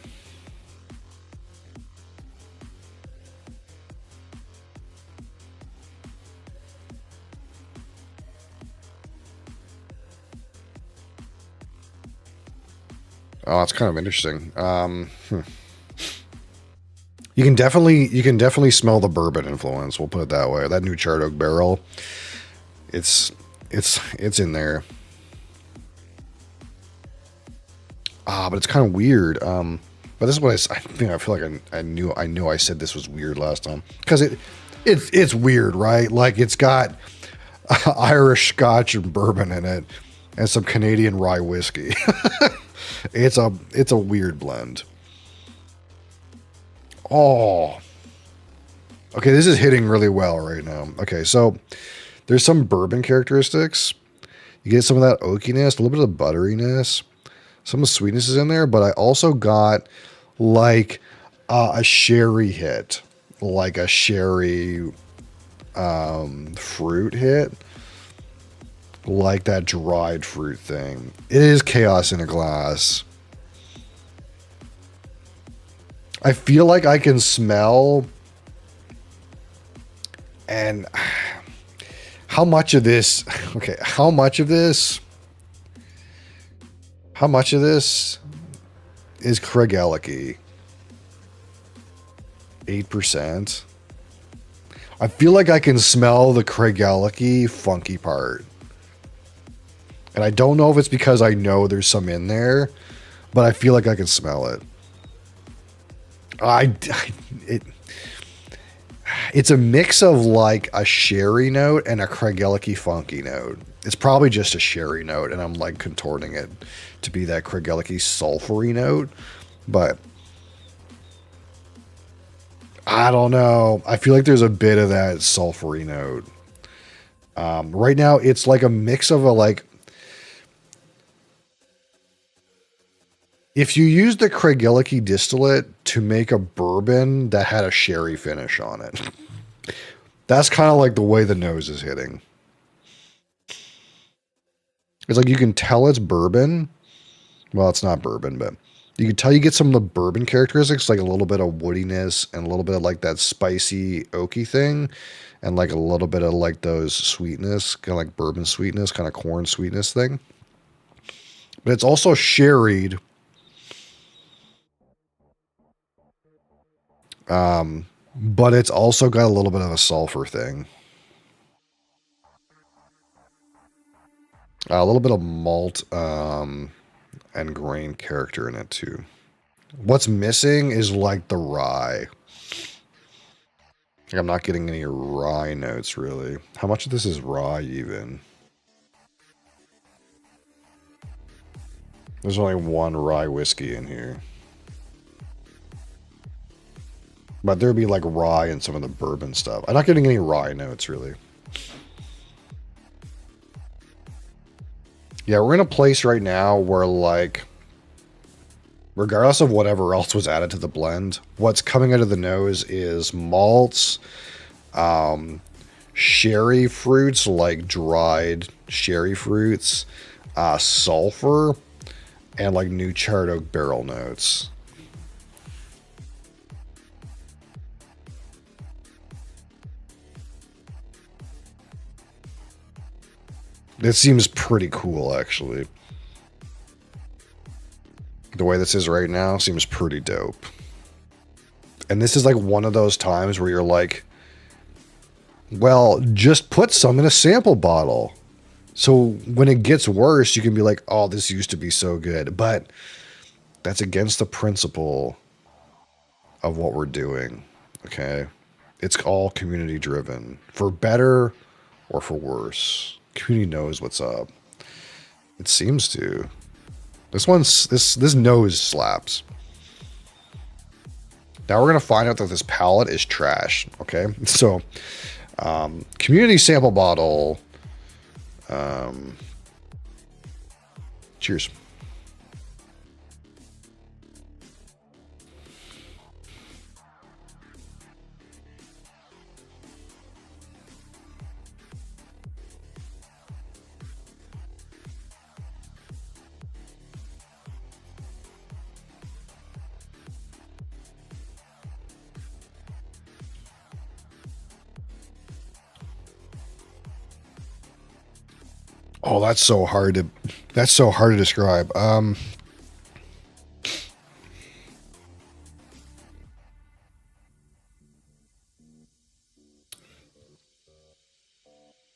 Oh, it's kind of interesting. You can definitely smell the bourbon influence. We'll put it that way. That new charred oak barrel, it's in there. But it's kind of weird. But this is what I think. I feel like I knew I said this was weird last time because it's weird, right? Like it's got Irish Scotch and bourbon in it, and some Canadian rye whiskey. It's a weird blend. Oh, okay. This is hitting really well right now. Okay, so there's some bourbon characteristics. You get some of that oakiness, a little bit of butteriness. Some of the sweetness is in there, but I also got like a sherry hit, like a sherry fruit hit, like that dried fruit thing. It is chaos in a glass. I feel like I can smell, and how much of this, okay, how much of this is Craig Ellicky? 8%. I feel like I can smell the Craig Ellicky funky part. And I don't know if it's because I know there's some in there, but I feel like I can smell it. It's a mix of like a sherry note and a Craig Ellicky funky note. It's probably just a sherry note, and I'm like contorting it to be that Craig Ellicky sulfury note, but I don't know. I feel like there's a bit of that sulfury note. Right now, it's like a mix of a like. If you use the Craig Ellicky distillate to make a bourbon that had a sherry finish on it, that's kind of like the way the nose is hitting. It's like you can tell it's bourbon. Well, it's not bourbon, but you can tell you get some of the bourbon characteristics, like a little bit of woodiness and a little bit of like that spicy oaky thing, and like a little bit of like those sweetness, kind of like bourbon sweetness, kind of corn sweetness thing. But it's also sherried. But it's also got a little bit of a sulfur thing. A little bit of malt and grain character in it too. What's missing is like the rye. Like I'm not getting any rye notes really. How much of this is rye even? There's only one rye whiskey in here. But there'd be like rye and some of the bourbon stuff. I'm not getting any rye notes really. Yeah, we're in a place right now where like, regardless of whatever else was added to the blend, what's coming out of the nose is malts, sherry fruits, like dried sherry fruits, sulfur, and like new charred oak barrel notes. It seems pretty cool, actually. The way this is right now seems pretty dope. And this is like one of those times where you're like, well, just put some in a sample bottle. So when it gets worse, you can be like, oh, this used to be so good. But that's against the principle of what we're doing. Okay? It's all community driven. For better or for worse. Community knows what's up. It seems to. This nose slaps. Now we're gonna find out that this palette is trash. Okay, so community sample bottle. Cheers. Oh, that's so hard to describe.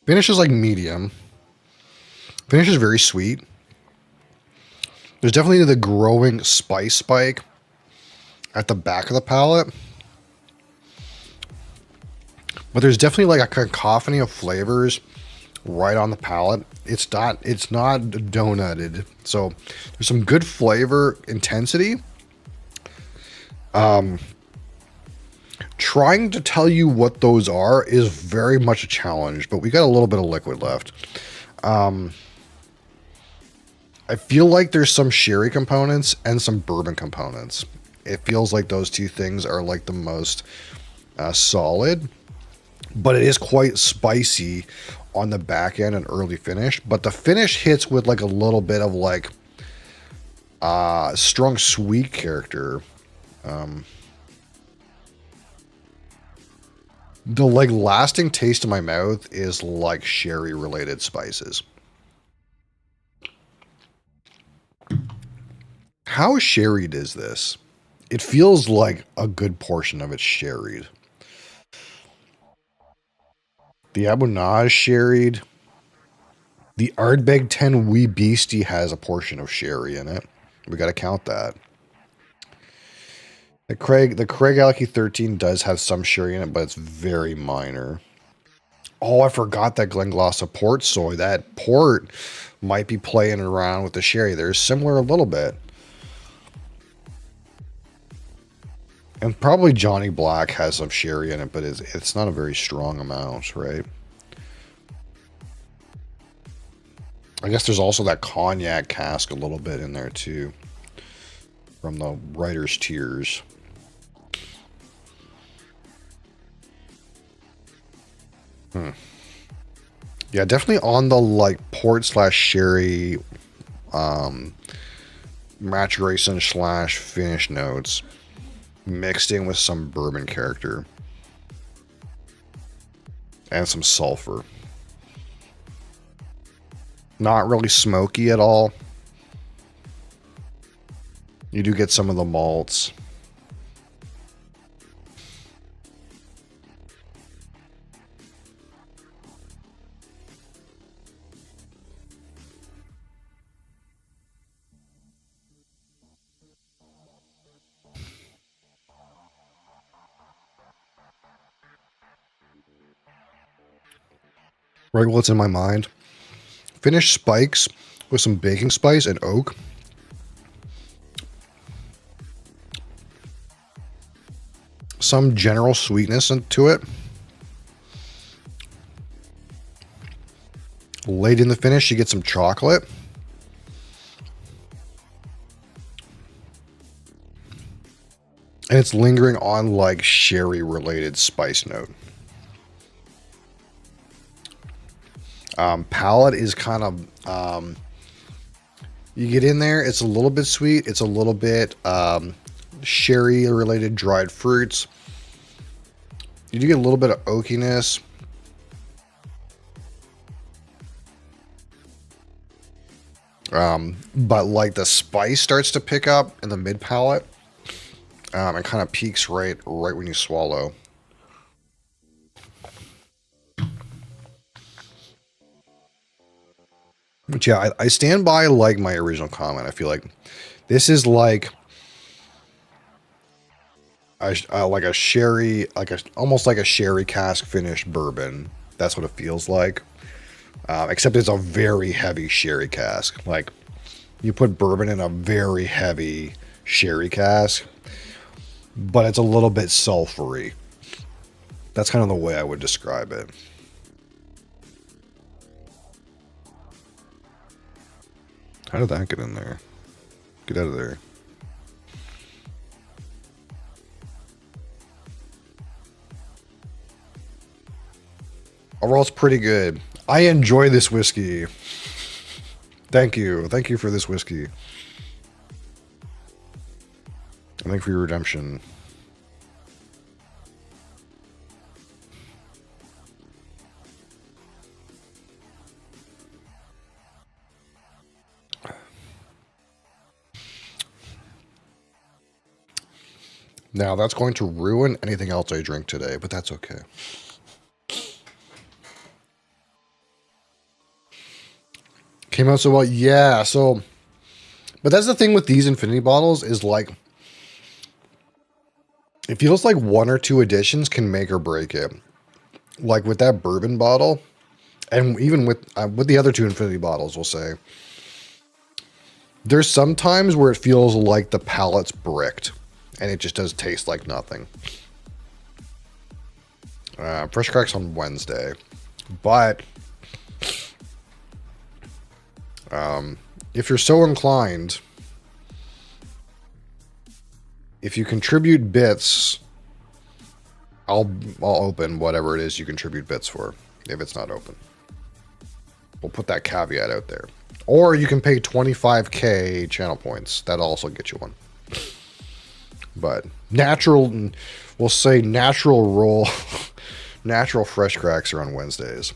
Finish is like medium. Finish is very sweet. There's definitely the growing spice spike at the back of the palate. But there's definitely like a cacophony of flavors right on the palate. It's not donutted. So there's some good flavor intensity. Trying to tell you what those are is very much a challenge, but we got a little bit of liquid left. I feel like there's some sherry components and some bourbon components. It feels like those two things are like the most solid, but it is quite spicy on the back end and early finish. But the finish hits with like a little bit of like strong sweet character. The like lasting taste in my mouth is like sherry related spices. How sherried is this? It feels like a good portion of it's sherried. The Abunage sherried. The Ardbeg 10 Wee Beastie has a portion of sherry in it. We got to count that. The Craig Alecky 13 does have some sherry in it, but it's very minor. Oh, I forgot that Glenglossa port soy. That port might be playing around with the sherry. They're similar a little bit. And probably Johnny Black has some sherry in it, but it's not a very strong amount, right? I guess there's also that cognac cask a little bit in there too. From the Writer's Tears. Yeah, definitely on the like port / sherry maturation / finish notes mixed in with some bourbon character and some sulfur. Not really smoky at all. You do get some of the malts. Right, what's in my mind? Finished spikes with some baking spice and oak. Some general sweetness to it. Late in the finish, you get some chocolate. And it's lingering on like sherry related spice note. Palate is kind of, you get in there, it's a little bit sweet. It's a little bit sherry related dried fruits. You do get a little bit of oakiness. But like the spice starts to pick up in the mid palate. And kind of peaks right when you swallow. But yeah, I stand by like my original comment. I feel like this is like a sherry, almost like a sherry cask finished bourbon. That's what it feels like. Except it's a very heavy sherry cask. Like you put bourbon in a very heavy sherry cask, but it's a little bit sulfury. That's kind of the way I would describe it. How did that get in there? Get out of there. Overall, it's pretty good. I enjoy this whiskey. Thank you. Thank you for this whiskey. Thank you for your redemption. Now, that's going to ruin anything else I drink today, but that's okay. Came out so well. Yeah, so But that's the thing with these infinity bottles is like, it feels like one or two additions can make or break it. Like with that bourbon bottle, and even with the other two infinity bottles, we'll say, there's some times where it feels like the palate's bricked, and it just does taste like nothing. Fresh cracks on Wednesday, but if you're so inclined, if you contribute bits, I'll open whatever it is you contribute bits for, if it's not open. We'll put that caveat out there. Or you can pay 25k channel points. That'll also get you one. But natural, we'll say natural roll, natural fresh cracks are on Wednesdays.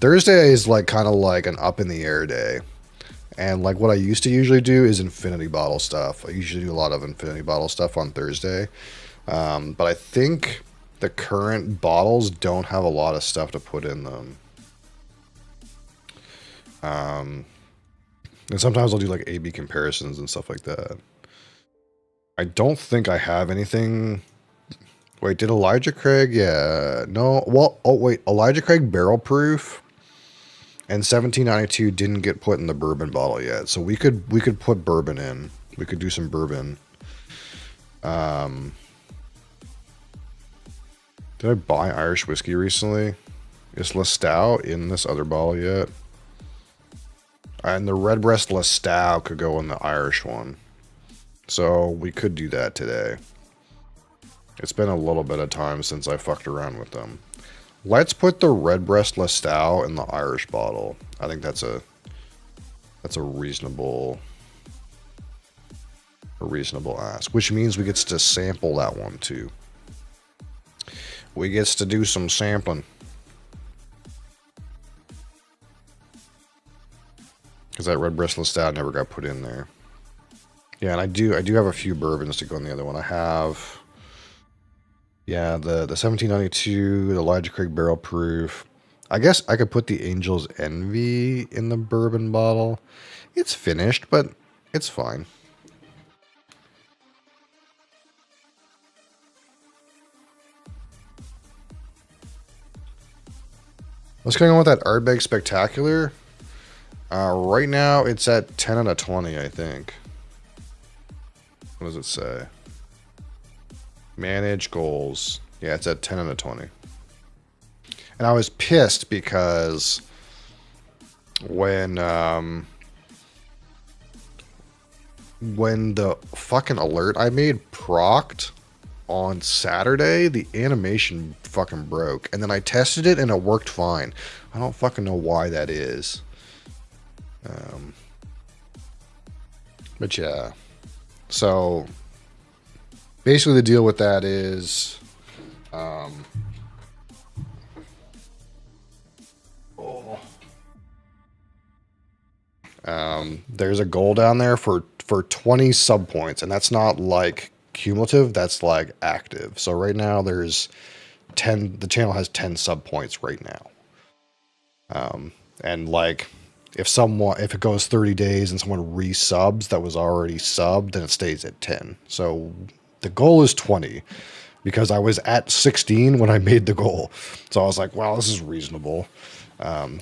Thursday is like kind of like an up in the air day. And like what I used to usually do is infinity bottle stuff. I usually do a lot of infinity bottle stuff on Thursday. But I think the current bottles don't have a lot of stuff to put in them. And sometimes I'll do like A/B comparisons and stuff like that. I don't think I have anything. Wait, did Elijah Craig? Yeah, no. Well, oh wait, Elijah Craig barrel proof and 1792 didn't get put in the bourbon bottle yet, so we could put bourbon in. We could do some bourbon. Did I buy Irish whiskey recently? Is Lestau in this other bottle yet? And the Redbreast Lestau could go in the Irish one. So we could do that today. It's been a little bit of time since I fucked around with them. Let's put the Redbreast Lestau in the Irish bottle. I think that's a reasonable ask, which means we get to sample that one too. We gets to do some sampling. Because that Redbreast Lestau never got put in there. Yeah, and I do have a few bourbons to go in the other one. I have, yeah, the 1792, the Elijah Craig barrel proof. I guess I could put the Angel's Envy in the bourbon bottle. It's finished, but it's fine. What's going on with that Ardbeg Spectacular? Right now, it's at 10 out of 20, I think. What does it say? Manage goals. Yeah, it's at 10 out of 20. And I was pissed because when the fucking alert I made procced on Saturday, the animation fucking broke. And then I tested it and it worked fine. I don't fucking know why that is. But yeah. So basically the deal with that is there's a goal down there for 20 sub points, and that's not like cumulative, that's like active. So right now there's 10, the channel has 10 sub points right now. And like if it goes 30 days and someone resubs that was already subbed, then it stays at 10. So the goal is 20 because I was at 16 when I made the goal. So I was like, wow, this is reasonable.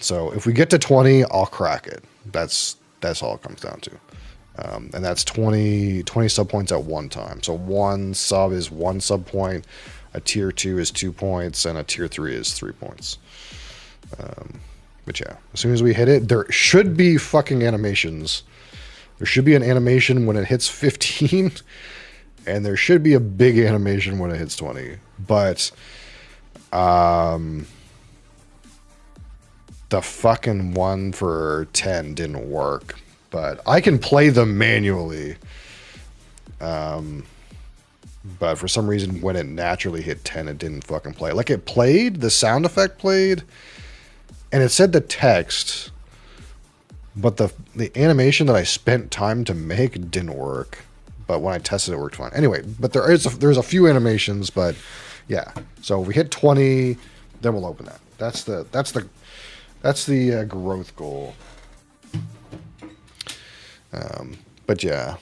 So if we get to 20, I'll crack it. That's all it comes down to. And that's 20 sub points at one time. So one sub is 1 sub point, a tier 2 is 2 points, and a tier 3 is 3 points. But yeah, as soon as we hit it, there should be fucking animations. There should be an animation when it hits 15, and there should be a big animation when it hits 20. But the fucking one for 10 didn't work. But I can play them manually. But for some reason, when it naturally hit 10, it didn't fucking play. Like it played, the sound effect played, and it said the text, but the animation that I spent time to make didn't work. But when I tested it, worked fine. Anyway, but there's a few animations, but yeah. So if we hit 20, then we'll open that. That's the growth goal. But yeah.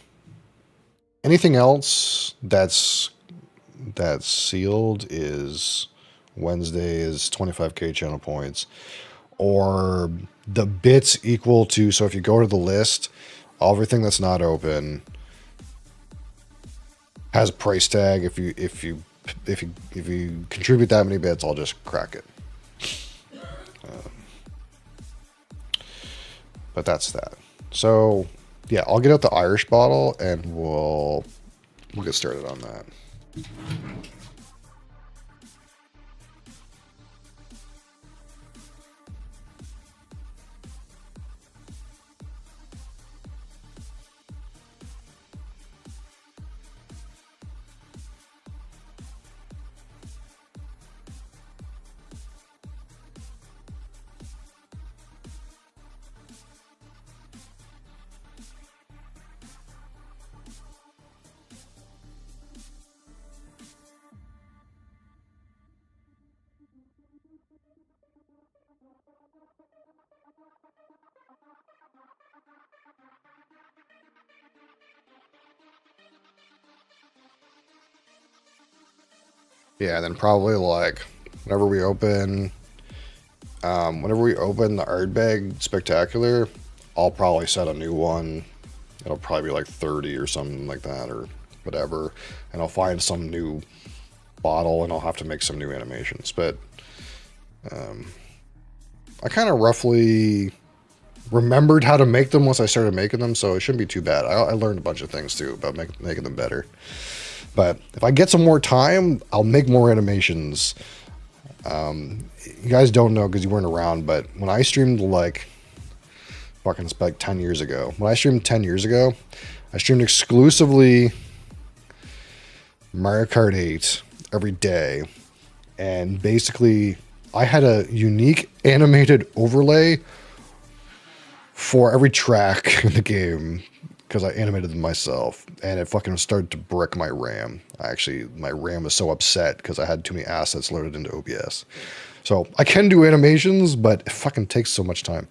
Anything else that's sealed is Wednesday's 25k channel points, or the bits equal to. So if you go to the list, everything that's not open has a price tag. If you contribute that many bits, I'll just crack it. But that's that. So yeah, I'll get out the Irish bottle and we'll get started on that. Yeah, and then probably like whenever we open the Ardbeg Spectacular, I'll probably set a new one. It'll probably be like 30 or something like that or whatever. And I'll find some new bottle and I'll have to make some new animations. But I kind of roughly remembered how to make them once I started making them, so it shouldn't be too bad. I learned a bunch of things too about making them better. But if I get some more time, I'll make more animations. You guys don't know because you weren't around, but when I streamed like 10 years ago, I streamed exclusively Mario Kart 8 every day. And basically, I had a unique animated overlay for every track in the game because I animated them myself, and it fucking started to brick my RAM. My RAM was so upset because I had too many assets loaded into OBS. So I can do animations, but it fucking takes so much time.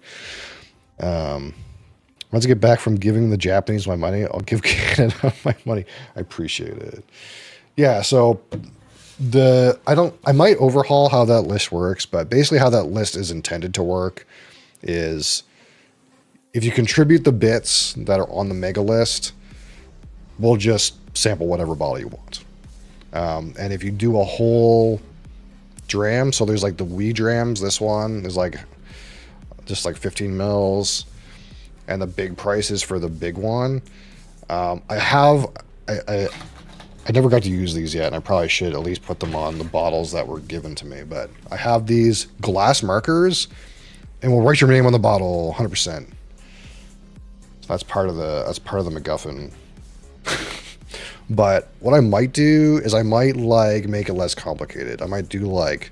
Once I get back from giving the Japanese my money, I'll give Canada my money. I appreciate it. Yeah, so I might overhaul how that list works, but basically how that list is intended to work is if you contribute the bits that are on the mega list, we'll just sample whatever bottle you want. And if you do a whole dram, so there's like the Wii drams, this one is like just like 15 mils, and the big prices for the big one. I never got to use these yet, and I probably should at least put them on the bottles that were given to me. But I have these glass markers, and we'll write your name on the bottle 100%. So that's part of the MacGuffin. But what I might do is I might like make it less complicated. I might do like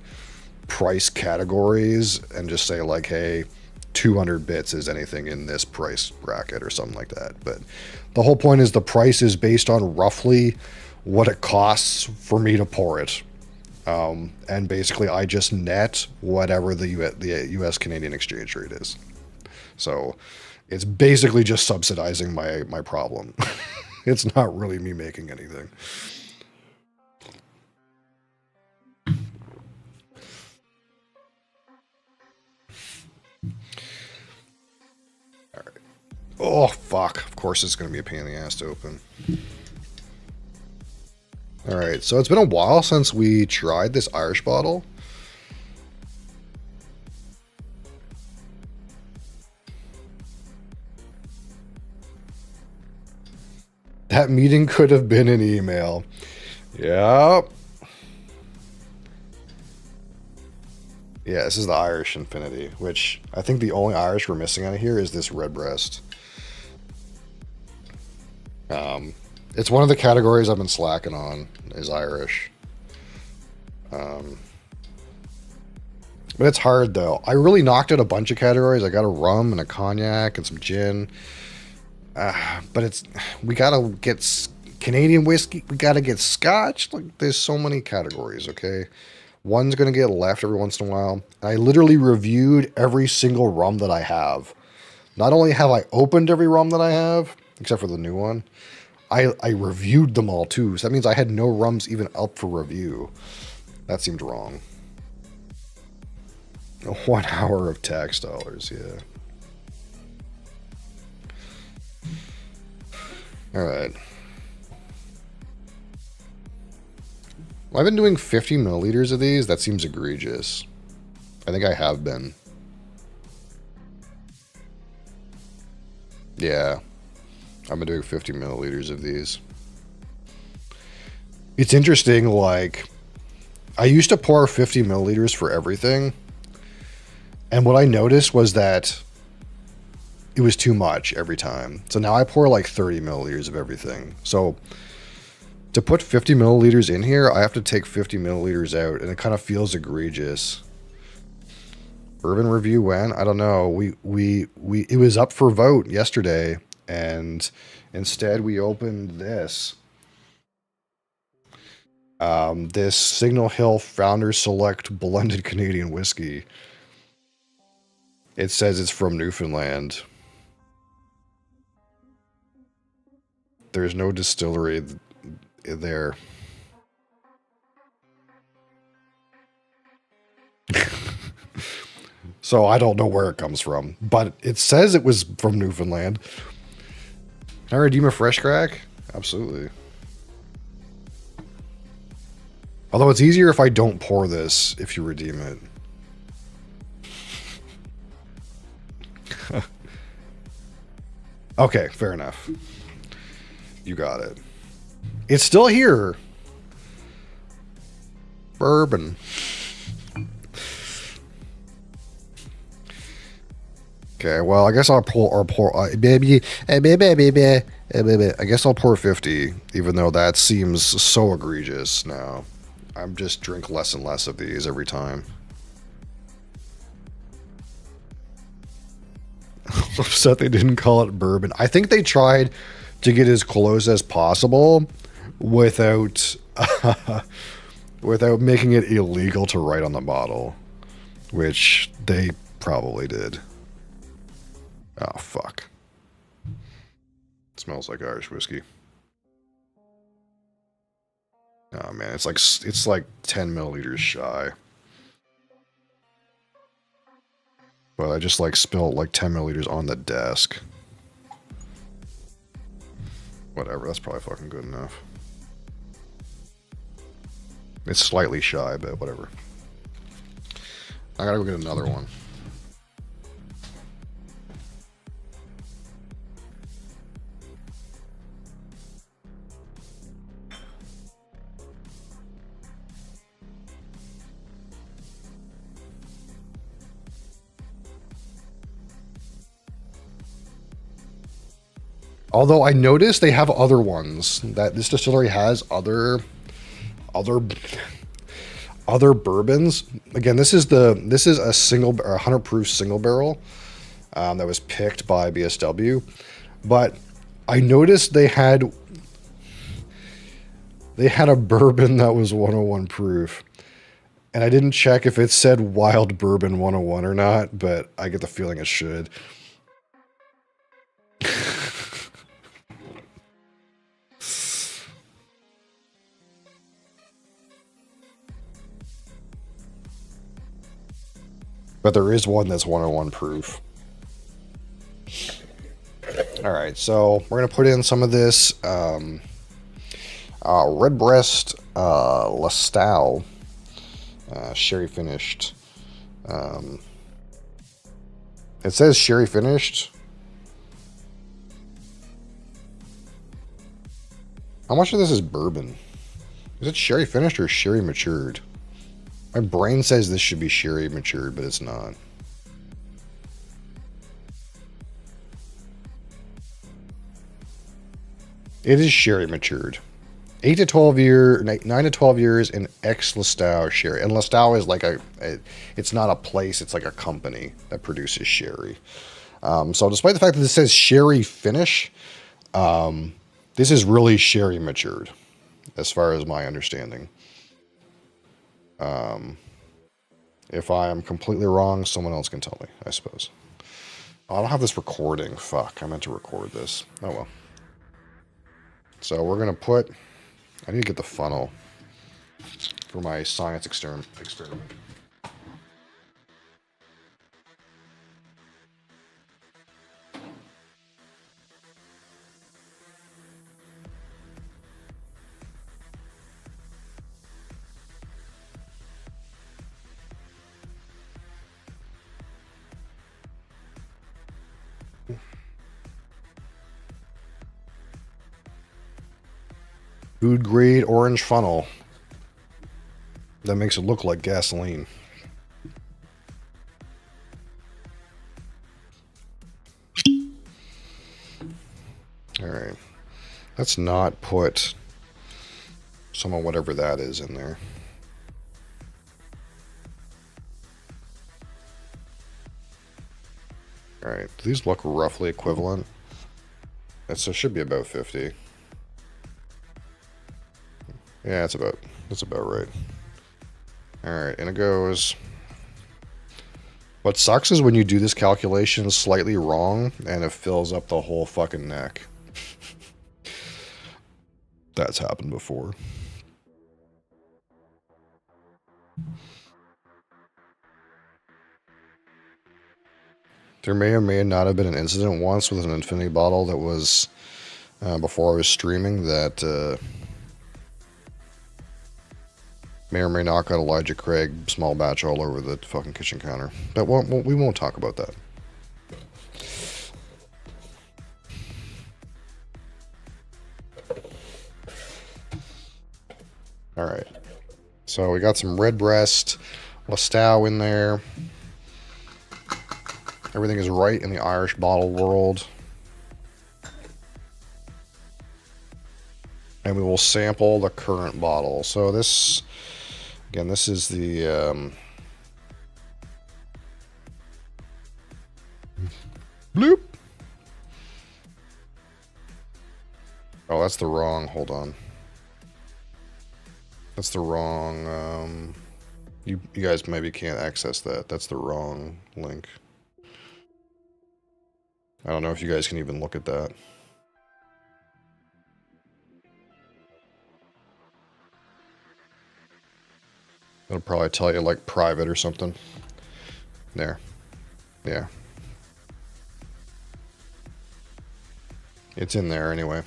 price categories and just say like, hey, 200 bits is anything in this price bracket or something like that. But the whole point is the price is based on roughly what it costs for me to pour it. And basically I just net whatever the US Canadian exchange rate is. So it's basically just subsidizing my problem. It's not really me making anything. All right. Oh, fuck. Of course it's going to be a pain in the ass to open. All right. So it's been a while since we tried this Irish bottle. That meeting could have been an email. Yep. Yeah, this is the Irish Infinity, which I think the only Irish we're missing out of here is this Redbreast. It's one of the categories I've been slacking on, is Irish. But it's hard, though. I really knocked out a bunch of categories. I got a rum and a cognac and some gin. But we gotta get Canadian whiskey, we gotta get scotch. Like, there's so many categories, okay? One's gonna get left every once in a while. And I literally reviewed every single rum that I have. Not only have I opened every rum that I have, except for the new one, I reviewed them all too. So that means I had no rums even up for review. That seemed wrong. 1 hour of tax dollars, yeah. Alright. Well, I've been doing 50 milliliters of these. That seems egregious. I think I have been. Yeah. I've been doing 50 milliliters of these. It's interesting, like, I used to pour 50 milliliters for everything. And what I noticed was that it was too much every time. So now I pour like 30 milliliters of everything. So to put 50 milliliters in here, I have to take 50 milliliters out, and it kind of feels egregious. Bourbon review when? I don't know. It was up for vote yesterday, and instead we opened this. This Signal Hill Founders Select Blended Canadian Whiskey. It says it's from Newfoundland. There's no distillery there. So I don't know where it comes from, but it says it was from Newfoundland. Can I redeem a fresh crack? Absolutely. Although it's easier if I don't pour this if you redeem it. Okay, fair enough. You got it. It's still here. Bourbon. Okay, well, I guess I'll pour, I guess I'll pour 50, even though that seems so egregious now. I'm just drink less and less of these every time. Upset they didn't call it bourbon. I think they tried to get as close as possible without without making it illegal to write on the bottle, which they probably did. Oh fuck. It smells like Irish whiskey. Oh man, it's like 10 milliliters shy. But I just like spilled like 10 milliliters on the desk. Whatever, that's probably fucking good enough. It's slightly shy, but whatever. I gotta go get another one. Although I noticed they have other ones, that this distillery has other bourbons. Again, this is a single 100 proof single barrel that was picked by BSW, but I noticed they had a bourbon that was 101 proof, and I didn't check if it said Wild Bourbon 101 or not, but I get the feeling it should. But there is one that's 101 proof. Alright, so we're going to put in some of this Redbreast Lestau sherry finished. It says sherry finished. How much of this is bourbon? Is it sherry finished or sherry matured? My brain says this should be sherry matured, but it's not. It is sherry matured. 9 to 12 years in ex-Lestau sherry. And Lestau is like it's not a place, it's like a company that produces sherry. So despite the fact that this says sherry finish, this is really sherry matured, as far as my understanding. If I am completely wrong, someone else can tell me, I suppose. Oh, I don't have this recording. Fuck, I meant to record this. Oh well. So we're gonna put... I need to get the funnel for my science experiment. Food grade orange funnel. That makes it look like gasoline. Alright. Let's not put some of whatever that is in there. Alright. Do these look roughly equivalent? It should be about 50. Yeah, that's about right. Alright, and it goes... What sucks is when you do this calculation slightly wrong, and it fills up the whole fucking neck. That's happened before. There may or may not have been an incident once with an infinity bottle that was... before I was streaming that... may or may not got Elijah Craig small batch all over the fucking kitchen counter. But we won't talk about that. Alright. So we got some Redbreast, Lestau in there. Everything is right in the Irish bottle world. And we will sample the current bottle. So this... Again, this is the bloop. Oh, that's the wrong. Hold on. That's the wrong. You guys maybe can't access that. That's the wrong link. I don't know if you guys can even look at that. It'll probably tell you like private or something. There. Yeah. It's in there anyway.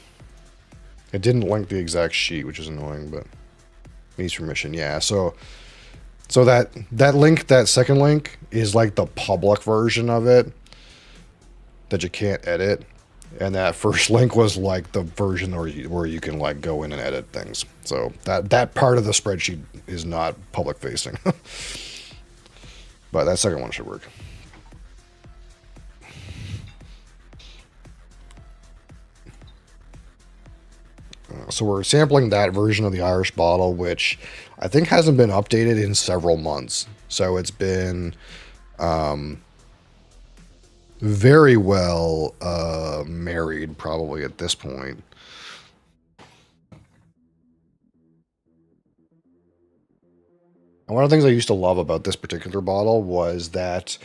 It didn't link the exact sheet, which is annoying, but needs permission. Yeah, so that link, that second link, is like the public version of it that you can't edit. And that first link was like the version where you can like go in and edit things. So that part of the spreadsheet is not public facing. But that second one should work. So we're sampling that version of the Irish bottle, which I think hasn't been updated in several months. So it's been very well married probably at this point. And one of the things I used to love about this particular bottle was that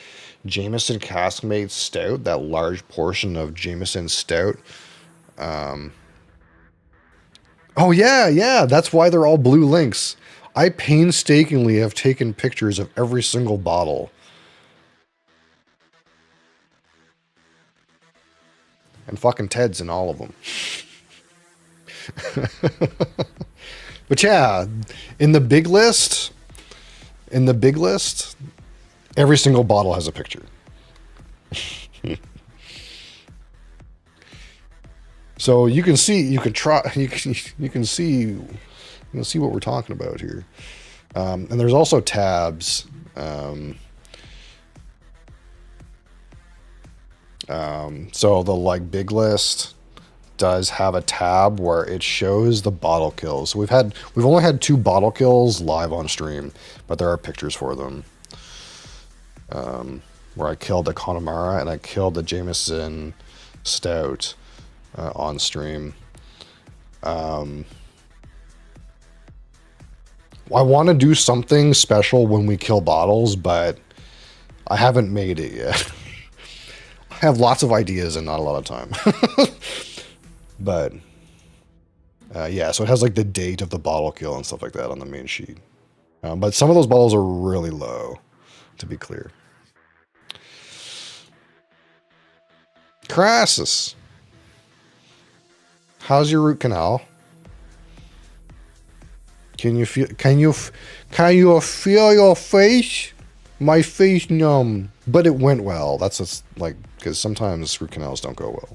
Jameson Caskmate Stout, that large portion of Jameson Stout. Oh yeah, that's why they're all blue links. I painstakingly have taken pictures of every single bottle. And fucking Ted's in all of them. But yeah, in the big list, every single bottle has a picture. So you can see, you can see what we're talking about here. And there's also tabs. So the like big list does have a tab where it shows the bottle kills. So we've only had 2 bottle kills live on stream, but there are pictures for them. Where I killed the Connemara and I killed the Jameson Stout on stream. I want to do something special when we kill bottles, but I haven't made it yet. have lots of ideas and not a lot of time. But yeah, so it has like the date of the bottle kill and stuff like that on the main sheet. But some of those bottles are really low, to be clear. Crassus, how's your root canal? Can you feel? Can you feel your face? My face numb, but it went well. That's just like, because sometimes root canals don't go well.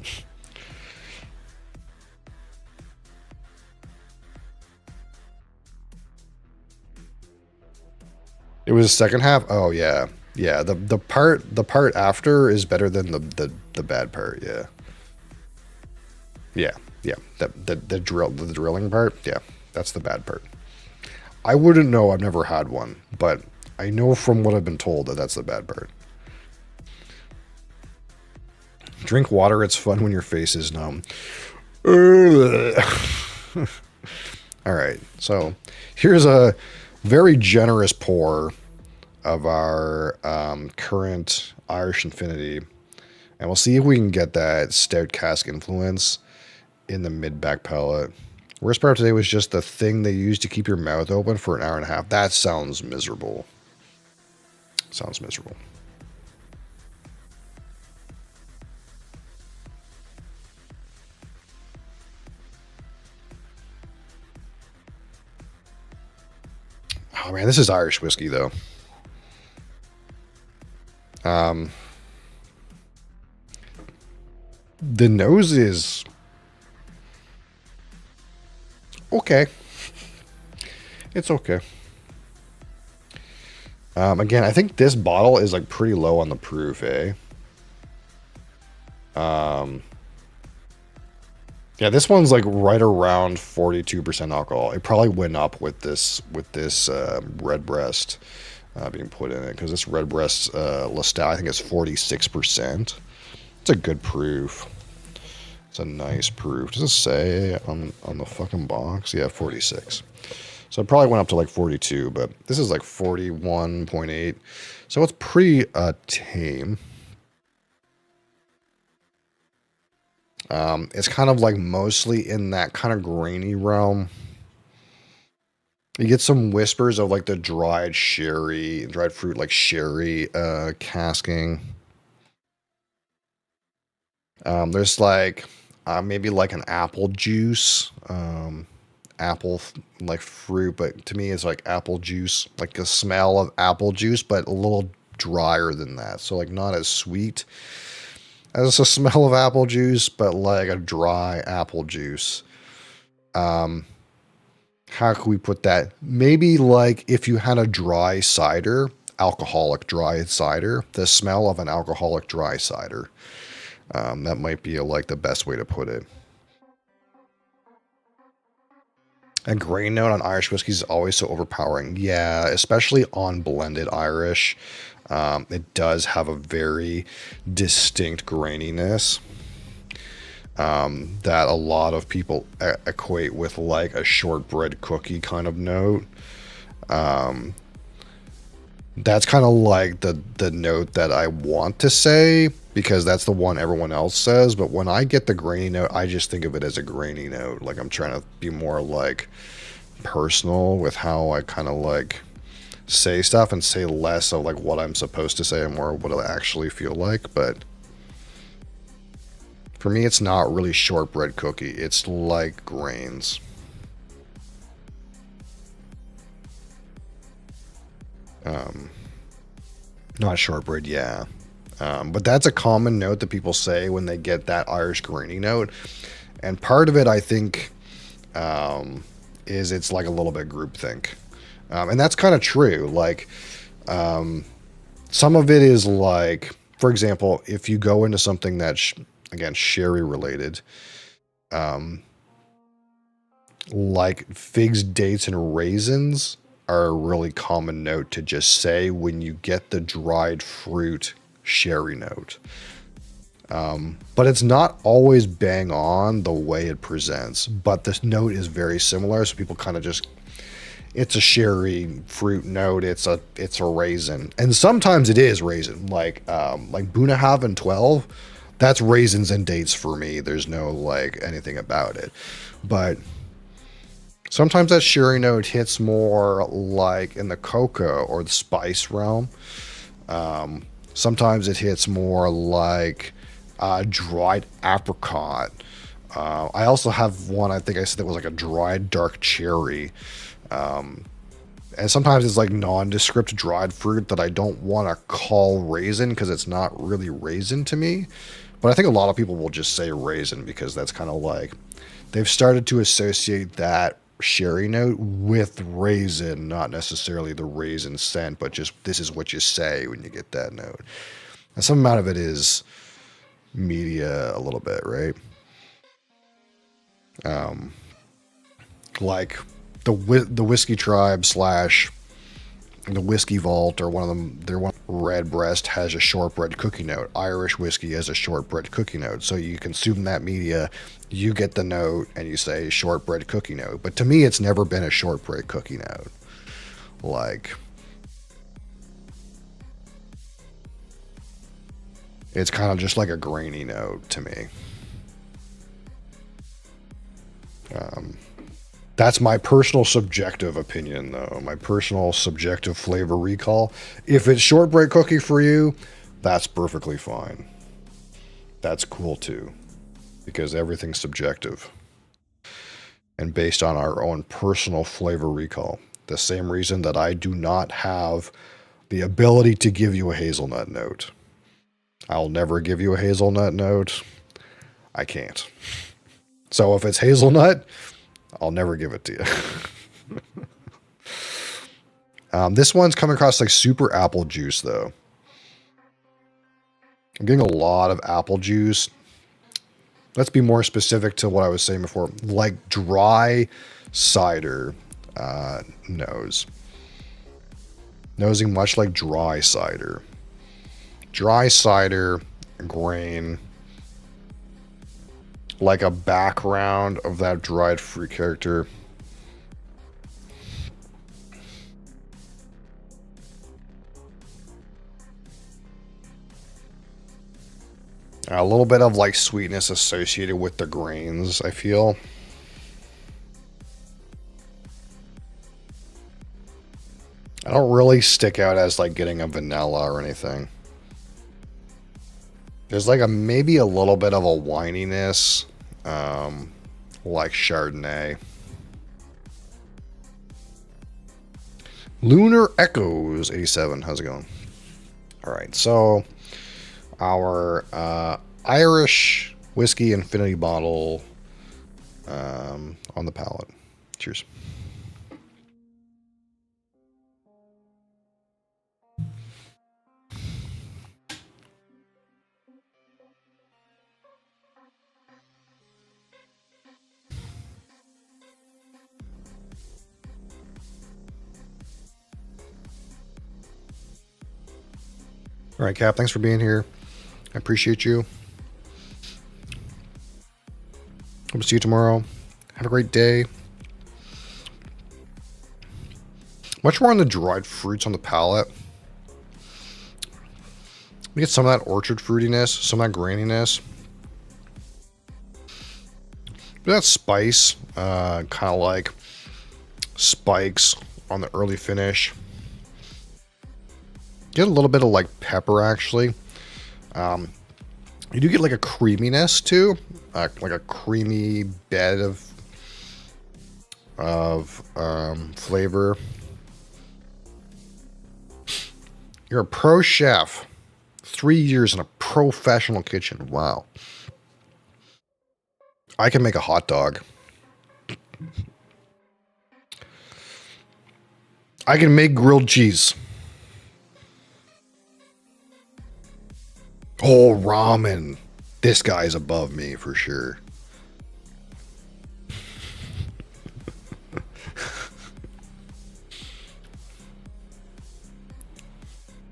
It was the second half. Oh yeah, yeah. The part after is better than the bad part. Yeah, yeah. The drilling part. Yeah, that's the bad part. I wouldn't know. I've never had one, but I know from what I've been told that that's the bad part. Drink water. It's fun when your face is numb. All right. So here's a very generous pour of our current Irish Infinity. And we'll see if we can get that stout cask influence in the mid-back palate. Worst part today was just the thing they used to keep your mouth open for an hour and a half. That sounds miserable. Sounds miserable. Oh man, this is Irish whiskey though. The nose is okay. It's okay. Again, I think this bottle is like pretty low on the proof, eh? Yeah, this one's like right around 42% alcohol. It probably went up with this Redbreast being put in it, because this Redbreast Lestat, I think it's 46%. It's a good proof. It's a nice proof. Does it say on the fucking box? Yeah, 46. So it probably went up to like 42, but this is like 41.8. So it's pretty tame. It's kind of like mostly in that kind of grainy realm. You get some whispers of like the dried fruit, like sherry casking. There's like maybe like an apple juice, apple like fruit, but to me it's like apple juice, like a smell of apple juice, but a little drier than that. So like not as sweet as a smell of apple juice, but like a dry apple juice. How could we put that? Maybe like if you had a dry cider, alcoholic dry cider, the smell of an alcoholic dry cider. That might be like the best way to put it. A grain note on Irish whiskey is always so overpowering. Yeah, especially on blended Irish. It does have a very distinct graininess that a lot of people equate with like a shortbread cookie kind of note. That's kind of like the note that I want to say, because that's the one everyone else says. But when I get the grainy note, I just think of it as a grainy note. Like I'm trying to be more like personal with how I kind of like say stuff, and say less of like what I'm supposed to say and more what I actually feel like. But for me, it's not really shortbread cookie. It's like grains. Not shortbread, yeah. But that's a common note that people say when they get that Irish grainy note. And part of it, I think, is it's like a little bit groupthink. And that's kind of true. Like, some of it is like, for example, if you go into something that's, again, sherry related, like figs, dates, and raisins are a really common note to just say when you get the dried fruit sherry note. But it's not always bang on the way it presents, but this note is very similar. So people kind of just, it's a sherry fruit note. It's a raisin. And sometimes it is raisin, like Bunnahabhain 12. that's raisins and dates for me. There's no like anything about it. But sometimes that sherry note hits more like in the cocoa or the spice realm. Sometimes it hits more like dried apricot. I also have one, I think I said that was like a dried dark cherry. And sometimes it's like nondescript dried fruit that I don't want to call raisin because it's not really raisin to me. But I think a lot of people will just say raisin because that's kind of like they've started to associate that sherry note with raisin, not necessarily the raisin scent, but just this is what you say when you get that note. And some amount of it is media a little bit, right? Like the Whiskey Tribe / the Whiskey Vault, or one of them, their one Redbreast has a shortbread cookie note. Irish whiskey has a shortbread cookie note. So you consume that media, you get the note, and you say shortbread cookie note. But to me, it's never been a shortbread cookie note. Like, it's kind of just like a grainy note to me. That's my personal subjective opinion, though. My personal subjective flavor recall. If it's shortbread cookie for you, that's perfectly fine. That's cool, too. Because everything's subjective. And based on our own personal flavor recall. The same reason that I do not have the ability to give you a hazelnut note. I'll never give you a hazelnut note. I can't. So if it's hazelnut, I'll never give it to you. This one's coming across like super apple juice, though. I'm getting a lot of apple juice. Let's be more specific to what I was saying before. Like dry cider nose. Nosing much like dry cider. Dry cider, grain. Like a background of that dried fruit character. A little bit of like sweetness associated with the grains, I feel. I don't really stick out as like getting a vanilla or anything. There's like maybe a little bit of a wininess, like Chardonnay. Lunar Echoes 87. How's it going? All right, so our Irish whiskey infinity bottle on the palate. Cheers. All right, Cap, thanks for being here. I appreciate you. Hope to see you tomorrow. Have a great day. Much more on the dried fruits on the palate. We get some of that orchard fruitiness, some of that graininess. That spice, kind of like spikes on the early finish. Get a little bit of like pepper, actually. You do get like a creaminess too, like a creamy bed of flavor. You're a pro chef. 3 years in a professional kitchen. Wow. I can make a hot dog. I can make grilled cheese. Oh, ramen. This guy's above me for sure.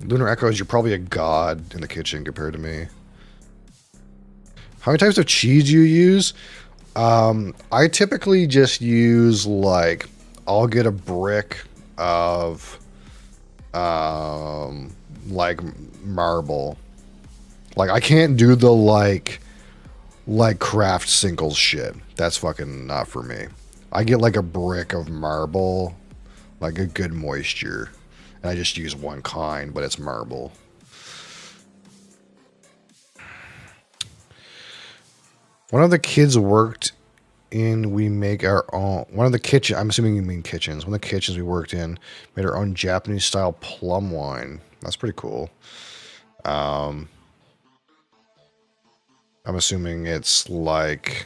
Lunar Echoes, you're probably a god in the kitchen compared to me. How many types of cheese do you use? I typically just use like, I'll get a brick of like marble. Like, I can't do the, like craft singles shit. That's fucking not for me. I get, like, a brick of marble, like a good moisture. And I just use one kind, but it's marble. One of the kids worked in, we make our own, one of the kitchen, I'm assuming you mean kitchens. One of the kitchens we worked in made our own Japanese style plum wine. That's pretty cool. I'm assuming it's like,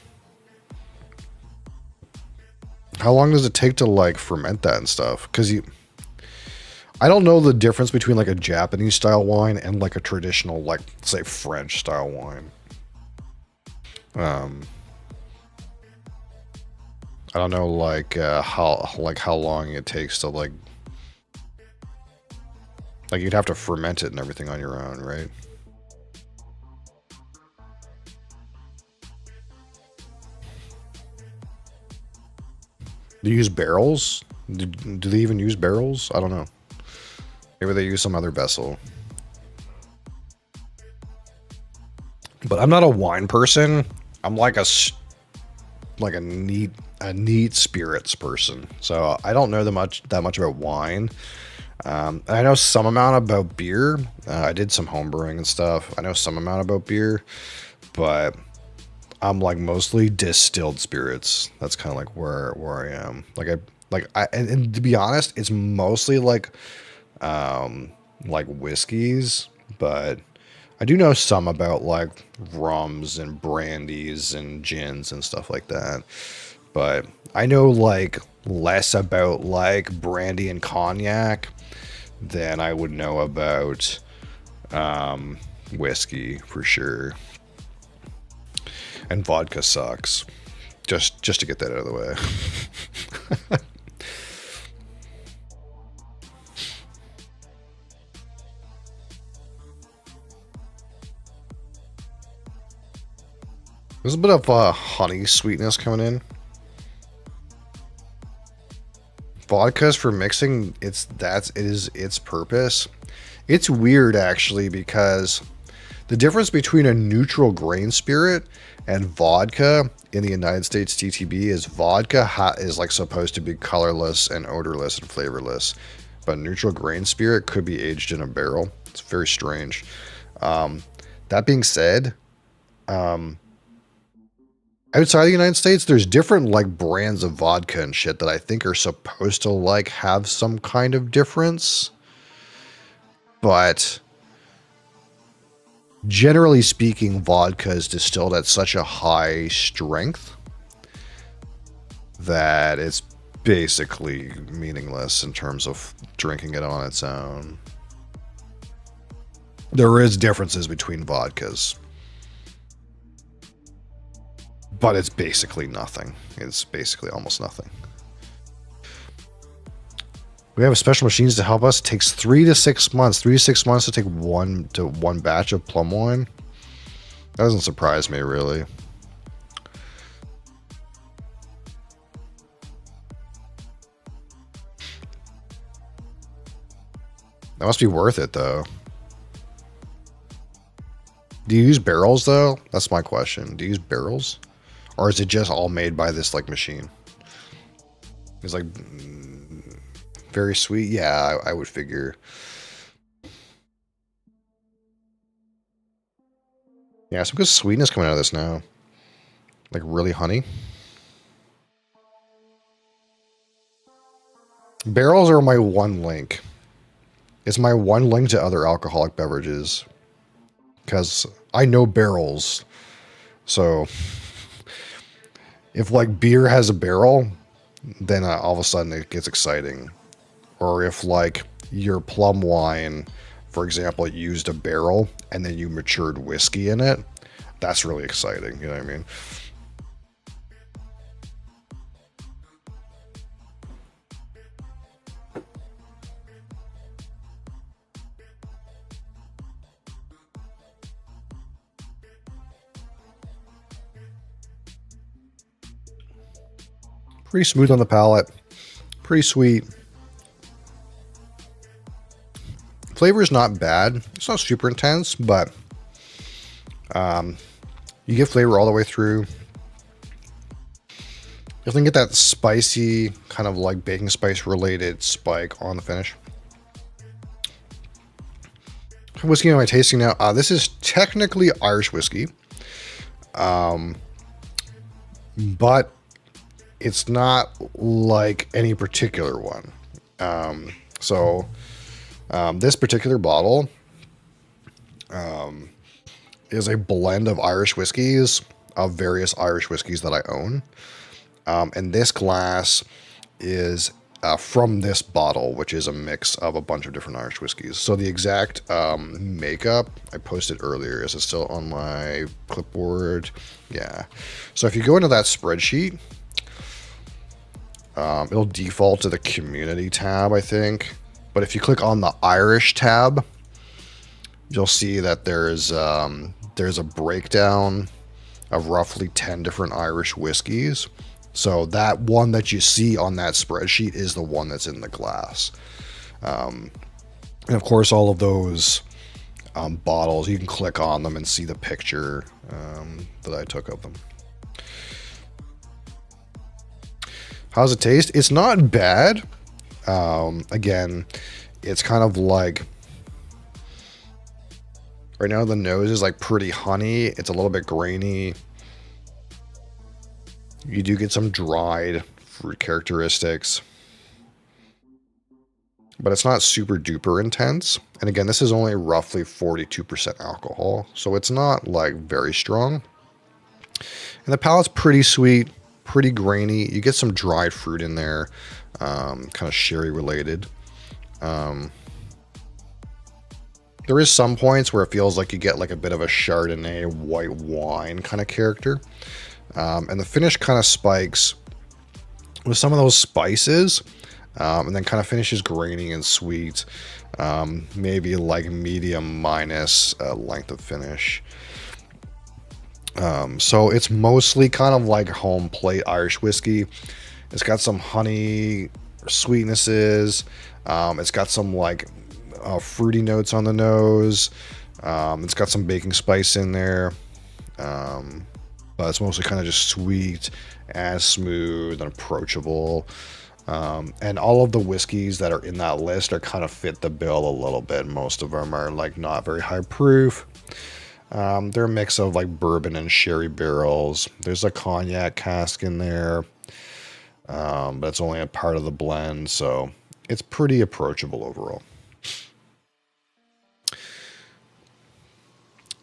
how long does it take to like ferment that and stuff? Because I don't know the difference between like a Japanese style wine and like a traditional, like, say, French style wine. I don't know, like, how long it takes to like you'd have to ferment it and everything on your own, right? Do you use barrels? Do they even use barrels? I don't know. Maybe they use some other vessel. But I'm not a wine person. I'm like a neat spirits person. So I don't know that much about wine. I know some amount about beer. I did some home brewing and stuff. I know some amount about beer, but I'm like mostly distilled spirits. That's kind of like where I am. And to be honest, it's mostly like whiskeys, but I do know some about like rums and brandies and gins and stuff like that. But I know like less about like brandy and cognac than I would know about whiskey for sure. And vodka sucks. Just to get that out of the way. There's a bit of honey sweetness coming in. Vodkas for mixing, it is its purpose. It's weird actually, because the difference between a neutral grain spirit and vodka in the United States TTB is vodka is like supposed to be colorless and odorless and flavorless, but neutral grain spirit could be aged in a barrel. It's very strange. That being said, outside the United States, there's different like brands of vodka and shit that I think are supposed to like have some kind of difference. But generally speaking, vodka is distilled at such a high strength that it's basically meaningless in terms of drinking it on its own. There is differences between vodkas, but it's basically nothing. It's basically almost nothing. We have special machines to help us. It takes 3 to 6 months. 3 to 6 months to take one batch of plum wine. That doesn't surprise me, really. That must be worth it, though. Do you use barrels, though? That's my question. Do you use barrels? Or is it just all made by this, like, machine? It's like very sweet. Yeah, I would figure. Yeah, some good sweetness coming out of this now. Like really honey. Barrels are my one link. It's my one link to other alcoholic beverages. Because I know barrels. So if like beer has a barrel, then all of a sudden it gets exciting. Or if like your plum wine, for example, used a barrel and then you matured whiskey in it, that's really exciting. You know what I mean? Pretty smooth on the palate. Pretty sweet. Flavor is not bad. It's not super intense, but You get flavor all the way through. You can get that spicy, kind of like baking spice related spike on the finish. What whiskey am I tasting now? This is technically Irish whiskey. But it's not like any particular one. This particular bottle is a blend of Irish whiskeys, of various Irish whiskeys that I own. And this glass is from this bottle, which is a mix of a bunch of different Irish whiskeys. So the exact makeup I posted earlier. Is it still on my clipboard? Yeah. So if you go into that spreadsheet, it'll default to the community tab, I think. But if you click on the Irish tab, you'll see that there's a breakdown of roughly 10 different Irish whiskeys. So that one that you see on that spreadsheet is the one that's in the glass. And of course, all of those bottles, you can click on them and see the picture that I took of them. How's it taste? It's not bad. Again, it's kind of like, right now the nose is like pretty honey. It's a little bit grainy. You do get some dried fruit characteristics, but it's not super duper intense. And again, this is only roughly 42% alcohol, so it's not like very strong. And the palate's pretty sweet, pretty grainy. You get some dried fruit in there, kind of sherry related. There is some points where it feels like you get like a bit of a Chardonnay white wine kind of character. And the finish kind of spikes with some of those spices, and then kind of finishes grainy and sweet, maybe like medium minus length of finish. So it's mostly kind of like home plate Irish whiskey. It's got some honey sweetnesses. It's got some like fruity notes on the nose. It's got some baking spice in there. But it's mostly kind of just sweet and smooth and approachable. And all of the whiskeys that are in that list are kind of fit the bill a little bit. Most of them are like not very high proof. They're a mix of like bourbon and sherry barrels. There's a cognac cask in there. But it's only a part of the blend, so it's pretty approachable overall.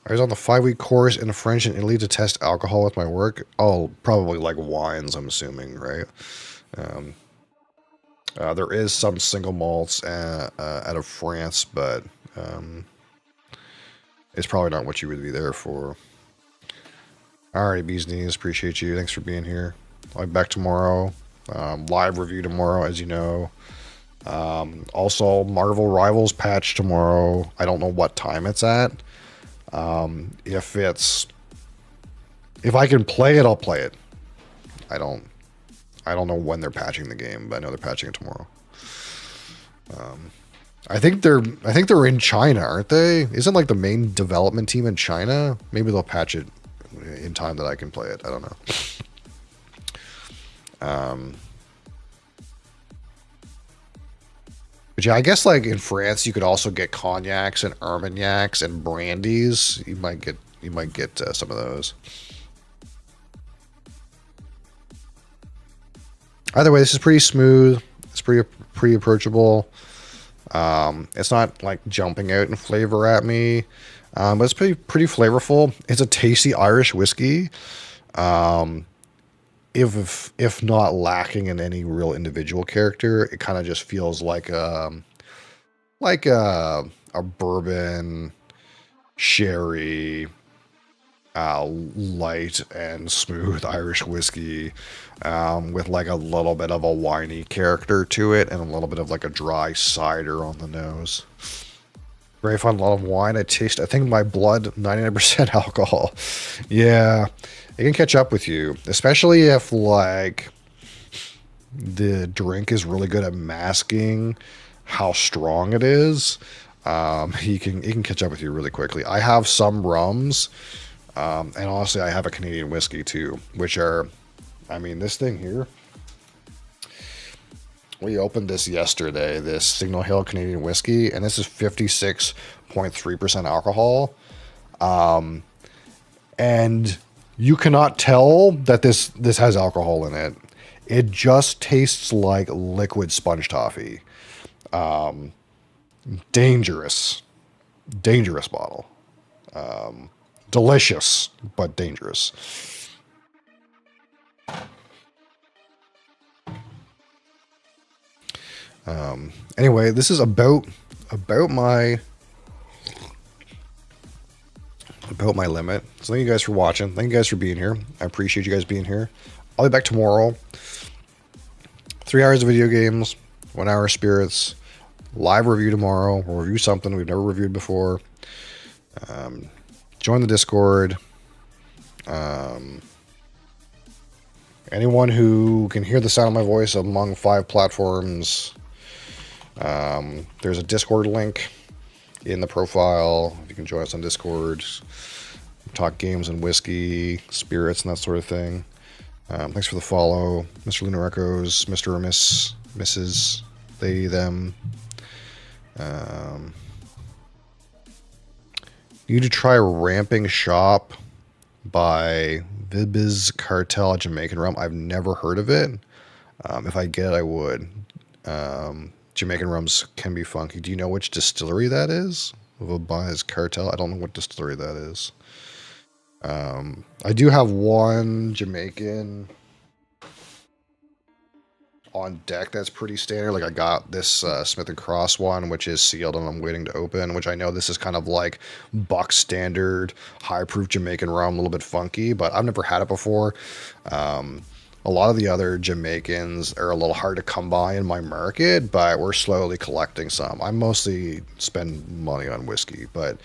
I was on the 5-week course in French and Italy to test alcohol with my work. Oh, probably like wines, I'm assuming, right? There is some single malts out of France, but it's probably not what you would be there for. Alright, Bees Knees, appreciate you. Thanks for being here. I'll be back tomorrow. Live review tomorrow, as you know. Also, Marvel Rivals patch tomorrow. I don't know what time it's at. If I can play it, I'll play it. I don't know when they're patching the game, but I know they're patching it tomorrow. I think they're in China, aren't they? Isn't like the main development team in China? Maybe they'll patch it in time that I can play it. I don't know. But yeah, I guess like in France, you could also get cognacs and armagnacs and brandies. You might get some of those. Either way, this is pretty smooth. It's pretty approachable. It's not like jumping out in flavor at me, but it's pretty flavorful. It's a tasty Irish whiskey. If not lacking in any real individual character, it kind of just feels like a bourbon, sherry, light and smooth Irish whiskey, with like a little bit of a winey character to it and a little bit of like a dry cider on the nose. Very fun, a lot of wine. I think my blood, 99% alcohol. Yeah. It can catch up with you, especially if like the drink is really good at masking how strong it is. It can catch up with you really quickly. I have some rums And honestly, I have a Canadian whiskey too, which are, I mean, this thing here. We opened this yesterday, this Signal Hill Canadian whiskey, and this is 56.3% alcohol. And you cannot tell that this has alcohol in it. It just tastes like liquid sponge toffee. Dangerous bottle. Delicious, but dangerous. Anyway, this is about my limit. So thank you guys for watching. Thank you guys for being here. I appreciate you guys being here. I'll be back tomorrow. 3 hours of video games, 1 hour of spirits, live review tomorrow. We'll review something we've never reviewed before. Join the Discord. Anyone who can hear the sound of my voice among 5 platforms, there's a Discord link in the profile. If you can join us on Discord, talk games and whiskey, spirits, and that sort of thing. Thanks for the follow, Mr. Lunar Echoes, Mr. or Miss, Mrs., they, them. You need to try Ramping Shop by Vibes Cartel Jamaican Rum. I've never heard of it. If I get it, I would. Jamaican rums can be funky. Do you know which distillery that is? Vibes Cartel. I don't know what distillery that is. I do have one Jamaican on deck that's pretty standard. Like I got this Smith & Cross one, which is sealed and I'm waiting to open, which I know this is kind of like Buck standard, high proof Jamaican rum, a little bit funky, but I've never had it before. A lot of the other Jamaicans are a little hard to come by in my market, but we're slowly collecting some. I mostly spend money on whiskey, but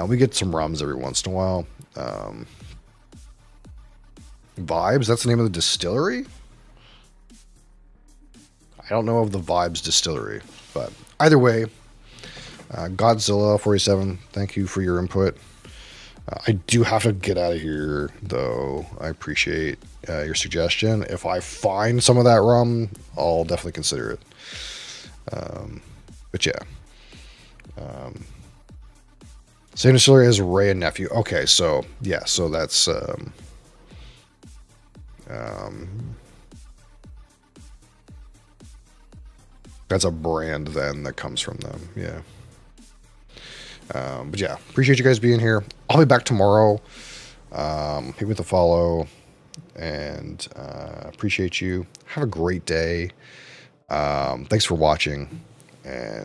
we get some rums every once in a while. Vibes, that's the name of the distillery? I don't know of the Vibes distillery, but either way, Godzilla 47, thank you for your input. I do have to get out of here, though. I appreciate your suggestion. If I find some of that rum, I'll definitely consider it. But yeah. Same distillery as Ray and Nephew. Okay, so yeah, so that's a brand then that comes from them. Yeah. But yeah, appreciate you guys being here. I'll be back tomorrow. Hit me with a follow, and appreciate you. Have a great day. Thanks for watching, and